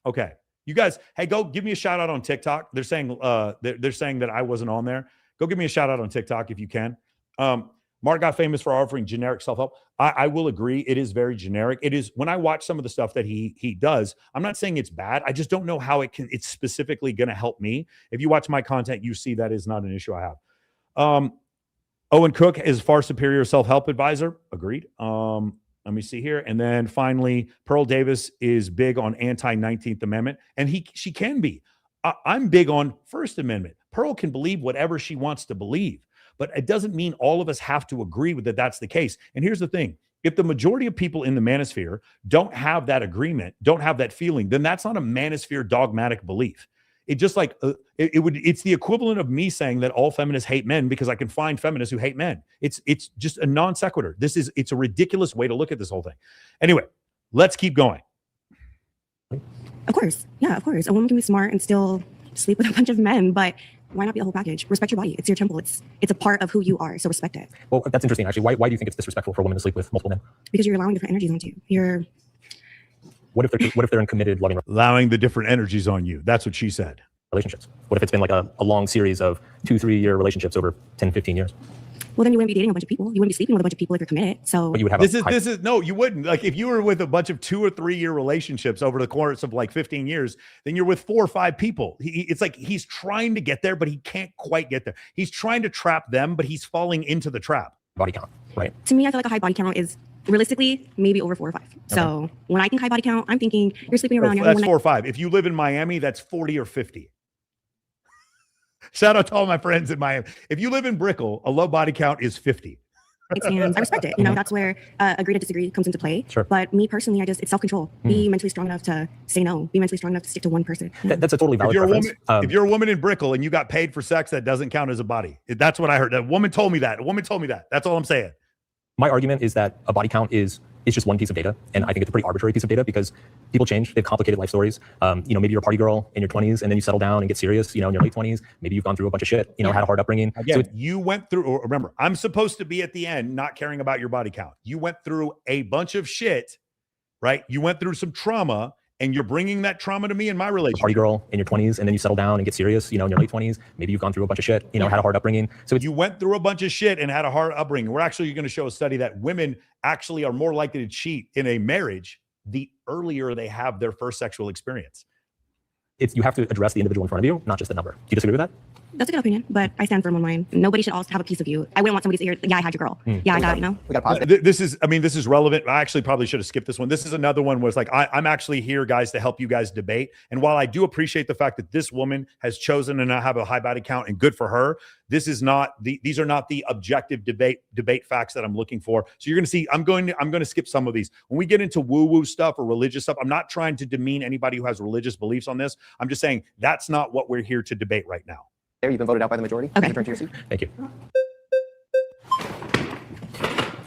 Okay. You guys, hey, go give me a shout out on TikTok. They're saying that I wasn't on there. Go give me a shout out on TikTok if you can. Mark got famous for offering generic self-help. I will agree. It is very generic. It is when I watch some of the stuff that he does, I'm not saying it's bad. I just don't know how it's specifically going to help me. If you watch my content, you see that is not an issue I have. Owen Cook is far superior self-help advisor. Agreed. Let me see here. And then finally, Pearl Davis is big on anti-19th Amendment. And she can be. I'm big on First Amendment. Pearl can believe whatever she wants to believe. But it doesn't mean all of us have to agree with that's the case. And here's the thing. If the majority of people in the manosphere don't have that agreement, don't have that feeling, then that's not a manosphere dogmatic belief. It just like it's the equivalent of me saying that all feminists hate men because I can find feminists who hate men. It's just a non sequitur. It's a ridiculous way to look at this whole thing. Anyway, let's keep going. Of course. Yeah, of course. A woman can be smart and still sleep with a bunch of men, but why not be a whole package? Respect your body. It's your temple. It's a part of who you are. So respect it. Well, that's interesting, actually. Why do you think it's disrespectful for a woman to sleep with multiple men? Because you're allowing different energies onto you. What if they're in committed, loving allowing the different energies on you? That's what she said. Relationships. What if it's been like a long series of 2-3 year relationships over 10-15 years? Well, then you wouldn't be dating a bunch of people. You wouldn't be sleeping with a bunch of people if you're committed. So but you would have this is no, you wouldn't. Like if you were with a bunch of 2 or 3 year relationships over the course of like 15 years, then you're with 4 or 5 people. It's like he's trying to get there, but he can't quite get there. He's trying to trap them, but he's falling into the trap. Body count, right? To me, I feel like a high body count is realistically maybe over 4 or 5. Okay. So when I think high body count, I'm thinking you're sleeping around. That's 4 or 5. If you live in Miami, that's 40 or 50. Shout out to all my friends in Miami. If you live in Brickell, a low body count is 50. I respect it. You know, that's where agree to disagree comes into play. Sure. But me personally, it's self-control. Be mentally strong enough to say no. Be mentally strong enough to stick to one person. That's a totally valid preference. If you're a woman in Brickell and you got paid for sex, that doesn't count as a body. That's what I heard. A woman told me that. That's all I'm saying. My argument is that a body count is just one piece of data. And I think it's a pretty arbitrary piece of data because people change. They have complicated life stories. Maybe you're a party girl in your 20s and then you settle down and get serious, in your late 20s. Maybe you've gone through a bunch of shit, had a hard upbringing. Again, you went through, remember, I'm supposed to be at the end not caring about your body count. You went through a bunch of shit, right? You went through some trauma and you're bringing that trauma to me in my relationship. Party girl in your 20s and then you settle down and get serious, in your late 20s. Maybe you've gone through a bunch of shit, had a hard upbringing. So you went through a bunch of shit and had a hard upbringing. We're actually going to show a study that women actually are more likely to cheat in a marriage the earlier they have their first sexual experience. You have to address the individual in front of you, not just the number. Do you disagree with that? That's a good opinion, but I stand firm on mine. Nobody should also have a piece of you. I wouldn't want somebody to say, yeah, I had your girl. Yeah, I got, We got pause. This is relevant. I actually probably should have skipped this one. This is another one where it's like, I'm actually here, guys, to help you guys debate. And while I do appreciate the fact that this woman has chosen to not have a high body count and good for her, these are not the objective debate facts that I'm looking for. So you're going to see, I'm going to skip some of these. When we get into woo-woo stuff or religious stuff, I'm not trying to demean anybody who has religious beliefs on this. I'm just saying that's not what we're here to debate right now. You've been voted out by the majority. Okay. Return to your seat. Thank you. How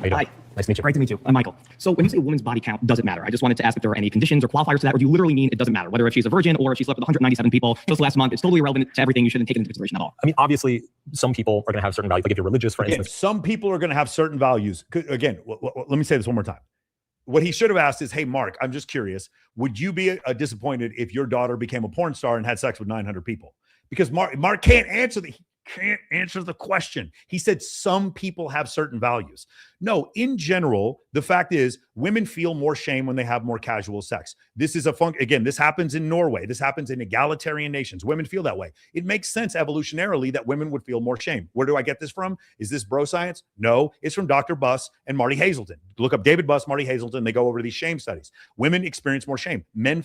you doing? Hi. Nice to meet you. Great to meet you. I'm Michael. So when you say a woman's body count doesn't matter, I just wanted to ask if there are any conditions or qualifiers to that, or do you literally mean it doesn't matter? Whether if she's a virgin or if she slept with 197 people just last month, it's totally irrelevant to everything. You shouldn't take it into consideration at all. I mean, obviously, some people are going to have certain values. Like if you're religious, for instance. Some people are going to have certain values. Again, let me say this one more time. what he should have asked is, hey, Mark, I'm just curious. Would you be disappointed if your daughter became a porn star and had sex with 900 people? Because Mark can't answer the question. He said some people have certain values. No, in general, the fact is women feel more shame when they have more casual sex. This is again, this happens in Norway. This happens in egalitarian nations. Women feel that way. It makes sense evolutionarily that women would feel more shame. Where do I get this from? Is this bro science? No, it's from Dr. Buss and Marty Hazelton. Look up David Buss, Marty Hazelton. They go over these shame studies. Women experience more shame. Men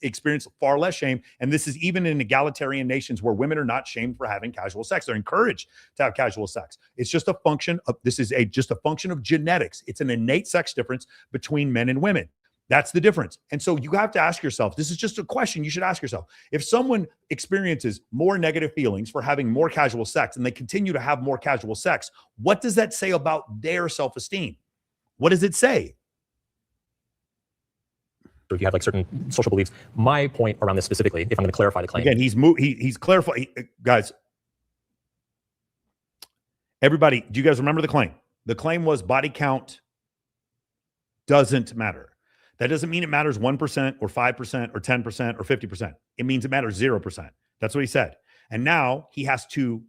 experience far less shame. And this is even in egalitarian nations where women are not shamed for having casual sex. They're encouraged to have casual sex. It's just a function of, just a function of genetics. It's an innate sex difference between men and women. That's the difference. And so you have to ask yourself, this is just a question you should ask yourself. If someone experiences more negative feelings for having more casual sex and they continue to have more casual sex, what does that say about their self-esteem? What does it say? If you have like certain social beliefs, my point around this specifically, if I'm going to clarify the claim. Again, he's clarifying. Guys, everybody, do you guys remember the claim? The claim was body count doesn't matter. That doesn't mean it matters 1% or 5% or 10% or 50%. It means it matters 0%. That's what he said. And now he has to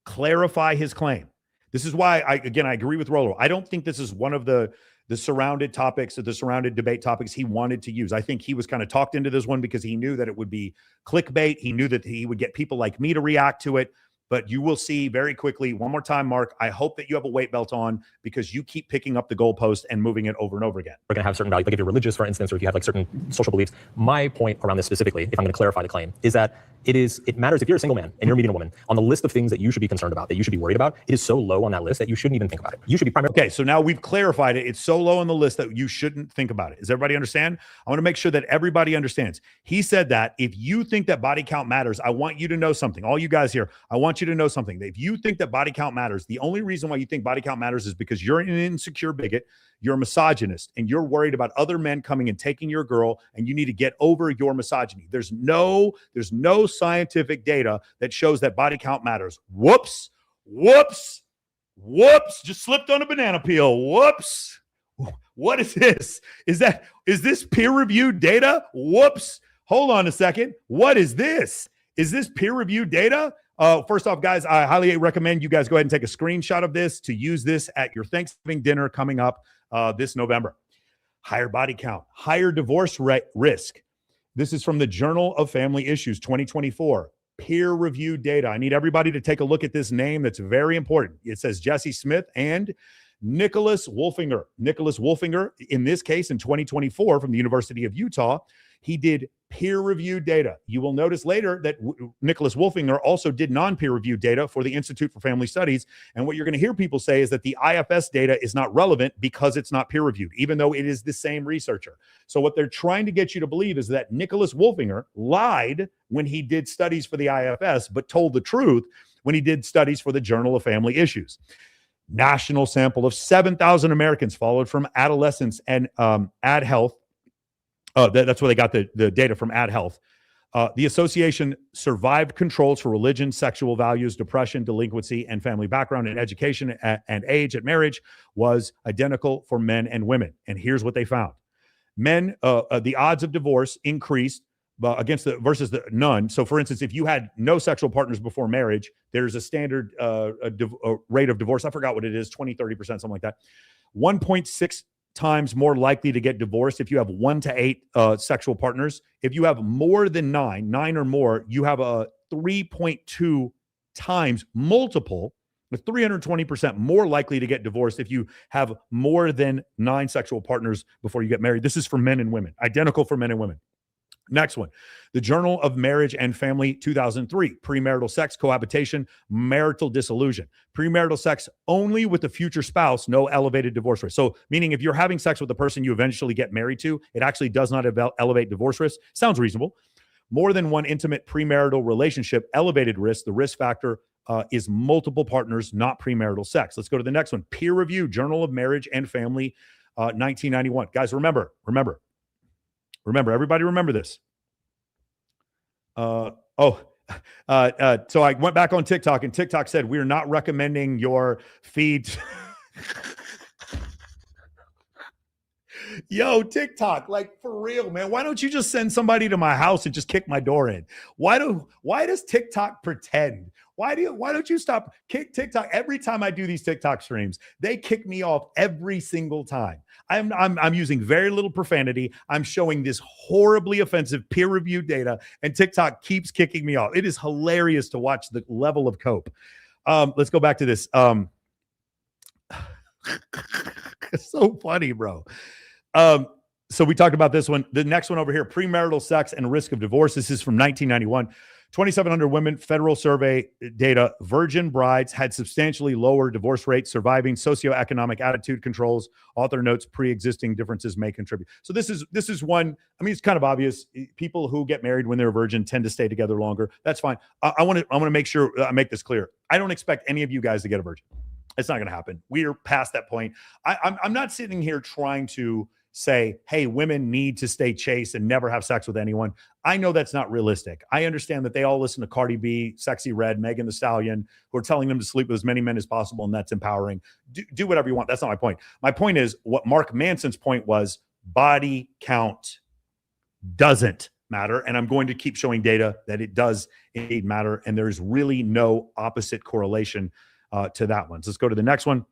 clarify his claim. This is why I agree with Rollo. I don't think this is one of the surrounded topics or the surrounded debate topics he wanted to use. I think he was kind of talked into this one because he knew that it would be clickbait. He knew that he would get people like me to react to it. But you will see very quickly, one more time, Mark, I hope that you have a weight belt on because you keep picking up the goalpost and moving it over and over again. We're going to have certain values, like if you're religious, for instance, or if you have like certain social beliefs. My point around this specifically, if I'm going to clarify the claim, is that it matters if you're a single man and you're meeting a woman, on the list of things that you should be concerned about, that you should be worried about, it is so low on that list that you shouldn't even think about it. You should be primarily. Okay, so now we've clarified it. It's so low on the list that you shouldn't think about it. Does everybody understand? I want to make sure that everybody understands. He said that if you think that body count matters, I want you to know something. All you guys here, I want you to know something. If you think that body count matters, the only reason why you think body count matters is because you're an insecure bigot, you're a misogynist, and you're worried about other men coming and taking your girl, and you need to get over your misogyny. There's no scientific data that shows that body count matters. Whoops. Just slipped on a banana peel. Whoops. What is this? Is this peer-reviewed data? Whoops. Hold on a second. What is this? Is this peer-reviewed data? First off, guys, I highly recommend you guys go ahead and take a screenshot of this to use this at your Thanksgiving dinner coming up this November. Higher body count, higher divorce risk. This is from the Journal of Family Issues 2024. Peer-reviewed data. I need everybody to take a look at this name. That's very important. It says Jesse Smith and Nicholas Wolfinger. Nicholas Wolfinger, in this case, in 2024 from the University of Utah, he did peer-reviewed data. You will notice later that Nicholas Wolfinger also did non-peer-reviewed data for the Institute for Family Studies. And what you're going to hear people say is that the IFS data is not relevant because it's not peer-reviewed, even though it is the same researcher. So what they're trying to get you to believe is that Nicholas Wolfinger lied when he did studies for the IFS, but told the truth when he did studies for the Journal of Family Issues. National sample of 7,000 Americans followed from adolescents and Ad Health. That's where they got the data from Ad Health. The association survived controls for religion, sexual values, depression, delinquency, and family background and education and age at marriage was identical for men and women. And here's what they found. Men, the odds of divorce increased versus the none. So for instance, if you had no sexual partners before marriage, there's a standard rate of divorce. I forgot what it is, 20, 30%, something like that. 1.6 times more likely to get divorced if you have 1 to 8 sexual partners. If you have more than 9 or more, you have a 3.2 times multiple, with 320% more likely to get divorced if you have more than 9 sexual partners before you get married. This is for men and women, identical for men and women. Next one, the Journal of Marriage and Family 2003, premarital sex, cohabitation, marital dissolution. Premarital sex only with the future spouse, no elevated divorce risk. So meaning if you're having sex with the person you eventually get married to, it actually does not elevate divorce risk. Sounds reasonable. More than one intimate premarital relationship, elevated risk. The risk factor is multiple partners, not premarital sex. Let's go to the next one. Peer review, Journal of Marriage and Family, 1991. Guys, remember, everybody remember this. So I went back on TikTok and TikTok said, we're not recommending your feed. Yo, TikTok, like for real, man. Why don't you just send somebody to my house and just kick my door in? Why does TikTok pretend? Why don't you stop kick TikTok? Every time I do these TikTok streams, they kick me off every single time. I'm using very little profanity. I'm showing this horribly offensive peer-reviewed data, and TikTok keeps kicking me off. It is hilarious to watch the level of cope. Let's go back to this. It's so funny, bro. So we talked about this one. The next one over here, premarital sex and risk of divorce. This is from 1991. 2,700 women, federal survey data. Virgin brides had substantially lower divorce rates. Surviving socioeconomic attitude controls. Author notes pre-existing differences may contribute. So this is one. I mean, it's kind of obvious. People who get married when they're a virgin tend to stay together longer. That's fine. I want to make sure I make this clear. I don't expect any of you guys to get a virgin. It's not going to happen. We are past that point. I'm not sitting here trying to say, hey, women need to stay chaste and never have sex with anyone. I know that's not realistic. I understand that they all listen to Cardi B, Sexy Red, Megan Thee Stallion, who are telling them to sleep with as many men as possible, and that's empowering. Do whatever you want. That's not my point. My point is what Mark Manson's point was: body count doesn't matter. And I'm going to keep showing data that it does indeed matter. And there's really no opposite correlation to that one. So let's go to the next one.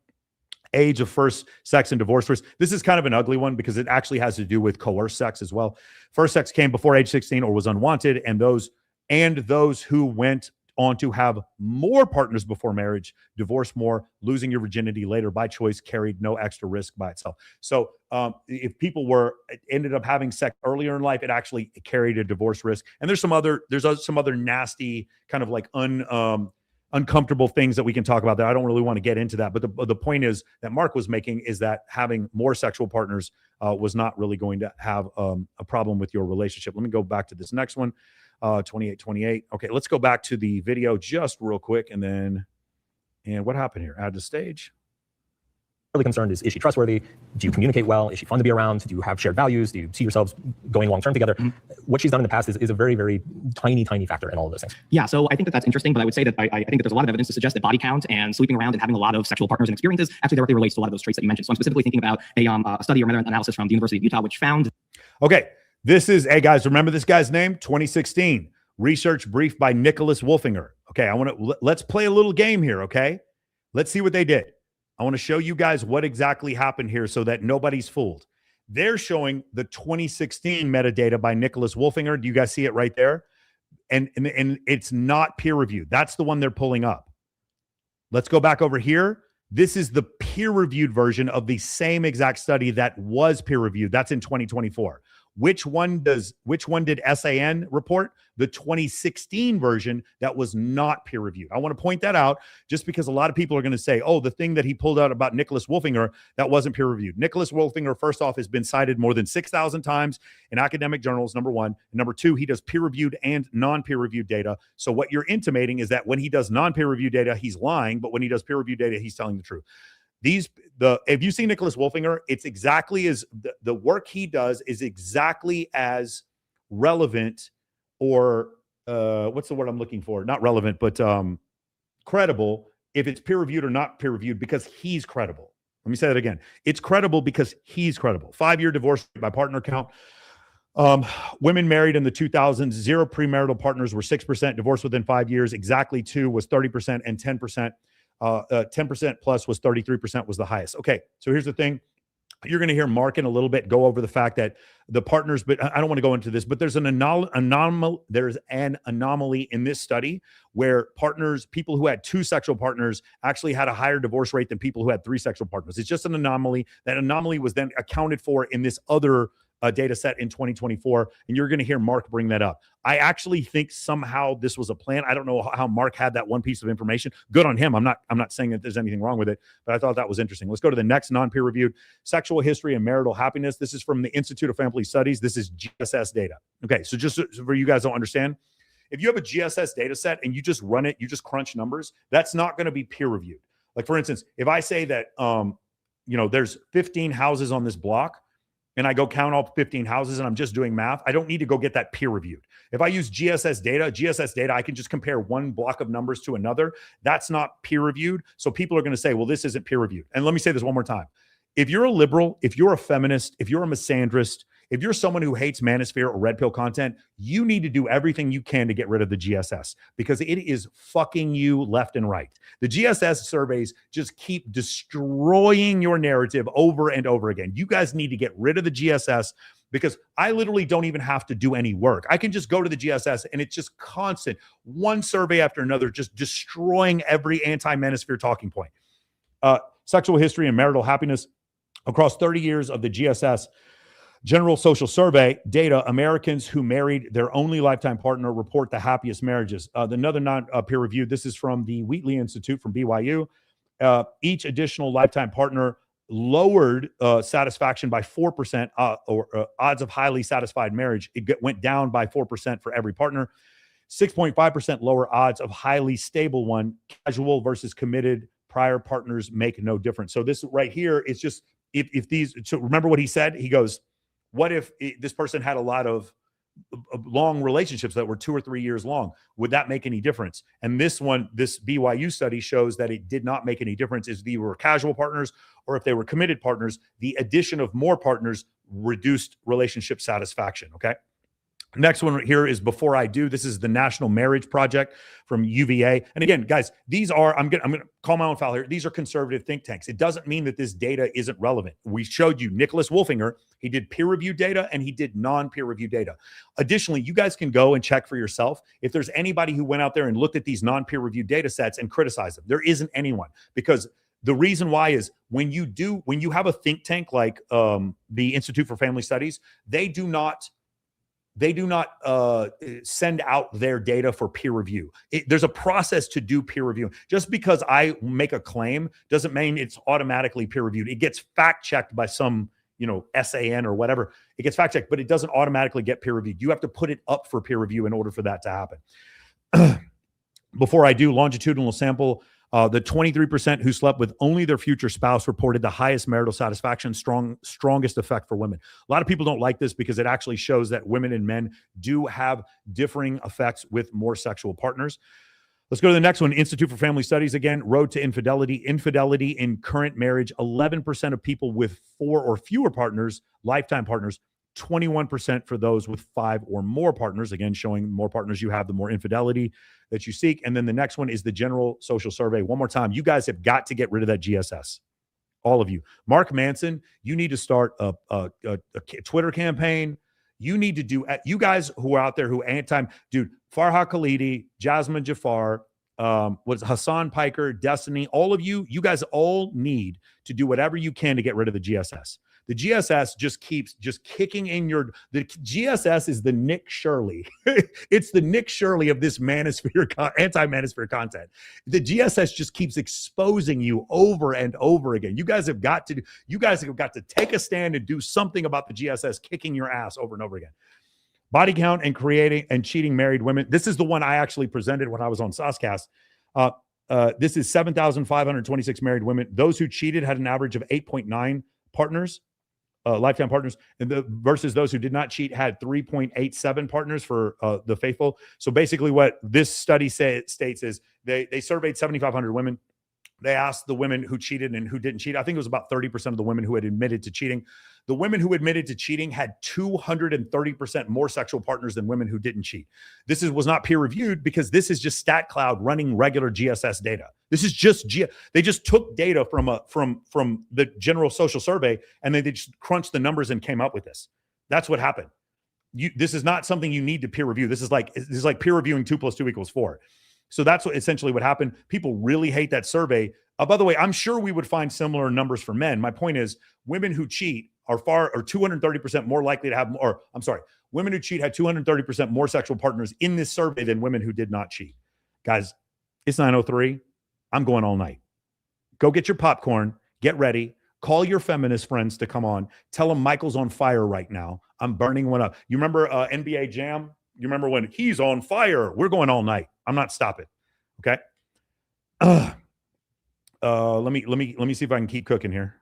Age of first sex and divorce risk. This is kind of an ugly one because it actually has to do with coerced sex as well. First sex came before age 16 or was unwanted, and those who went on to have more partners before marriage, divorce more, losing your virginity later by choice carried no extra risk by itself. So if people ended up having sex earlier in life, it actually carried a divorce risk. And there's some other nasty kind of like uncomfortable things that we can talk about that I don't really want to get into that. But the point is that Mark was making is that having more sexual partners was not really going to have a problem with your relationship. Let me go back to this next one, 2828. Okay, let's go back to the video just real quick. And what happened here? Add to stage. Really concerned is she trustworthy? Do you communicate well? Is she fun to be around? Do you have shared values? Do you see yourselves going long-term together? Mm-hmm. What she's done in the past is a very, very tiny factor in all of those things. Yeah, so I think that's interesting, but I would say that I think that there's a lot of evidence to suggest that body count and sleeping around and having a lot of sexual partners and experiences actually directly relates to a lot of those traits that you mentioned. So I'm specifically thinking about a study or meta-analysis from the University of Utah, which found... Okay, hey guys, remember this guy's name? 2016, research brief by Nicholas Wolfinger. Okay, let's play a little game here, okay? Let's see what they did. I want to show you guys what exactly happened here so that nobody's fooled. They're showing the 2016 metadata by Nicholas Wolfinger. Do you guys see it right there? And it's not peer-reviewed. That's the one they're pulling up. Let's go back over here. This is the peer-reviewed version of the same exact study that was peer-reviewed. That's in 2024. Which one did SAN report? The 2016 version that was not peer-reviewed. I want to point that out just because a lot of people are going to say, oh, the thing that he pulled out about Nicholas Wolfinger, that wasn't peer-reviewed. Nicholas Wolfinger, first off, has been cited more than 6,000 times in academic journals, number one. And number two, he does peer-reviewed and non-peer-reviewed data. So what you're intimating is that when he does non-peer-reviewed data, he's lying, but when he does peer-reviewed data, he's telling the truth. If you see Nicholas Wolfinger, it's exactly as the work he does is exactly as relevant, or what's the word I'm looking for? Not relevant, but credible, if it's peer reviewed or not peer reviewed, because he's credible. Let me say that again. It's credible because he's credible. 5-year divorce by partner count. Women married in the 2000s, 0 premarital partners were 6%. Divorced within 5 years, exactly 2 was 30%, and 10%. 10% plus was 33% was the highest. Okay, so here's the thing. You're going to hear Mark in a little bit go over the fact that the partners, but I don't want to go into this, but there's an anomaly in this study where people who had 2 sexual partners actually had a higher divorce rate than people who had 3 sexual partners. It's just an anomaly. That anomaly was then accounted for in this other data set in 2024, and you're going to hear Mark bring that up. I actually think somehow this was a plan. I don't know how Mark had that one piece of information. Good on him. I'm not saying that there's anything wrong with it, but I thought that was interesting. Let's go to the next non-peer reviewed: sexual history and marital happiness. This is from the Institute of Family Studies. This is GSS data. Okay, so just for you guys don't understand, if you have a GSS data set and you just run it, you just crunch numbers, that's not going to be peer reviewed. Like for instance, if I say that there's 15 houses on this block, and I go count all 15 houses and I'm just doing math, I don't need to go get that peer reviewed. If I use GSS data, I can just compare one block of numbers to another. That's not peer reviewed. So people are going to say, well, this isn't peer reviewed. And let me say this one more time. if you're a liberal, if you're a feminist, if you're a misandrist, if you're someone who hates manosphere or red pill content, you need to do everything you can to get rid of the GSS because it is fucking you left and right. The GSS surveys just keep destroying your narrative over and over again. You guys need to get rid of the GSS because I literally don't even have to do any work. I can just go to the GSS and it's just constant, one survey after another, just destroying every anti-manosphere talking point. Sexual history and marital happiness. Across 30 years of the GSS General Social Survey data, Americans who married their only lifetime partner report the happiest marriages. Another non-peer reviewed, this is from the Wheatley Institute from BYU. Each additional lifetime partner lowered satisfaction by 4%, or odds of highly satisfied marriage. It went down by 4% for every partner. 6.5% lower odds of highly stable one. Casual versus committed prior partners make no difference. So this right here is just, if these, so remember what he said? He goes, what if this person had a lot of long relationships that were 2 or 3 years long? Would that make any difference? And this one, this BYU study shows that it did not make any difference if they were casual partners or if they were committed partners. The addition of more partners reduced relationship satisfaction, okay? Next one right here is Before I Do. This is the National Marriage Project from UVA. And again, guys, these are, I'm gonna call my own foul here. These are conservative think tanks. It doesn't mean that this data isn't relevant. We showed you Nicholas Wolfinger. He did peer-reviewed data and he did non-peer-reviewed data. Additionally, you guys can go and check for yourself if there's anybody who went out there and looked at these non-peer-reviewed data sets and criticized them. There isn't anyone, because the reason why is when you have a think tank like the Institute for Family Studies, they do not send out their data for peer review. There's a process to do peer review. Just because I make a claim doesn't mean it's automatically peer reviewed. It gets fact checked by some, SAN or whatever. It gets fact checked, but it doesn't automatically get peer reviewed. You have to put it up for peer review in order for that to happen. Before I Do, longitudinal sample. The 23% who slept with only their future spouse reported the highest marital satisfaction, strongest effect for women. A lot of people don't like this because it actually shows that women and men do have differing effects with more sexual partners. Let's go to the next one. Institute for Family Studies again, Road to Infidelity. Infidelity in current marriage, 11% of people with 4 or fewer partners, lifetime partners, 21% for those with 5 or more partners. Again, showing more partners you have, the more infidelity that you seek. And then the next one is the General Social Survey. One more time, you guys have got to get rid of that GSS. All of you. Mark Manson, you need to start a Twitter campaign. You need to do, you guys who are out there who dude, Farha Khalidi, Jasmine Jafar, Hassan Piker, Destiny, all of you guys all need to do whatever you can to get rid of the GSS. The GSS just keeps kicking in the GSS is the Nick Shirley. It's the Nick Shirley of this anti-manosphere content. The GSS just keeps exposing you over and over again. You guys have got to take a stand and do something about the GSS kicking your ass over and over again. Body count and creating and cheating married women. This is the one I actually presented when I was on Saucecast. This is 7,526 married women. Those who cheated had an average of 8.9 partners. Lifetime partners, and versus those who did not cheat had 3.87 partners for the faithful. So basically what this study states is they surveyed 7,500 women. They asked the women who cheated and who didn't cheat. I think it was about 30% of the women who had admitted to cheating. The women who admitted to cheating had 230% more sexual partners than women who didn't cheat. This was not peer reviewed because this is just StatCloud running regular GSS data. This is just they just took data from the General Social Survey and they just crunched the numbers and came up with this. That's what happened. This is not something you need to peer review. This is like peer reviewing 2 + 2 = 4. So that's essentially what happened. People really hate that survey. By the way, I'm sure we would find similar numbers for men. My point is, women who cheat are 230% more likely to have, women who cheat had 230% more sexual partners in this survey than women who did not cheat. Guys, it's 9:03. I'm going all night. Go get your popcorn, get ready, call your feminist friends to come on. Tell them Michael's on fire right now. I'm burning one up. You remember NBA Jam? You remember when he's on fire? We're going all night. I'm not stopping. Okay. Let me see if I can keep cooking here.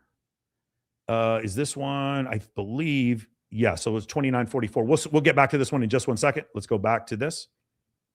Is this one? I believe, yeah. So it's 29:44. We'll get back to this one in just 1 second. Let's go back to this.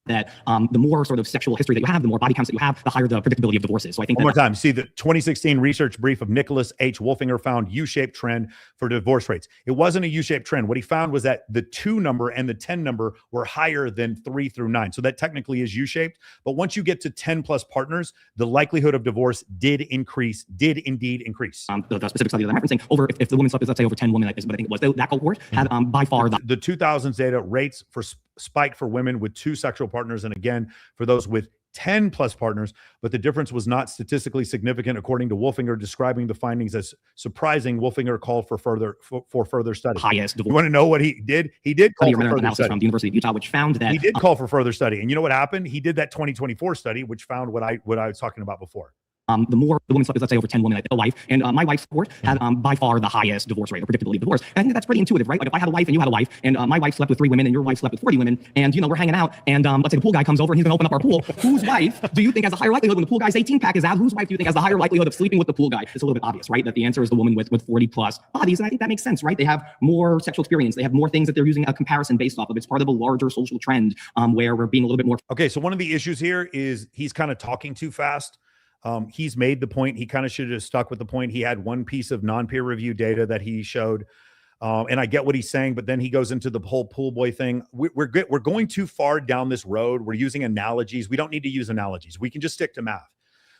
that the more sort of sexual history that you have, the more body counts that you have, the higher the predictability of divorces. So I think one more time. See, the 2016 research brief of Nicholas H. Wolfinger found U-shaped trend for divorce rates. It wasn't a U-shaped trend. What he found was that the 2 number and the 10 number were higher than 3 through 9. So that technically is U-shaped. But once you get to 10 plus partners, the likelihood of divorce did indeed increase. The specific study that I'm referencing, over if the woman slept with, let's say, over 10 women, like this, but I think it was that cohort had by far the 2000s data rates for spiked for women with 2 sexual partners, and again for those with 10 plus partners, but the difference was not statistically significant according to Wolfinger. Describing the findings as surprising, Wolfinger called for further study. Highest divorce. You want to know what he did? He did call for further study from the University of Utah, which found that he did call for further study. And you know what happened? He did that 2024 study, which found what I was talking about before. The more the woman slept with, let's say, over 10 women, like a wife, and my wife's cohort had by far the highest divorce rate or predictability of divorce. And I think that's pretty intuitive, right? Like if I had a wife and you had a wife, and my wife slept with 3 women and your wife slept with 40 women, and we're hanging out, and let's say the pool guy comes over and he's gonna open up our pool. Whose wife do you think has a higher likelihood when the pool guy's 18-pack is out? Whose wife do you think has the higher likelihood of sleeping with the pool guy? It's a little bit obvious, right? That the answer is the woman with 40 plus bodies, and I think that makes sense, right? They have more sexual experience, they have more things that they're using a comparison based off of. It's part of a larger social trend where we're being a little bit more. Okay, so one of the issues here is he's kind of talking too fast. He's made the point. He kind of should have stuck with the point. He had one piece of non-peer review data that he showed. And I get what he's saying, but then he goes into the whole pool boy thing. We're going too far down this road. We're using analogies. We don't need to use analogies. We can just stick to math.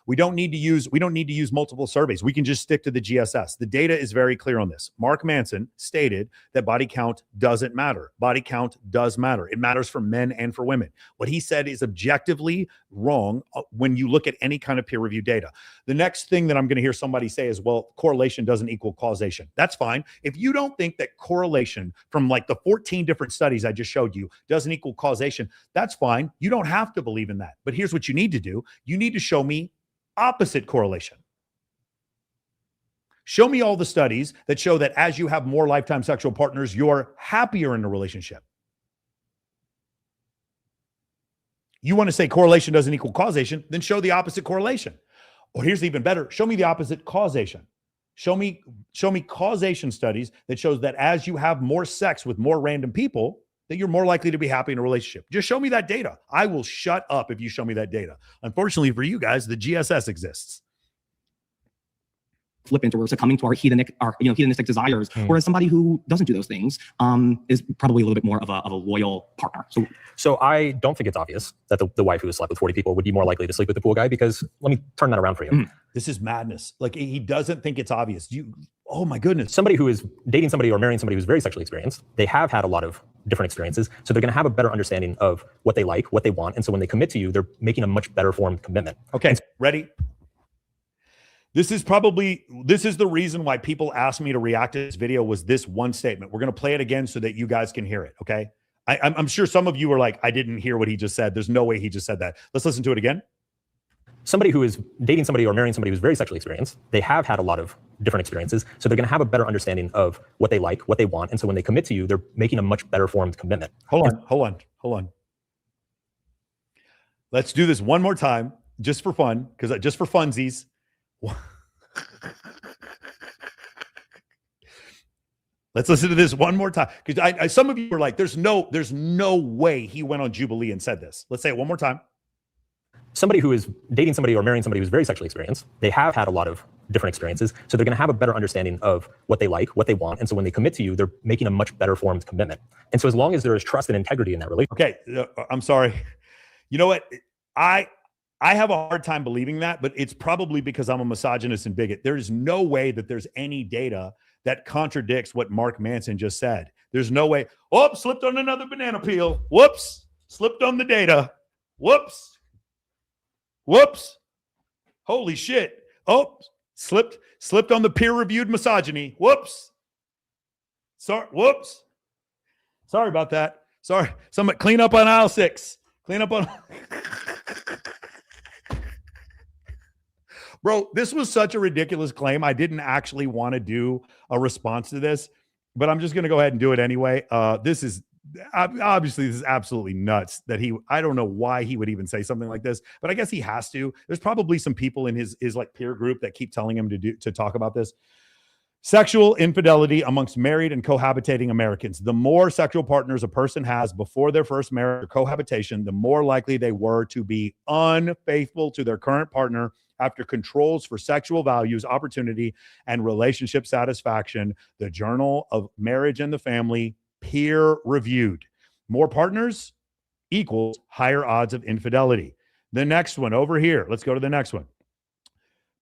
We don't need to use multiple surveys. We can just stick to the GSS. The data is very clear on this. Mark Manson stated that body count doesn't matter. Body count does matter. It matters for men and for women. What he said is objectively wrong when you look at any kind of peer review data. The next thing that I'm going to hear somebody say is, well, correlation doesn't equal causation. That's fine. If you don't think that correlation from like the 14 different studies I just showed you doesn't equal causation, that's fine. You don't have to believe in that. But here's what you need to do. You need to show me opposite correlation. Show me all the studies that show that as you have more lifetime sexual partners, you're happier in a relationship. You want to say correlation doesn't equal causation, then show the opposite correlation. Or here's even better, show me the opposite causation. Show me causation studies that shows that as you have more sex with more random people, that you're more likely to be happy in a relationship. Just show me that data. I will shut up if you show me that data. Unfortunately for you guys, the GSS exists. Flippant, or succumbing to our hedonistic desires, whereas somebody who doesn't do those things is probably a little bit more of a loyal partner. So I don't think it's obvious that the wife who has slept with 40 people would be more likely to sleep with the pool guy, because let me turn that around for you. This is madness. Like, he doesn't think it's obvious. Oh my goodness. Somebody who is dating somebody or marrying somebody who's very sexually experienced, they have had a lot of different experiences. So they're going to have a better understanding of what they like, what they want. And so when they commit to you, they're making a much better formed commitment. Okay, ready? This is the reason why people asked me to react to this video, was this one statement. We're going to play it again so that you guys can hear it, okay? I'm sure some of you are like, I didn't hear what he just said. There's no way he just said that. Let's listen to it again. Somebody who is dating somebody or marrying somebody who's very sexually experienced, they have had a lot of different experiences. So they're going to have a better understanding of what they like, what they want. And so when they commit to you, they're making a much better formed commitment. Hold on. Let's do this one more time, just for fun, just for funsies. Let's listen to this one more time, because some of you are like, there's no way he went on Jubilee and said this. Let's say it one more time. Somebody who is dating somebody or marrying somebody who's very sexually experienced, they have had a lot of different experiences. So they're going to have a better understanding of what they like, what they want. And so when they commit to you, they're making a much better formed commitment. And so as long as there is trust and integrity in that relationship. Okay, I'm sorry. You know what? I have a hard time believing that, but it's probably because I'm a misogynist and bigot. There's no way that there's any data that contradicts what Mark Manson just said. There's no way. Oh, slipped on another banana peel. Whoops. Slipped on the data. Whoops. Holy shit. Oh, slipped on the peer-reviewed misogyny. Whoops. Sorry about that. Sorry. Somebody clean up on aisle 6. Clean up on... Bro, this was such a ridiculous claim. I didn't actually want to do a response to this, but I'm just going to go ahead and do it anyway. This is absolutely nuts that I don't know why he would even say something like this, but I guess he has to. There's probably some people in his like peer group that keep telling him to talk about this. Sexual infidelity amongst married and cohabitating Americans. The more sexual partners a person has before their first marriage or cohabitation, the more likely they were to be unfaithful to their current partner after controls for sexual values, opportunity, and relationship satisfaction. The Journal of Marriage and the Family, peer reviewed. More partners equals higher odds of infidelity. The next one over here. Let's go to the next one.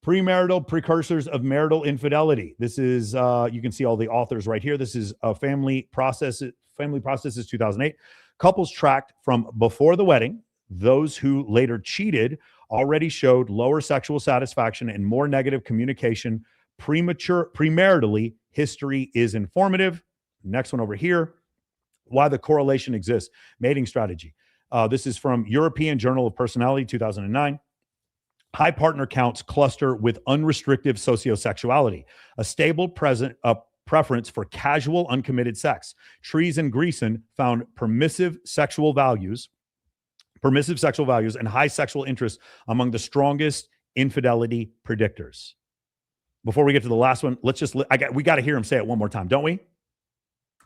Premarital precursors of marital infidelity. This is, you can see all the authors right here. This is Family Processes 2008. Couples tracked from before the wedding. Those who later cheated already showed lower sexual satisfaction and more negative communication. Premaritally, history is informative. Next one over here. Why the correlation exists. Mating strategy. This is from European Journal of Personality, 2009. High partner counts cluster with unrestricted sociosexuality, a stable preference for casual, uncommitted sex. Trees and Greason found permissive sexual values and high sexual interest among the strongest infidelity predictors. Before we get to the last one, we got to hear him say it one more time, don't we?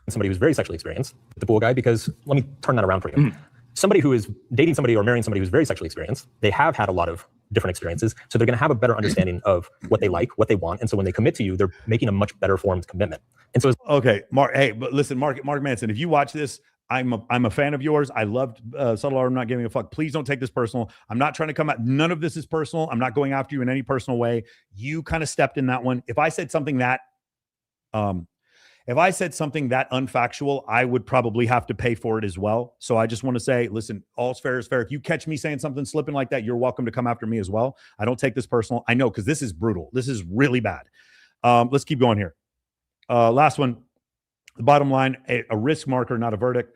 Somebody who's very sexually experienced, the pool guy, because let me turn that around for you. Somebody who is dating somebody or marrying somebody who's very sexually experienced, they have had a lot of different experiences. So they're going to have a better understanding of what they like, what they want. And so when they commit to you, they're making a much better formed commitment. And so, okay, Mark, hey, but listen, Mark Manson, if you watch this, I'm a fan of yours. I loved Subtle Art of Not Giving a Fuck. Please don't take this personal. I'm not trying to come out. None of this is personal. I'm not going after you in any personal way. You kind of stepped in that one. If I said something that, unfactual, I would probably have to pay for it as well. So I just want to say, listen, all's fair is fair. If you catch me saying something slipping like that, you're welcome to come after me as well. I don't take this personal. I know, because this is brutal. This is really bad. Let's keep going here. Last one. The bottom line, a risk marker, not a verdict.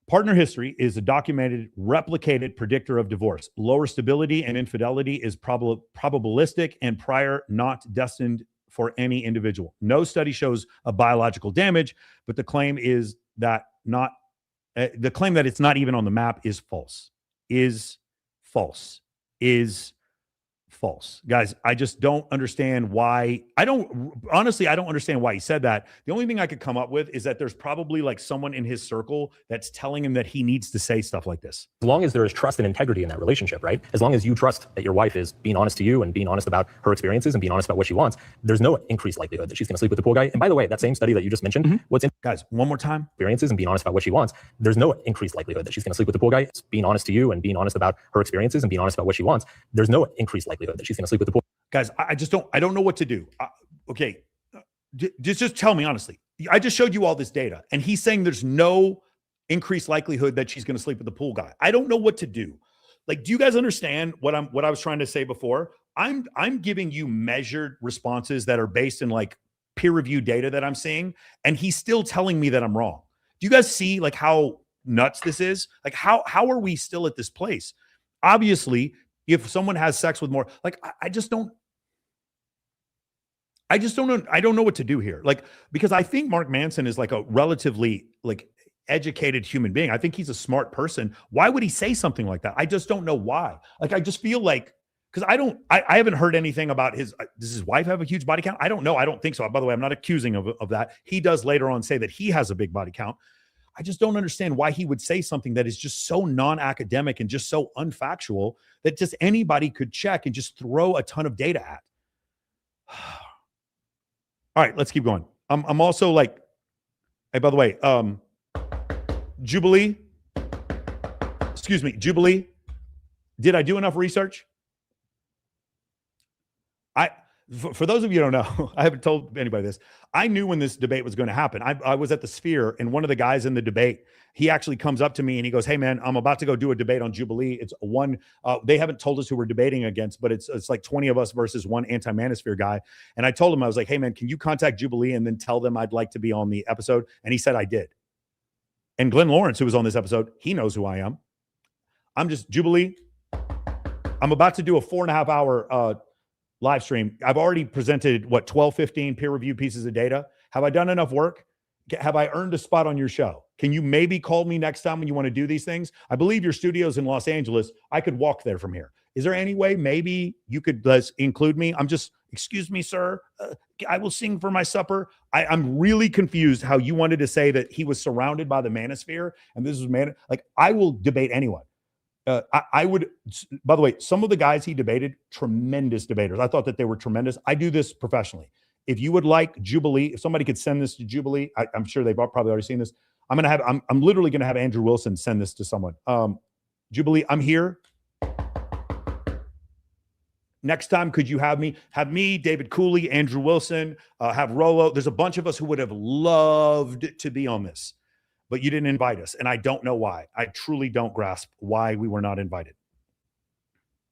Partner history is a documented, replicated predictor of divorce. Lower stability and infidelity is probabilistic and prior, not destined for any individual. No study shows a biological damage, but the claim that it's not even on the map is false. False. Guys, I just don't understand why. I don't understand why he said that. The only thing I could come up with is that there's probably like someone in his circle that's telling him that he needs to say stuff like this. as long as there is trust and integrity in that relationship, right? As long as you trust that your wife is being honest to you and being honest about her experiences and being honest about what she wants, there's no increased likelihood that she's going to sleep with the pool guy. And by the way, that same study that you just mentioned, Guys, one more time. Experiences and being honest about what she wants, there's no increased likelihood that she's going to sleep with the pool guy. It's being honest to you and being honest about her experiences and being honest about what she wants, there's no increased likelihood that she's going to sleep with the pool. Guys, I don't know what to do. Okay, just tell me honestly. I just showed you all this data, and he's saying there's no increased likelihood that she's going to sleep with the pool guy. I don't know what to do. Like, do you guys understand what I was trying to say before? I'm giving you measured responses that are based in like peer-reviewed data that I'm seeing, and he's still telling me that I'm wrong. Do you guys see like how nuts this is? Like, how are we still at this place? Obviously, if someone has sex with more, like, I don't know what to do here. Like, because I think Mark Manson is like a relatively like educated human being. I think he's a smart person. Why would he say something like that? I just don't know why. Like, I just feel like, because I haven't heard anything about does his wife have a huge body count? I don't know. I don't think so. By the way, I'm not accusing of that. He does later on say that he has a big body count. I just don't understand why he would say something that is just so non-academic and just so unfactual that just anybody could check and just throw a ton of data at. All right, let's keep going. I'm also like, hey, by the way, Jubilee, did I do enough research? For those of you who don't know, I haven't told anybody this. I knew when this debate was going to happen. I was at the Sphere, and one of the guys in the debate, he actually comes up to me and he goes, "Hey man, I'm about to go do a debate on Jubilee. It's one, they haven't told us who we're debating against, but it's like 20 of us versus one anti-Manosphere guy." And I told him, I was like, "Hey man, can you contact Jubilee and then tell them I'd like to be on the episode?" And he said, "I did." And Glenn Lawrence, who was on this episode, he knows who I am. I'm just Jubilee. I'm about to do a 4.5 hour live stream. I've already presented 12, 15 peer-reviewed pieces of data. Have I done enough work? Have I earned a spot on your show? Can you maybe call me next time when you want to do these things? I believe your studio's in Los Angeles. I could walk there from here. Is there any way maybe you could include me? excuse me, sir, I will sing for my supper. I'm really confused how you wanted to say that he was surrounded by the manosphere and this was like, I will debate anyone. I would, by the way, some of the guys he debated, tremendous debaters. I thought that they were tremendous. I do this professionally. If you would like Jubilee, if somebody could send this to Jubilee, I'm sure they've probably already seen this. I'm literally going to have Andrew Wilson send this to someone. Jubilee, I'm here. Next time, could you have me, David Cooley, Andrew Wilson, have Rolo. There's a bunch of us who would have loved to be on this, but you didn't invite us. And I don't know why. I truly don't grasp why we were not invited.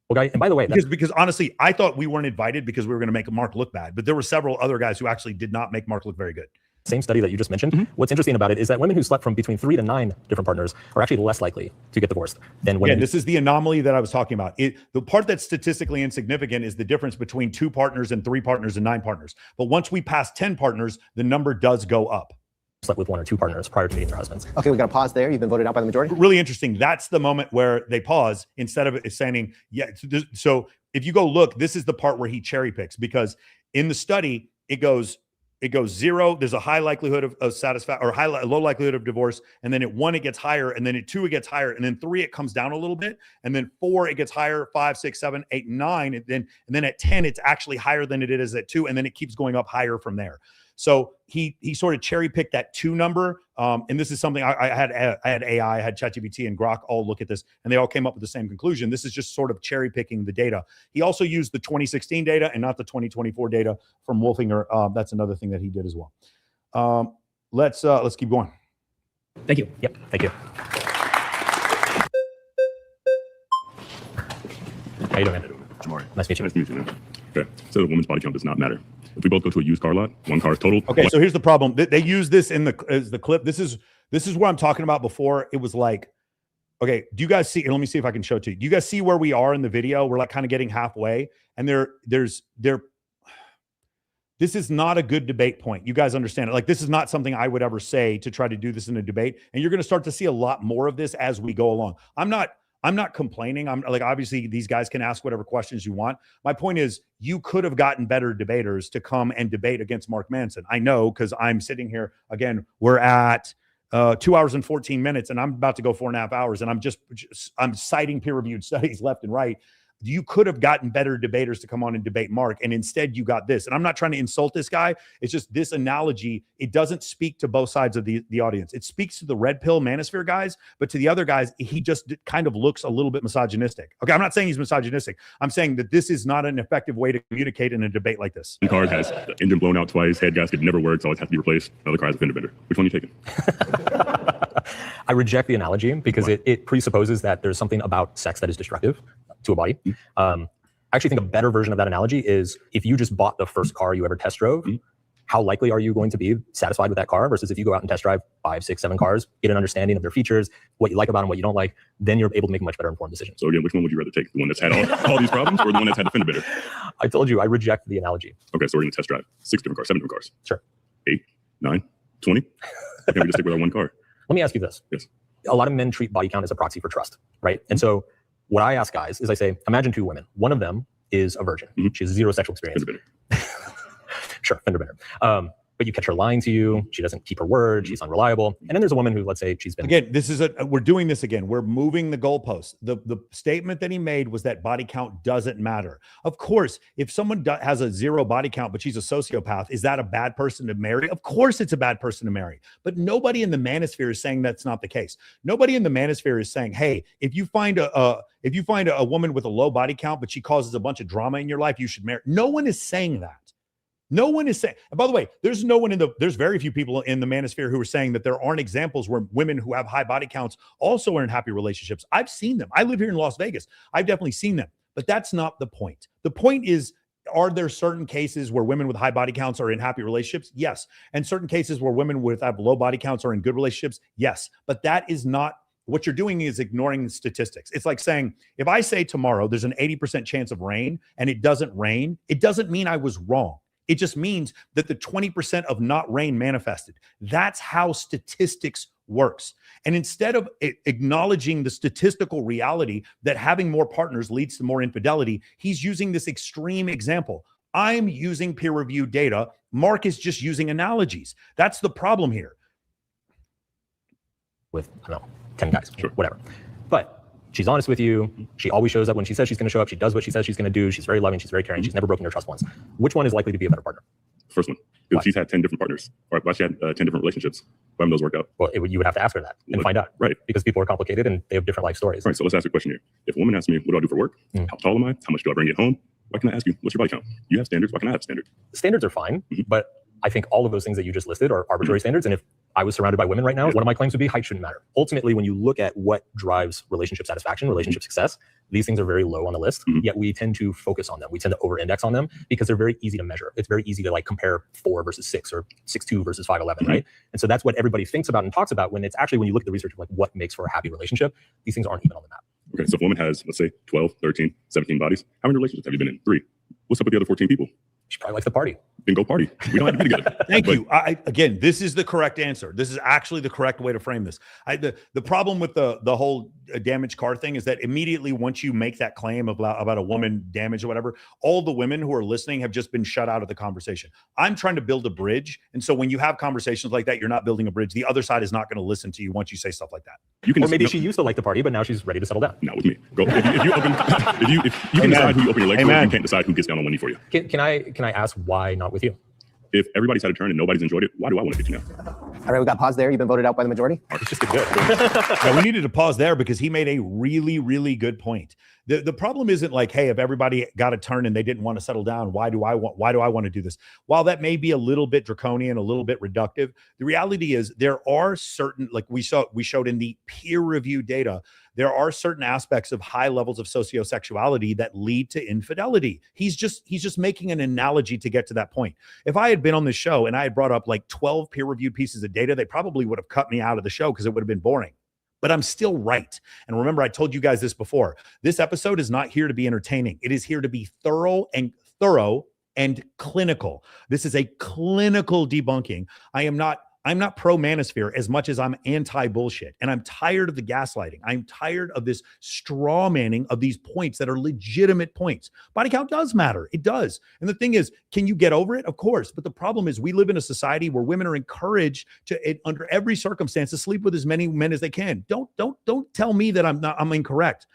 Well, guys, and by the way, because honestly, I thought we weren't invited because we were going to make Mark look bad, but there were several other guys who actually did not make Mark look very good. Same study that you just mentioned. What's interesting about it is that women who slept from between 3 to 9 different partners are actually less likely to get divorced than women. Yeah, this is the anomaly that I was talking about. The part that's statistically insignificant is the difference between 2 partners and 3 partners and 9 partners. But once we pass 10 partners, the number does go up. Slept with 1 or 2 partners prior to meeting their husbands. Okay, we got to pause there. You've been voted out by the majority. Really interesting. That's the moment where they pause instead of it saying, yeah. So if you go look, this is the part where he cherry picks, because in the study, it goes 0. There's a high likelihood of satisfaction, or low likelihood of divorce. And then at 1, it gets higher. And then at 2, it gets higher. And then 3, it comes down a little bit. And then 4, it gets higher. 5, 6, 7, 8, 9. And then at 10, it's actually higher than it is at 2. And then it keeps going up higher from there. So he sort of cherry picked that 2 number. And this is something I had AI, I had ChatGPT and Grok all look at this, and they all came up with the same conclusion. This is just sort of cherry picking the data. He also used the 2016 data and not the 2024 data from Wolfinger. That's another thing that he did as well. Let's keep going. Thank you. Yep. Thank you. How you doing, man? Jamari. Nice to meet you. Nice to meet you, man. Okay, so the woman's body count does not matter. If we both go to a used car lot, 1 car is total. Okay, so here's the problem. They use this as the clip. This is what I'm talking about before. It was like, okay, do you guys see? Let me see if I can show it to you. Do you guys see where we are in the video? We're like kind of getting halfway, and this is not a good debate point. You guys understand it. Like, this is not something I would ever say to try to do this in a debate. And you're going to start to see a lot more of this as we go along. I'm not complaining. I'm like, obviously these guys can ask whatever questions you want. My point is, you could have gotten better debaters to come and debate against Mark Manson. I know, because I'm sitting here again, we're at 2 hours and 14 minutes and I'm about to go 4.5 hours. And I'm citing peer-reviewed studies left and right. You could have gotten better debaters to come on and debate Mark, and instead you got this. And I'm not trying to insult this guy. It's just this analogy. It doesn't speak to both sides of the audience. It speaks to the red pill manosphere guys, but to the other guys, he just kind of looks a little bit misogynistic. Okay, I'm not saying he's misogynistic. I'm saying that this is not an effective way to communicate in a debate like this. One car has the engine blown out twice, head gasket never works, always has to be replaced. Another car has a fender bender. Which one are you taking? I reject the analogy because it presupposes that there's something about sex that is destructive to a body. I actually think a better version of that analogy is if you just bought the first car you ever test drove, how likely are you going to be satisfied with that car versus if you go out and test drive 5, 6, 7 cars, get an understanding of their features, what you like about them, what you don't like, then you're able to make a much better informed decision. So again, which one would you rather take? The one that's had all these problems, or the one that's had the fender bender? I told you, I reject the analogy. Okay, so we're going to test drive 6 different cars, 7 different cars. Sure. 8, 9, 20. Why can't we just stick with our 1 car? Let me ask you this. Yes. A lot of men treat body count as a proxy for trust, right? And so what I ask guys is I say, imagine 2 women. One of them is a virgin. She has 0 sexual experience. Fender bender. Sure, fender bender. But you catch her lying to you. She doesn't keep her word. She's unreliable. And then there's a woman who, let's say, she's been... Again, we're doing this again. We're moving the goalposts. The statement that he made was that body count doesn't matter. Of course, if someone has a 0 body count, but she's a sociopath, is that a bad person to marry? Of course it's a bad person to marry. But nobody in the manosphere is saying that's not the case. Nobody in the manosphere is saying, hey, if you find a woman with a low body count, but she causes a bunch of drama in your life, you should marry. No one is saying that. No one is saying, and by the way, there's very few people in the manosphere who are saying that there aren't examples where women who have high body counts also are in happy relationships. I've seen them. I live here in Las Vegas. I've definitely seen them, but that's not the point. The point is, are there certain cases where women with high body counts are in happy relationships? Yes. And certain cases where women with low body counts are in good relationships? Yes. But that is not, what you're doing is ignoring the statistics. It's like saying, if I say tomorrow there's an 80% chance of rain and it doesn't rain, it doesn't mean I was wrong. It just means that the 20% of not rain manifested. That's how statistics works. And instead of acknowledging the statistical reality that having more partners leads to more infidelity, he's using this extreme example. I'm using peer-reviewed data. Mark is just using analogies. That's the problem here. With, I don't know, 10 guys, whatever. But she's honest with you. She always shows up when she says she's going to show up. She does what she says she's going to do. She's very loving. She's very caring. She's never broken your trust once. Which one is likely to be a better partner? First one. Because she's had 10 different partners. Or well, she had 10 different relationships. Why haven't those worked out? Well, you would have to ask her that and find out. Right. Because people are complicated and they have different life stories. All right, so let's ask a question here. If a woman asks me, what do I do for work? How tall am I? How much do I bring it home? Why can I ask you, what's your body count? You have standards. Why can I have a standard? Standards are fine, but I think all of those things that you just listed are arbitrary standards. And if I was surrounded by women right now, one of my claims would be height shouldn't matter. Ultimately, when you look at what drives relationship satisfaction, relationship success, these things are very low on the list, yet we tend to focus on them. We tend to over-index on them because they're very easy to measure. It's very easy to like compare 4 versus 6 or 6'2" versus 5'11", right? And so that's what everybody thinks about and talks about when it's actually, when you look at the research of like what makes for a happy relationship, these things aren't even on the map. Okay, so if a woman has, let's say, 12, 13, 17 bodies, how many relationships have you been in? 3. What's up with the other 14 people? She probably likes the party. Then go party. We don't have to be together. Thank you. Again, this is the correct answer. This is actually the correct way to frame this. The problem with the whole damaged car thing is that immediately once you make that claim about a woman damaged or whatever, all the women who are listening have just been shut out of the conversation. I'm trying to build a bridge. And so when you have conversations like that, you're not building a bridge. The other side is not going to listen to you once you say stuff like that. You can or maybe she used to like the party, but now she's ready to settle down. Not with me. Go. If you open, if you can decide who you open your leg for, you can't decide who gets down on one knee for you. Can I ask why not with you? If everybody's had a turn and nobody's enjoyed it, why do I want to get you now? All right, we got pause there. You've been voted out by the majority. It's just good. Yeah, we needed to pause there because he made a really, really good point. The problem isn't like, hey, if everybody got a turn and they didn't want to settle down, why do I want to do this? While that may be a little bit draconian, a little bit reductive, the reality is there are certain, like we showed in the peer-reviewed data, there are certain aspects of high levels of sociosexuality that lead to infidelity. He's just making an analogy to get to that point. If I had been on this show and I had brought up like 12 peer-reviewed pieces of data, they probably would have cut me out of the show because it would have been boring. But I'm still right. And remember, I told you guys this before. This episode is not here to be entertaining. It is here to be thorough and clinical. This is a clinical debunking. I'm not pro-manosphere as much as I'm anti-bullshit. And I'm tired of the gaslighting. I'm tired of this straw manning of these points that are legitimate points. Body count does matter. It does. And the thing is, can you get over it? Of course. But the problem is we live in a society where women are encouraged to, under every circumstance, to sleep with as many men as they can. Don't tell me that I'm incorrect.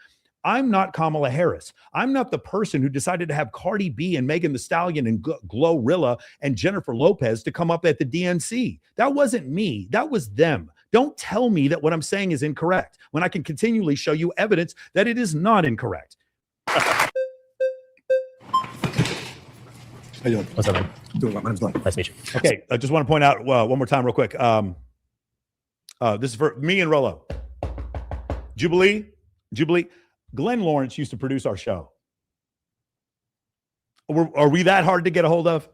I'm not Kamala Harris. I'm not the person who decided to have Cardi B and Megan Thee Stallion and Glorilla and Jennifer Lopez to come up at the DNC. That wasn't me. That was them. Don't tell me that what I'm saying is incorrect when I can continually show you evidence that it is not incorrect. How you doing? What's up, man? Doing well. Nice to meet you. Okay, I just want to point out one more time real quick. This is for me and Rollo. Jubilee. Glenn Lawrence used to produce our show. Are we that hard to get a hold of?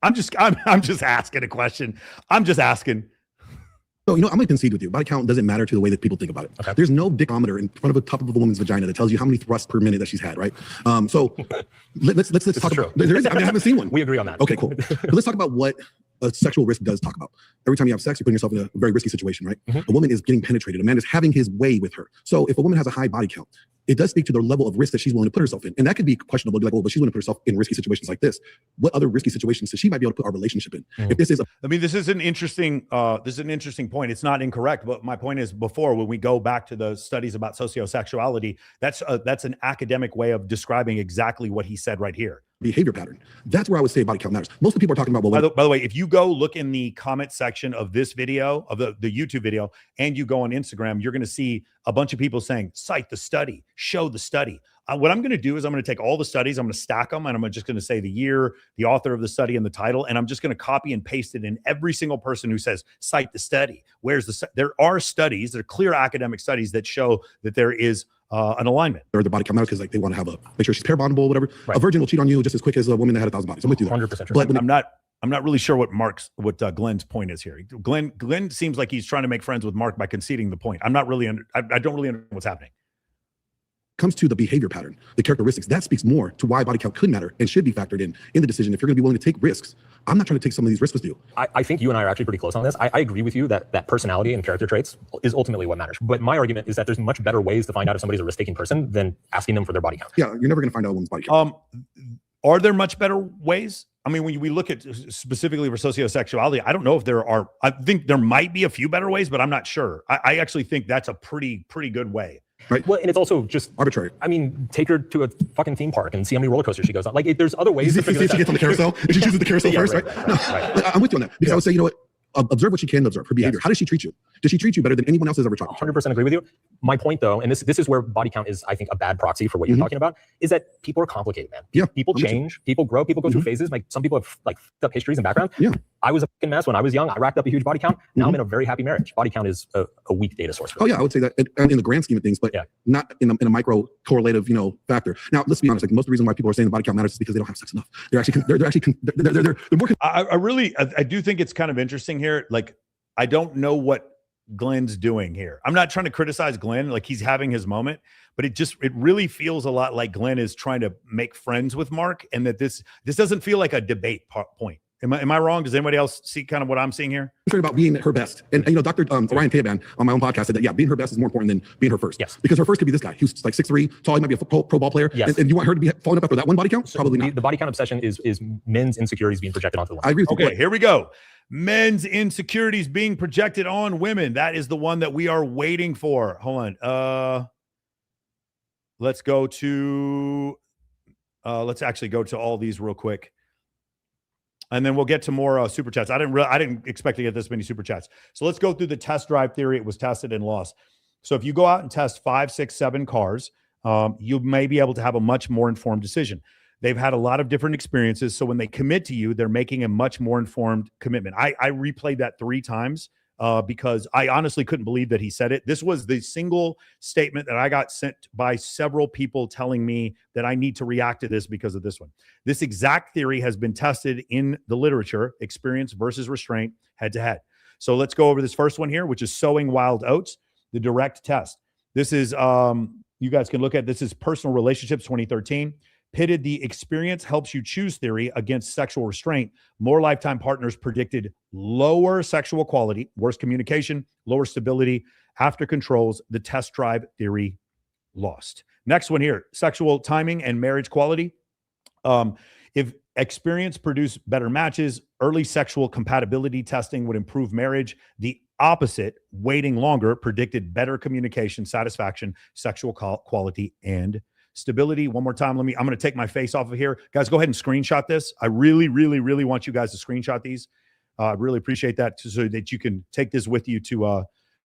I'm just asking a question. I'm just asking. So, I'm going to concede with you. Body count doesn't matter to the way that people think about it. Okay. There's no dickometer in front of the top of a woman's vagina that tells you how many thrusts per minute that she's had, right? So let's talk about. There is. I haven't seen one. We agree on that. Okay, cool. But let's talk about what a sexual risk does talk about. Every time you have sex, you're putting yourself in a very risky situation, right? A woman is getting penetrated. A man is having his way with her. So if a woman has a high body count, it does speak to the level of risk that she's willing to put herself in. And that could be questionable. Be like, well, but she's willing to put herself in risky situations like this. What other risky situations that she might be able to put our relationship in? If this is this is an interesting point. It's not incorrect, but my point is before, when we go back to the studies about sociosexuality, that's an academic way of describing exactly what he said right here. Behavior pattern. That's where I would say body count matters. Most of the people are talking about, well, by the way, if you go look in the comment section of this video, of the YouTube video, and you go on Instagram, you're going to see a bunch of people saying, cite the study, show the study. What I'm going to do is I'm going to take all the studies, I'm going to stack them, and I'm just going to say the year, the author of the study, and the title, and I'm just going to copy and paste it in every single person who says, cite the study. There are studies, there are clear academic studies that show that there is an alignment. Or the body count matters because like they want to have make sure she's pair bondable, whatever. Right. A virgin will cheat on you just as quick as a woman that had 1,000 bodies. I'm with you there. 100%. But I'm not really sure what Glenn's point is here. Glenn seems like he's trying to make friends with Mark by conceding the point. I don't really understand what's happening. Comes to the behavior pattern, the characteristics, that speaks more to why body count could matter and should be factored in the decision if you're going to be willing to take risks. I'm not trying to take some of these risks with you. I think you and I are actually pretty close on this. I agree with you that personality and character traits is ultimately what matters. But my argument is that there's much better ways to find out if somebody's a risk-taking person than asking them for their body count. Yeah, you're never going to find out a woman's body count. Are there much better ways? I mean, when we look at specifically for sociosexuality, I don't know if there are. I think there might be a few better ways, but I'm not sure. I actually think that's a pretty good way. Right. Well, and it's also just arbitrary. I mean, take her to a fucking theme park and see how many roller coasters she goes on. Like, there's other ways. See if she gets on the carousel, and she chooses the carousel first, right? No, I'm with you on that, because I would say, you know what? Observe what she can observe, her behavior. How does she treat you? Does she treat you better than anyone else has ever tried? 100% agree with you. My point, though, and this is where body count is, I think, a bad proxy for what you're talking about, is that people are complicated, man. Yeah, people change, people grow, people go through phases. Like, some people have like fucked up histories and background. Yeah, I was a fucking mess when I was young. I racked up a huge body count. Now I'm in a very happy marriage. Body count is a weak data source. Oh yeah, I would say that in the grand scheme of things, but not in a micro correlative, factor. Now let's be honest. Like, most of the reason why people are saying the body count matters is because they don't have sex enough. They're more. I do think it's kind of interesting here. Like, I don't know what Glenn's doing here. I'm not trying to criticize Glenn, like he's having his moment, but it really feels a lot like Glenn is trying to make friends with Mark, and that this doesn't feel like a debate point. Am I wrong? Does anybody else see kind of what I'm seeing here? About being her best. And Dr. Ryan Taban on my own podcast said that, being her best is more important than being her first. Yes. Because her first could be this guy who's like 6'3", tall, he might be a pro ball player. Yes. And you want her to be following up after that one body count? Probably not. The body count obsession is men's insecurities being projected onto the women. I agree with you. Okay, here we go. Men's insecurities being projected on women. That is the one that we are waiting for. Hold on. Let's go to, let's actually go to all these real quick. And then we'll get to more super chats. I didn't expect to get this many super chats. So let's go through the test drive theory. It was tested and lost. So if you go out and test 5, 6, 7 cars, you may be able to have a much more informed decision. They've had a lot of different experiences. So when they commit to you, they're making a much more informed commitment. I replayed that 3 times because I honestly couldn't believe that he said it. This was the single statement that I got sent by several people telling me that I need to react to this because of this one. This exact theory has been tested in the literature, experience versus restraint, head to head. So let's go over this first one here, which is sowing wild oats, the direct test. This is, you guys can look at, this is Personal Relationships 2013. Pitted the experience helps you choose theory against sexual restraint. More lifetime partners predicted lower sexual quality, worse communication, lower stability. After controls, the test drive theory lost. Next one here, sexual timing and marriage quality. If experience produced better matches, early sexual compatibility testing would improve marriage. The opposite, waiting longer, predicted better communication, satisfaction, sexual quality, and stability. One more time. I'm going to take my face off of here. Guys, go ahead and screenshot this. I really, really, really want you guys to screenshot these. I really appreciate that, so that you can take this with you to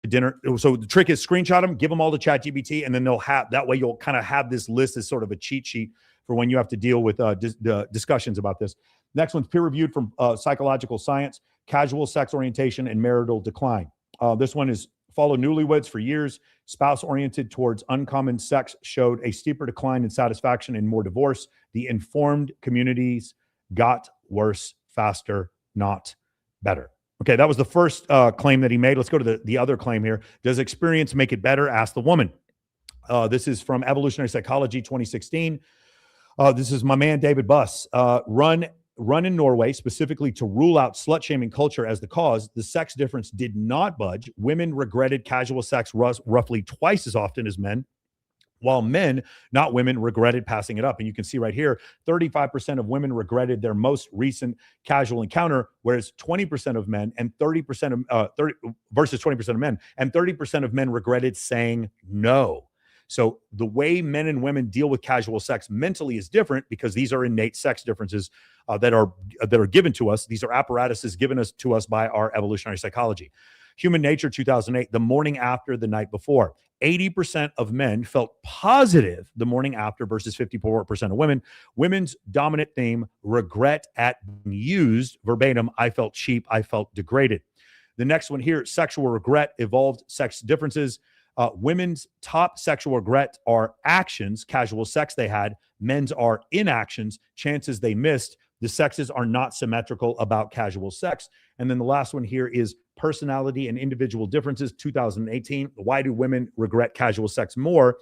dinner. So the trick is screenshot them, give them all to ChatGPT, and then that way you'll kind of have this list as sort of a cheat sheet for when you have to deal with discussions about this. Next one's peer-reviewed from Psychological Science, casual sex orientation and marital decline. This one is follow newlyweds for years. Spouse oriented towards uncommon sex showed a steeper decline in satisfaction and more divorce. The informed communities got worse faster, not better. Okay, that was the first claim that he made. Let's go to the other claim here. Does experience make it better? Ask the woman. This is from Evolutionary Psychology 2016. This is my man, David Buss. Run in Norway, specifically to rule out slut-shaming culture as the cause. The sex difference did not budge. Women regretted casual sex roughly twice as often as men, while men, not women, regretted passing it up. And you can see right here, 35% of women regretted their most recent casual encounter, whereas 20% of men and 30% of versus 20% of men, and 30% of men regretted saying no. So the way men and women deal with casual sex mentally is different, because these are innate sex differences that are given to us. These are apparatuses given to us by our evolutionary psychology. Human Nature 2008, the morning after, the night before. 80% of men felt positive the morning after versus 54% of women. Women's dominant theme, regret at being used, verbatim, I felt cheap, I felt degraded. The next one here, sexual regret, evolved sex differences. Women's top sexual regret are actions, casual sex they had. Men's are inactions, chances they missed. The sexes are not symmetrical about casual sex. And then the last one here is personality and individual differences, 2018. Why do women regret casual sex more?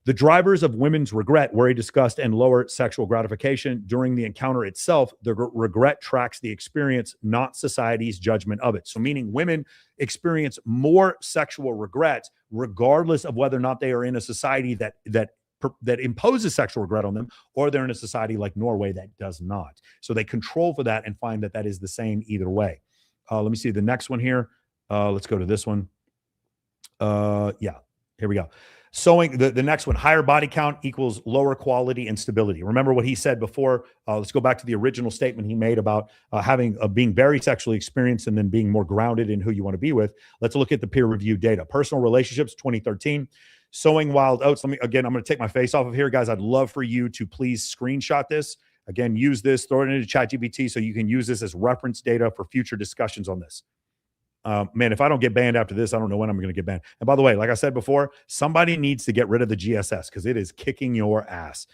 The drivers of women's regret, worry, disgust, and lower sexual gratification during the encounter itself. The regret tracks the experience, not society's judgment of it. So meaning women experience more sexual regret, regardless of whether or not they are in a society that that imposes sexual regret on them, or they're in a society like Norway that does not. So they control for that and find that that is the same either way. Let me see the next one here. Let's go to this one. Yeah, here we go. Sewing, the next one, higher body count equals lower quality and stability. Remember what he said before. Let's go back to the original statement he made about being very sexually experienced and then being more grounded in who you want to be with. Let's look at the peer-reviewed data. Personal relationships, 2013. Sowing wild oats. I'm going to take my face off of here, guys. I'd love for you to please screenshot this. Again, use this, throw it into ChatGPT so you can use this as reference data for future discussions on this. Man, if I don't get banned after this, I don't know when I'm going to get banned. And by the way, like I said before, somebody needs to get rid of the GSS because it is kicking your ass.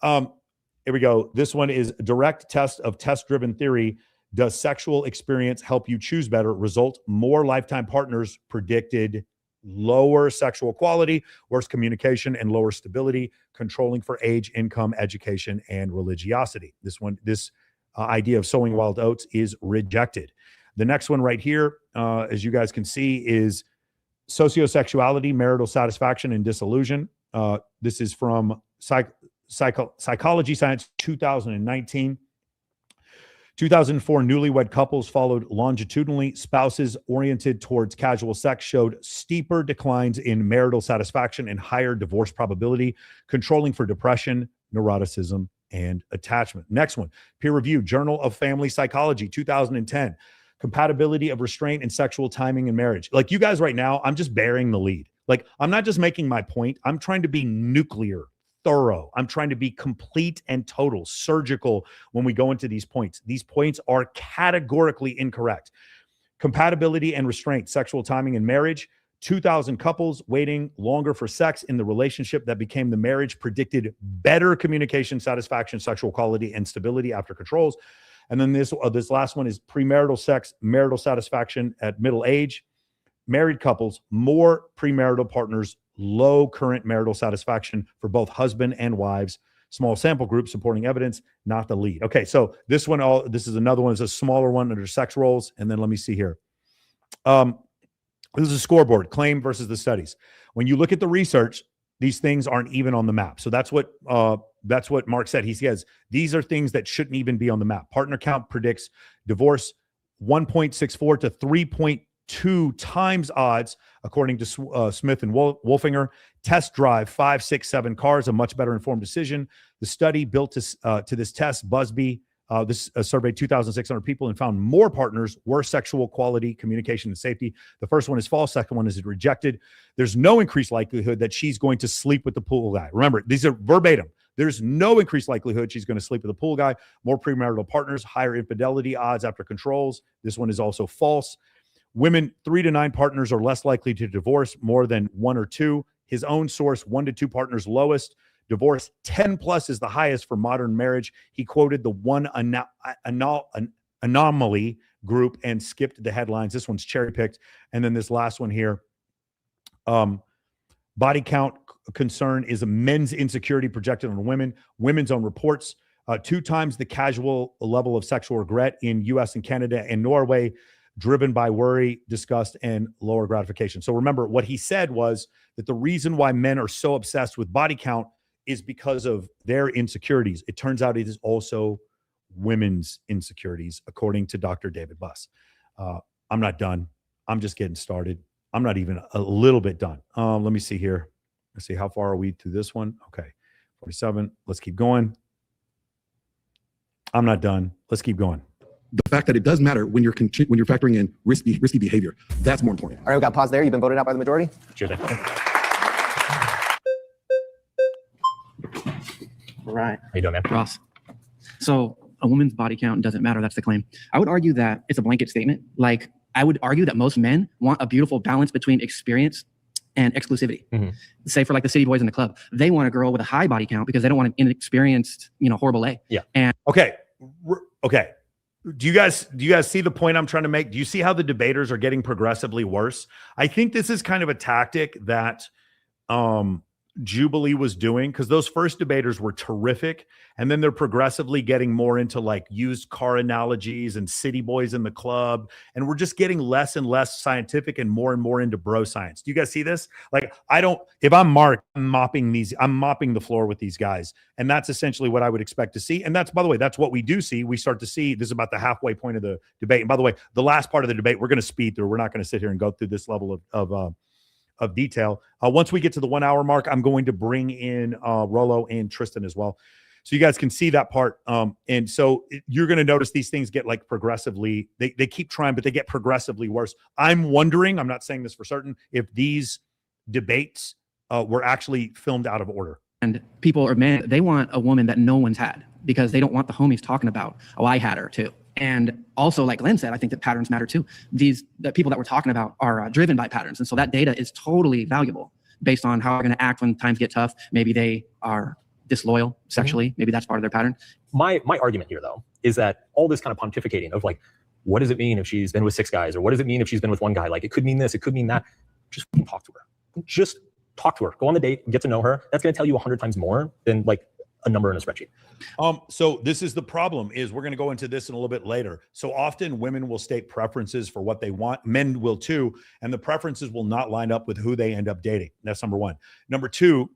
Here we go. This one is direct test of test-driven theory. Does sexual experience help you choose better? Result, more lifetime partners predicted lower sexual quality, worse communication, and lower stability, controlling for age, income, education, and religiosity. This idea of sowing wild oats is rejected. The next one right here, as you guys can see, is sociosexuality, marital satisfaction, and disillusion. This is from Psychology Science 2019. 2004, newlywed couples followed longitudinally. Spouses oriented towards casual sex showed steeper declines in marital satisfaction and higher divorce probability, controlling for depression, neuroticism, and attachment. Next one, peer-reviewed, Journal of Family Psychology, 2010. Compatibility of restraint and sexual timing in marriage. Like you guys right now, I'm just bearing the lead. Like I'm not just making my point. I'm trying to be nuclear, thorough. I'm trying to be complete and total, surgical when we go into these points. These points are categorically incorrect. Compatibility and restraint, sexual timing in marriage. 2,000 couples waiting longer for sex in the relationship that became the marriage predicted better communication, satisfaction, sexual quality, and stability after controls. And then this last one is premarital sex, marital satisfaction at middle age. Married couples, more premarital partners, low current marital satisfaction for both husband and wives. Small sample group supporting evidence, not the lead. Okay, so this is another one. It's a smaller one under sex roles. And then let me see here. This is a scoreboard, claim versus the studies. When you look at the research, these things aren't even on the map. So that's what Mark said. He says these are things that shouldn't even be on the map. Partner count predicts divorce 1.64 to 3.2 times odds, according to Smith and Wolfinger. Test drive 5, 6, 7 cars, a much better informed decision. The study built to this test, Busby. This surveyed 2,600 people and found more partners, worse sexual quality, communication, and safety. The first one is false. Second one is rejected. There's no increased likelihood that she's going to sleep with the pool guy. Remember, these are verbatim. There's no increased likelihood she's going to sleep with the pool guy. More premarital partners, higher infidelity odds after controls. This one is also false. Women, 3 to 9 partners are less likely to divorce, more than 1 or 2. His own source, 1 to 2 partners lowest. Divorce 10 plus is the highest for modern marriage. He quoted the one anomaly group and skipped the headlines. This one's cherry picked. And then this last one here. Body count concern is a men's insecurity projected on women. Women's own reports. 2 times the casual level of sexual regret in US and Canada and Norway, driven by worry, disgust, and lower gratification. So remember, what he said was that the reason why men are so obsessed with body count is because of their insecurities. It turns out it is also women's insecurities, according to Dr. David Buss. I'm not done. I'm just getting started. I'm not even a little bit done. Let me see here. Let's see, how far are we through this one? Okay, 47. Let's keep going. I'm not done. Let's keep going. The fact that it does matter when you're factoring in risky behavior, that's more important. All right, we got pause there. You've been voted out by the majority. Sure thing. All right. How you doing, man? Ross. So a woman's body count doesn't matter. That's the claim. I would argue that it's a blanket statement. Like, I would argue that most men want a beautiful balance between experience and exclusivity. Mm-hmm. Say for like the city boys in the club, they want a girl with a high body count because they don't want an inexperienced, horrible A. Yeah. And Okay. Do you guys see the point I'm trying to make? Do you see how the debaters are getting progressively worse? I think this is kind of a tactic that Jubilee was doing, because those first debaters were terrific, and then they're progressively getting more into like used car analogies and city boys in the club, and we're just getting less and less scientific and more into bro science. Do you guys see this? Like, if I'm Mark, I'm mopping the floor with these guys, and that's essentially what I would expect to see. And that's, by the way, that's what we do see. We start to see this is about the halfway point of the debate. And by the way, the last part of the debate, we're going to speed through. We're not going to sit here and go through this level of detail. Once we get to the 1 hour mark, I'm going to bring in Rollo and Tristan as well, so you guys can see that part. And so you're going to notice these things get like progressively, they keep trying, but they get progressively worse. I'm wondering, I'm not saying this for certain, if these debates were actually filmed out of order. And people or men, they want a woman that no one's had because they don't want the homies talking about, oh, I had her too. And also, like Glenn said, I think that patterns matter too. The people that we're talking about are driven by patterns. And so that data is totally valuable based on how they're going to act when times get tough. Maybe they are disloyal sexually. Maybe that's part of their pattern. My argument here, though, is that all this kind of pontificating of like, what does it mean if she's been with 6 guys? Or what does it mean if she's been with 1 guy? Like, it could mean this, it could mean that. Just talk to her. Just talk to her. Go on the date, get to know her. That's going to tell you 100 times more than like a number in a spreadsheet. So this is the problem, is we're going to go into this in a little bit later. So often women will state preferences for what they want. Men will too. And the preferences will not line up with who they end up dating. That's number one. Number two,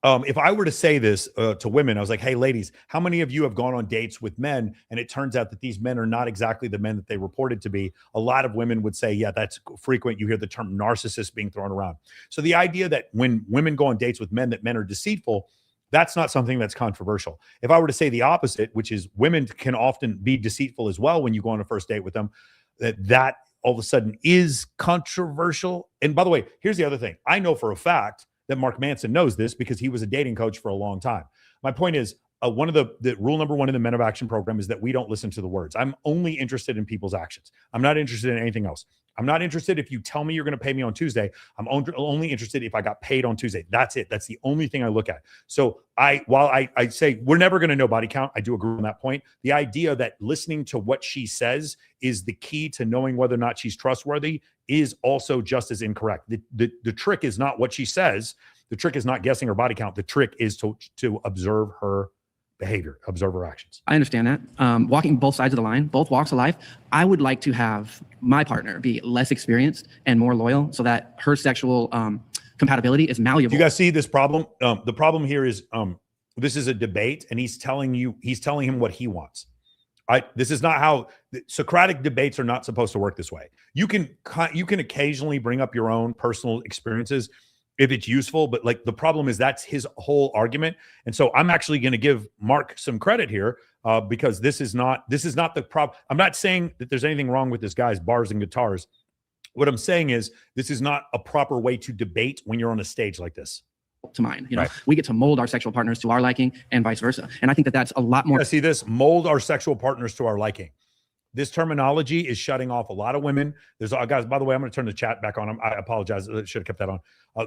if I were to say this to women, I was like, hey, ladies, how many of you have gone on dates with men? And it turns out that these men are not exactly the men that they reported to be. A lot of women would say, yeah, that's frequent. You hear the term narcissist being thrown around. So the idea that when women go on dates with men, that men are deceitful, that's not something that's controversial. If I were to say the opposite, which is women can often be deceitful as well when you go on a first date with them, that all of a sudden is controversial. And by the way, here's the other thing. I know for a fact that Mark Manson knows this because he was a dating coach for a long time. My point is, one of the rule number 1 in the Men of Action program is that we don't listen to the words. I'm only interested in people's actions. I'm not interested in anything else. I'm not interested if you tell me you're going to pay me on Tuesday. I'm only interested if I got paid on Tuesday. That's it. That's the only thing I look at. So while I say we're never going to know body count, I do agree on that point. The idea that listening to what she says is the key to knowing whether or not she's trustworthy is also just as incorrect. The trick is not what she says. The trick is not guessing her body count. The trick is to observe her behavior, observe her actions. I understand that. Walking both sides of the line, both walks of life, I would like to have my partner be less experienced and more loyal so that her sexual compatibility is malleable. Do you guys see this problem? The problem here is this is a debate, and he's telling him what he wants. This is not how Socratic debates are not supposed to work this way. You can occasionally bring up your own personal experiences if it's useful, but like the problem is that's his whole argument. And so I'm actually going to give Mark some credit here because this is not the problem. I'm not saying that there's anything wrong with this guy's bars and guitars. What I'm saying is this is not a proper way to debate when you're on a stage like this. To mine, you know, we get to mold our sexual partners to our liking and vice versa. And I think that that's a lot more. See this, mold our sexual partners to our liking. This terminology is shutting off a lot of women. There's guys, by the way, I'm going to turn the chat back on. I apologize. I should have kept that on.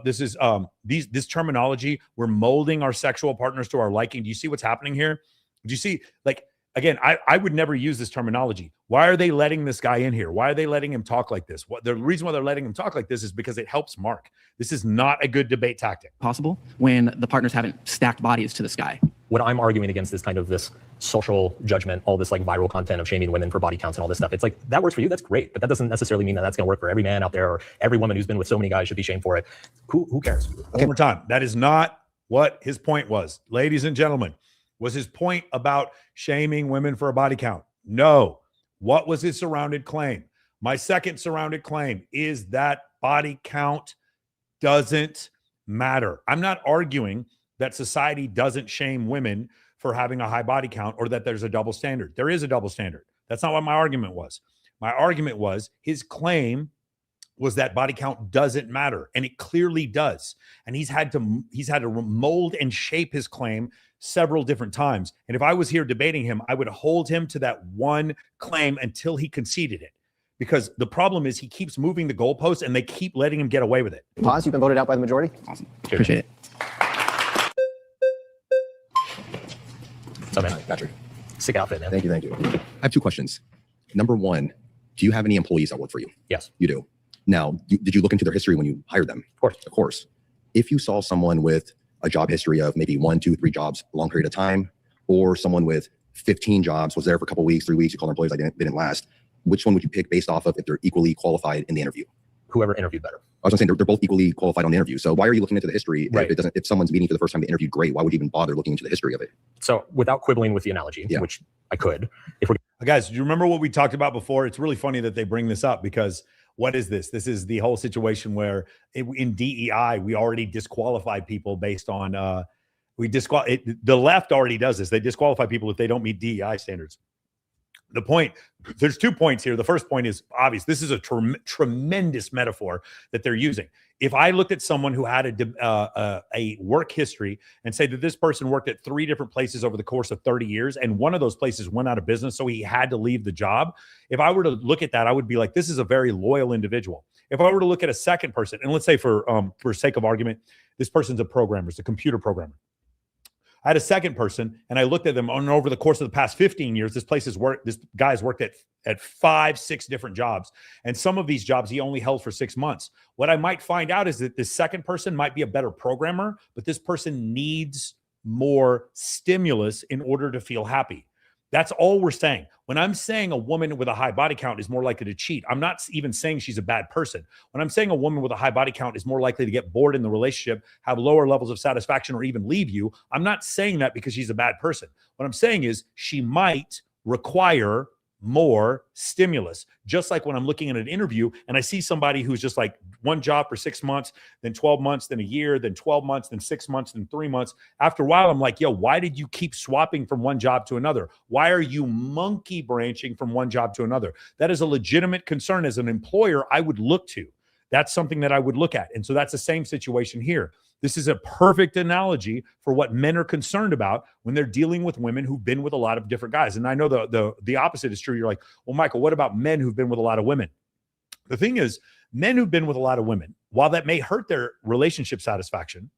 This terminology, we're molding our sexual partners to our liking. Do you see what's happening here? Do you see, like, again, I would never use this terminology. Why are they letting this guy in here? Why are they letting him talk like this? The reason why they're letting him talk like this is because it helps Mark. This is not a good debate tactic. Possible when the partners haven't stacked bodies to the sky. What I'm arguing against is kind of this social judgment, all this like viral content of shaming women for body counts and all this stuff. It's like, that works for you, that's great, but that doesn't necessarily mean that that's going to work for every man out there, or every woman who's been with so many guys should be shamed for it. Who cares? One more time. That is not what his point was. Ladies and gentlemen, was his point about shaming women for a body count? No. What was his surrounded claim? My second surrounded claim is that body count doesn't matter. I'm not arguing that society doesn't shame women for having a high body count or that there's a double standard. There is a double standard. That's not what my argument was. My argument was his claim was that body count doesn't matter, and it clearly does. And he's had to mold and shape his claim several different times. And if I was here debating him, I would hold him to that one claim until he conceded it. Because the problem is he keeps moving the goalposts and they keep letting him get away with it. Pause, you've been voted out by the majority. Awesome. Appreciate it. So, man, Patrick. sick outfit, man. Thank you. I have 2 questions. Number 1, do you have any employees that work for you? Yes. You do. Now, did you look into their history when you hired them? Of course. Of course. if you saw someone with a job history of maybe 1, 2, 3 jobs, a long period of time, or someone with 15 jobs, was there for a couple of weeks, 3 weeks, you call their employees, they didn't last, which one would you pick based off of if they're equally qualified in the interview? Whoever interviewed better. I was gonna say they're both equally qualified on the interview. So why are you looking into the history? Right. If someone's meeting for the first time they interviewed, great. Why would you even bother looking into the history of it? So without quibbling with the analogy, which I could, if we're Guys, do you remember what we talked about before? It's really funny that they bring this up because what is this? This is the whole situation where in DEI, we already disqualified people based on, the left already does this. They disqualify people if they don't meet DEI standards. The point, there's 2 points here. The first point is obvious. This is a tremendous metaphor that they're using. If I looked at someone who had a work history and say that this person worked at 3 different places over the course of 30 years, and one of those places went out of business, so he had to leave the job. If I were to look at that, I would be like, this is a very loyal individual. If I were to look at a second person, and let's say for sake of argument, this person's a programmer, it's a computer programmer. I had a second person and I looked at them over the course of the past 15 years. This guy's worked at 5, 6 different jobs. And some of these jobs he only held for 6 months. What I might find out is that this second person might be a better programmer, but this person needs more stimulus in order to feel happy. That's all we're saying. When I'm saying a woman with a high body count is more likely to cheat, I'm not even saying she's a bad person. When I'm saying a woman with a high body count is more likely to get bored in the relationship, have lower levels of satisfaction, or even leave you, I'm not saying that because she's a bad person. What I'm saying is she might require more stimulus. Just like when I'm looking at an interview and I see somebody who's just like one job for 6 months, then 12 months, then a year, then 12 months, then 6 months, then 3 months. After a while, I'm like, yo, why did you keep swapping from one job to another? Why are you monkey branching from one job to another? That is a legitimate concern as an employer I would look to. That's something that I would look at. And so that's the same situation here. This is a perfect analogy for what men are concerned about when they're dealing with women who've been with a lot of different guys. And I know the opposite is true. You're like, well, Michael, what about men who've been with a lot of women? The thing is, men who've been with a lot of women, while that may hurt their relationship satisfaction,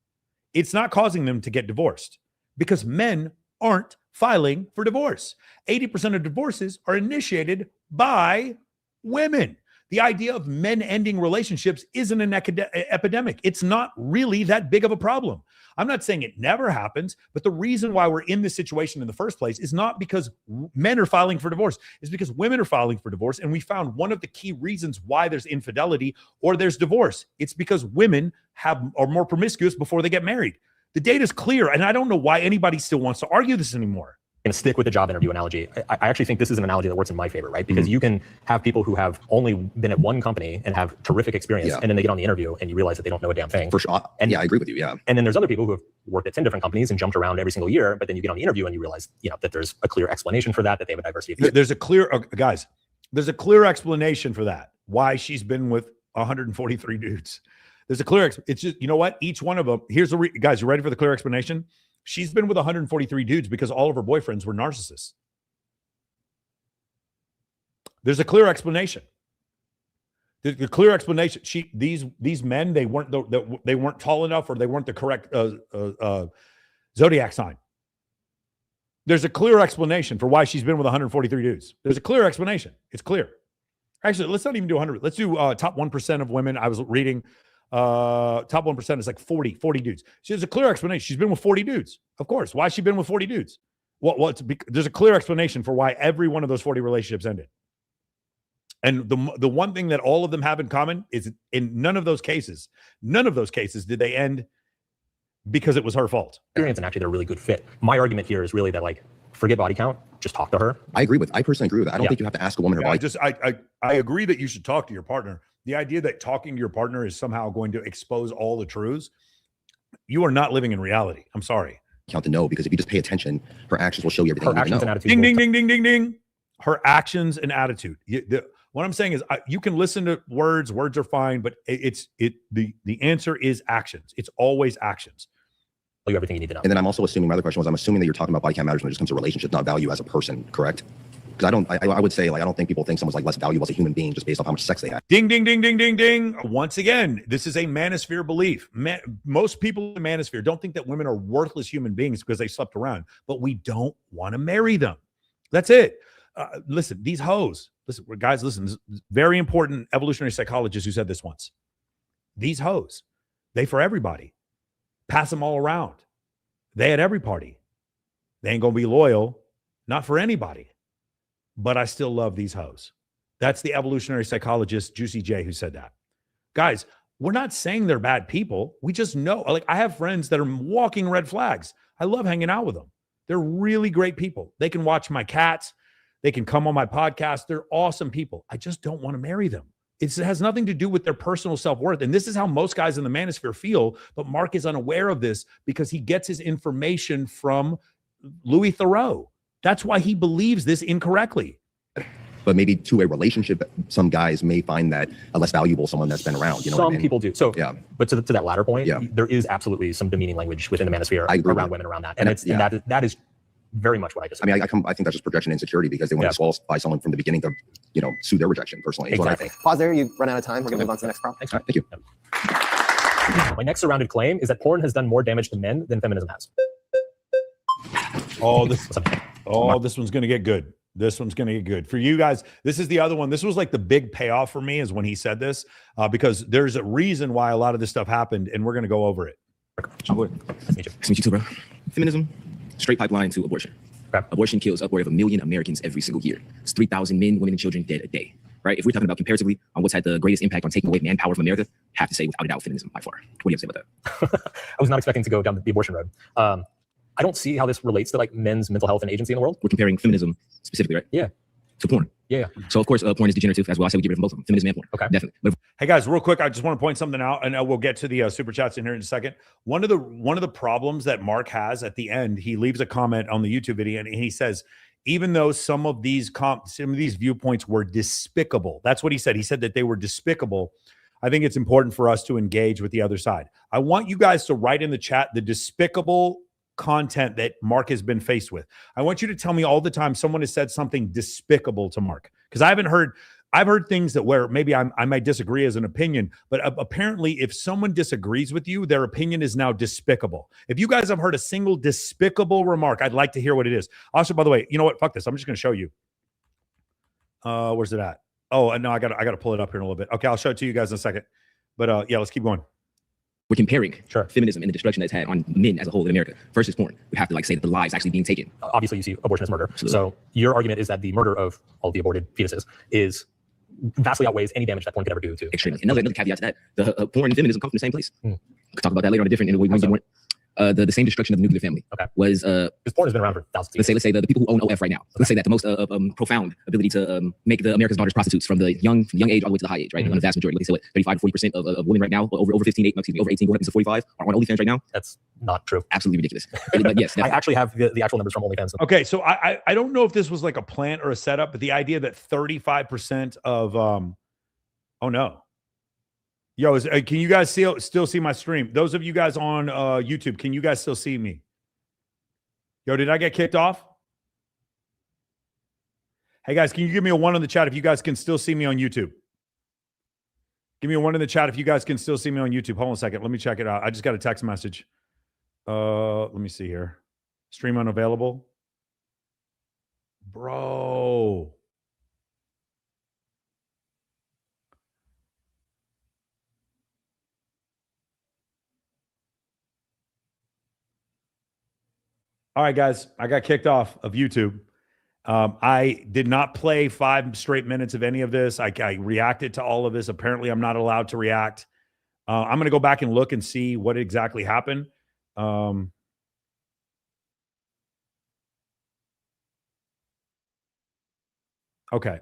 it's not causing them to get divorced because men aren't filing for divorce. 80% of divorces are initiated by women. The idea of men ending relationships isn't an epidemic. It's not really that big of a problem. I'm not saying it never happens, but the reason why we're in this situation in the first place is not because men are filing for divorce. It's because women are filing for divorce. And we found one of the key reasons why there's infidelity or there's divorce. It's because women are more promiscuous before they get married. The data is clear, and I don't know why anybody still wants to argue this anymore. Going to stick with the job interview analogy. I actually think this is an analogy that works in my favor, right? Because you can have people who have only been at one company and have terrific experience, and then they get on the interview and you realize that they don't know a damn thing. For sure. And yeah, I agree with you. Yeah. And then there's other people who have worked at 10 different companies and jumped around every single year, but then you get on the interview and you realize, that there's a clear explanation for that they have a diversity of views. There's a clear, guys, there's a clear explanation for that. Why she's been with 143 dudes. There's a clear, it's just, you know what? Each one of them, here's the, guys, you ready for the clear explanation? She's been with 143 dudes because all of her boyfriends were narcissists. There's a clear explanation. The clear explanation. These men, they weren't tall enough, or they weren't the correct zodiac sign. There's a clear explanation for why she's been with 143 dudes. There's a clear explanation. It's clear. Actually, let's not even do 100. Let's do top 1% of women. I was reading. Top 1% is like 40 dudes. She has a clear explanation. She's been with 40 dudes. Of course. Why has she been with 40 dudes? There's a clear explanation for why every one of those 40 relationships ended. And the one thing that all of them have in common is in none of those cases did they end because it was her fault. Experience, and actually they're a really good fit. My argument here is really that, like, forget body count, just talk to her. I personally agree with that. I don't think you have to ask a woman her body. I agree that you should talk to your partner. The idea that talking to your partner is somehow going to expose all the truths, you are not living in reality. I'm sorry. Count to know, because if you just pay attention, her actions will show you everything. Her actions and attitude. Ding, ding, ding, ding, ding, ding. Her actions and attitude. What I'm saying is, you can listen to words. Words are fine, but the answer is actions. It's always actions. You everything you need to know. And then I'm also assuming, my other question was, I'm assuming that you're talking about body count matters when it just comes to relationships, not value as a person, correct? Because I would say, like, I don't think people think someone's like less valuable as a human being just based off how much sex they have. Ding, ding, ding, ding, ding, ding. Once again, this is a manosphere belief. Most people in the manosphere don't think that women are worthless human beings because they slept around, but we don't want to marry them. That's it. Listen, these hoes, guys, listen, this is very important evolutionary psychologist who said this once. These hoes, they for everybody. pass them all around. They at every party. They ain't going to be loyal, not for anybody. But I still love these hoes. That's the evolutionary psychologist, Juicy J, who said that. Guys, we're not saying they're bad people. We just know. Like, I have friends that are walking red flags. I love hanging out with them. They're really great people. They can watch my cats. They can come on my podcast. They're awesome people. I just don't want to marry them. It has nothing to do with their personal self-worth. And this is how most guys in the manosphere feel. But Mark is unaware of this because he gets his information from Louis Theroux. That's why he believes this incorrectly. But maybe to a relationship, some guys may find that a less valuable someone that's been around. You know, some people do. So, yeah. But to that latter point, yeah. there is absolutely some demeaning language within the manosphere around women around that, and that is very much what I disagree. I mean, I think that's just projection insecurity because they want to disqualify someone from the beginning to, you know, sue their rejection. Personally, is what I think. Pause there. You run out of time. We're gonna move on to the next problem. Thanks. All right, thank you. My next surrounded claim is that porn has done more damage to men than feminism has. This one's gonna get good. This one's going to get good for you guys. This is the other one. This was like the big payoff for me is when he said this, because there's a reason why a lot of this stuff happened, and we're going to go over it. Nice to meet you too, bro. Feminism, straight pipeline to abortion. Okay. Abortion kills upward of 1 million Americans every single year. It's 3,000 men, women, and children dead a day. Right? If we're talking about comparatively on what's had the greatest impact on taking away manpower from America, I have to say without a doubt feminism by far. What do you have to say about that? I was not expecting to go down the abortion road. I don't see how this relates to like men's mental health and agency in the world. We're comparing feminism specifically, right? Yeah. To porn. Yeah. So of course, porn is degenerative as well. I say we get rid of both of them, feminism and porn. Okay. Definitely. But hey guys, real quick, I just want to point something out, and we'll get to the super chats in here in a second. One of the problems that Mark has at the end, he leaves a comment on the YouTube video, and he says, even though some of these viewpoints were despicable, that's what he said. He said that they were despicable. I think it's important for us to engage with the other side. I want you guys to write in the chat the despicable content that Mark has been faced with. I want you to tell me all the time someone has said something despicable to Mark, because I've heard things that where maybe I might disagree as an opinion, but apparently if someone disagrees with you, their opinion is now despicable. If you guys have heard a single despicable remark, I'd like to hear what it is. Also, by the way, you know what? Fuck this. I'm just going to show you. Where's it at? Oh, no, I got to pull it up here in a little bit. Okay, I'll show it to you guys in a second. But yeah, let's keep going. we're comparing feminism and the destruction that's had on men as a whole in America versus porn. We have to like say that the lives actually being taken. Obviously, you see abortion as murder. Absolutely. So your argument is that the murder of all the aborted fetuses is vastly outweighs any damage that porn could ever do to. Extremely. Another caveat to that: the porn and feminism come from the same place. We could talk about that later on a different interview. The same destruction of the nuclear family was because porn has been around for thousands of years. Let's say the people who own OF right now. Let's say that the most profound ability to make the America's daughters prostitutes from the young age all the way to the high age, right? And the vast majority, like they say, what 35 to 40% of women right now over 18 going up to 45 are on OnlyFans right now. That's not true. Absolutely ridiculous. But yes, I actually have the actual numbers from OnlyFans. Okay, so I don't know if this was like a plant or a setup, but the idea that 35% of oh no. Yo, can you guys still see my stream? Those of you guys on YouTube, can you guys still see me? Yo, did I get kicked off? Hey guys, can you give me a 1 in the chat if you guys can still see me on YouTube? Give me a 1 in the chat if you guys can still see me on YouTube. Hold on a second. Let me check it out. I just got a text message. Let me see here. Stream unavailable. Bro. All right, guys, I got kicked off of YouTube. I did not play 5 straight minutes of any of this. I reacted to all of this. Apparently, I'm not allowed to react. I'm going to go back and look and see what exactly happened. Okay.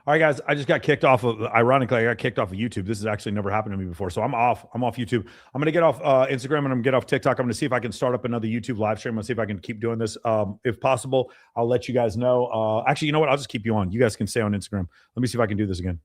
All right, guys, I just got kicked off of, ironically, I got kicked off of YouTube. This has actually never happened to me before. So I'm off YouTube. I'm going to get off Instagram and I'm going to get off TikTok. I'm going to see if I can start up another YouTube live stream. I'm going to see if I can keep doing this. If possible, I'll let you guys know. Actually, you know what? I'll just keep you on. You guys can stay on Instagram. Let me see if I can do this again.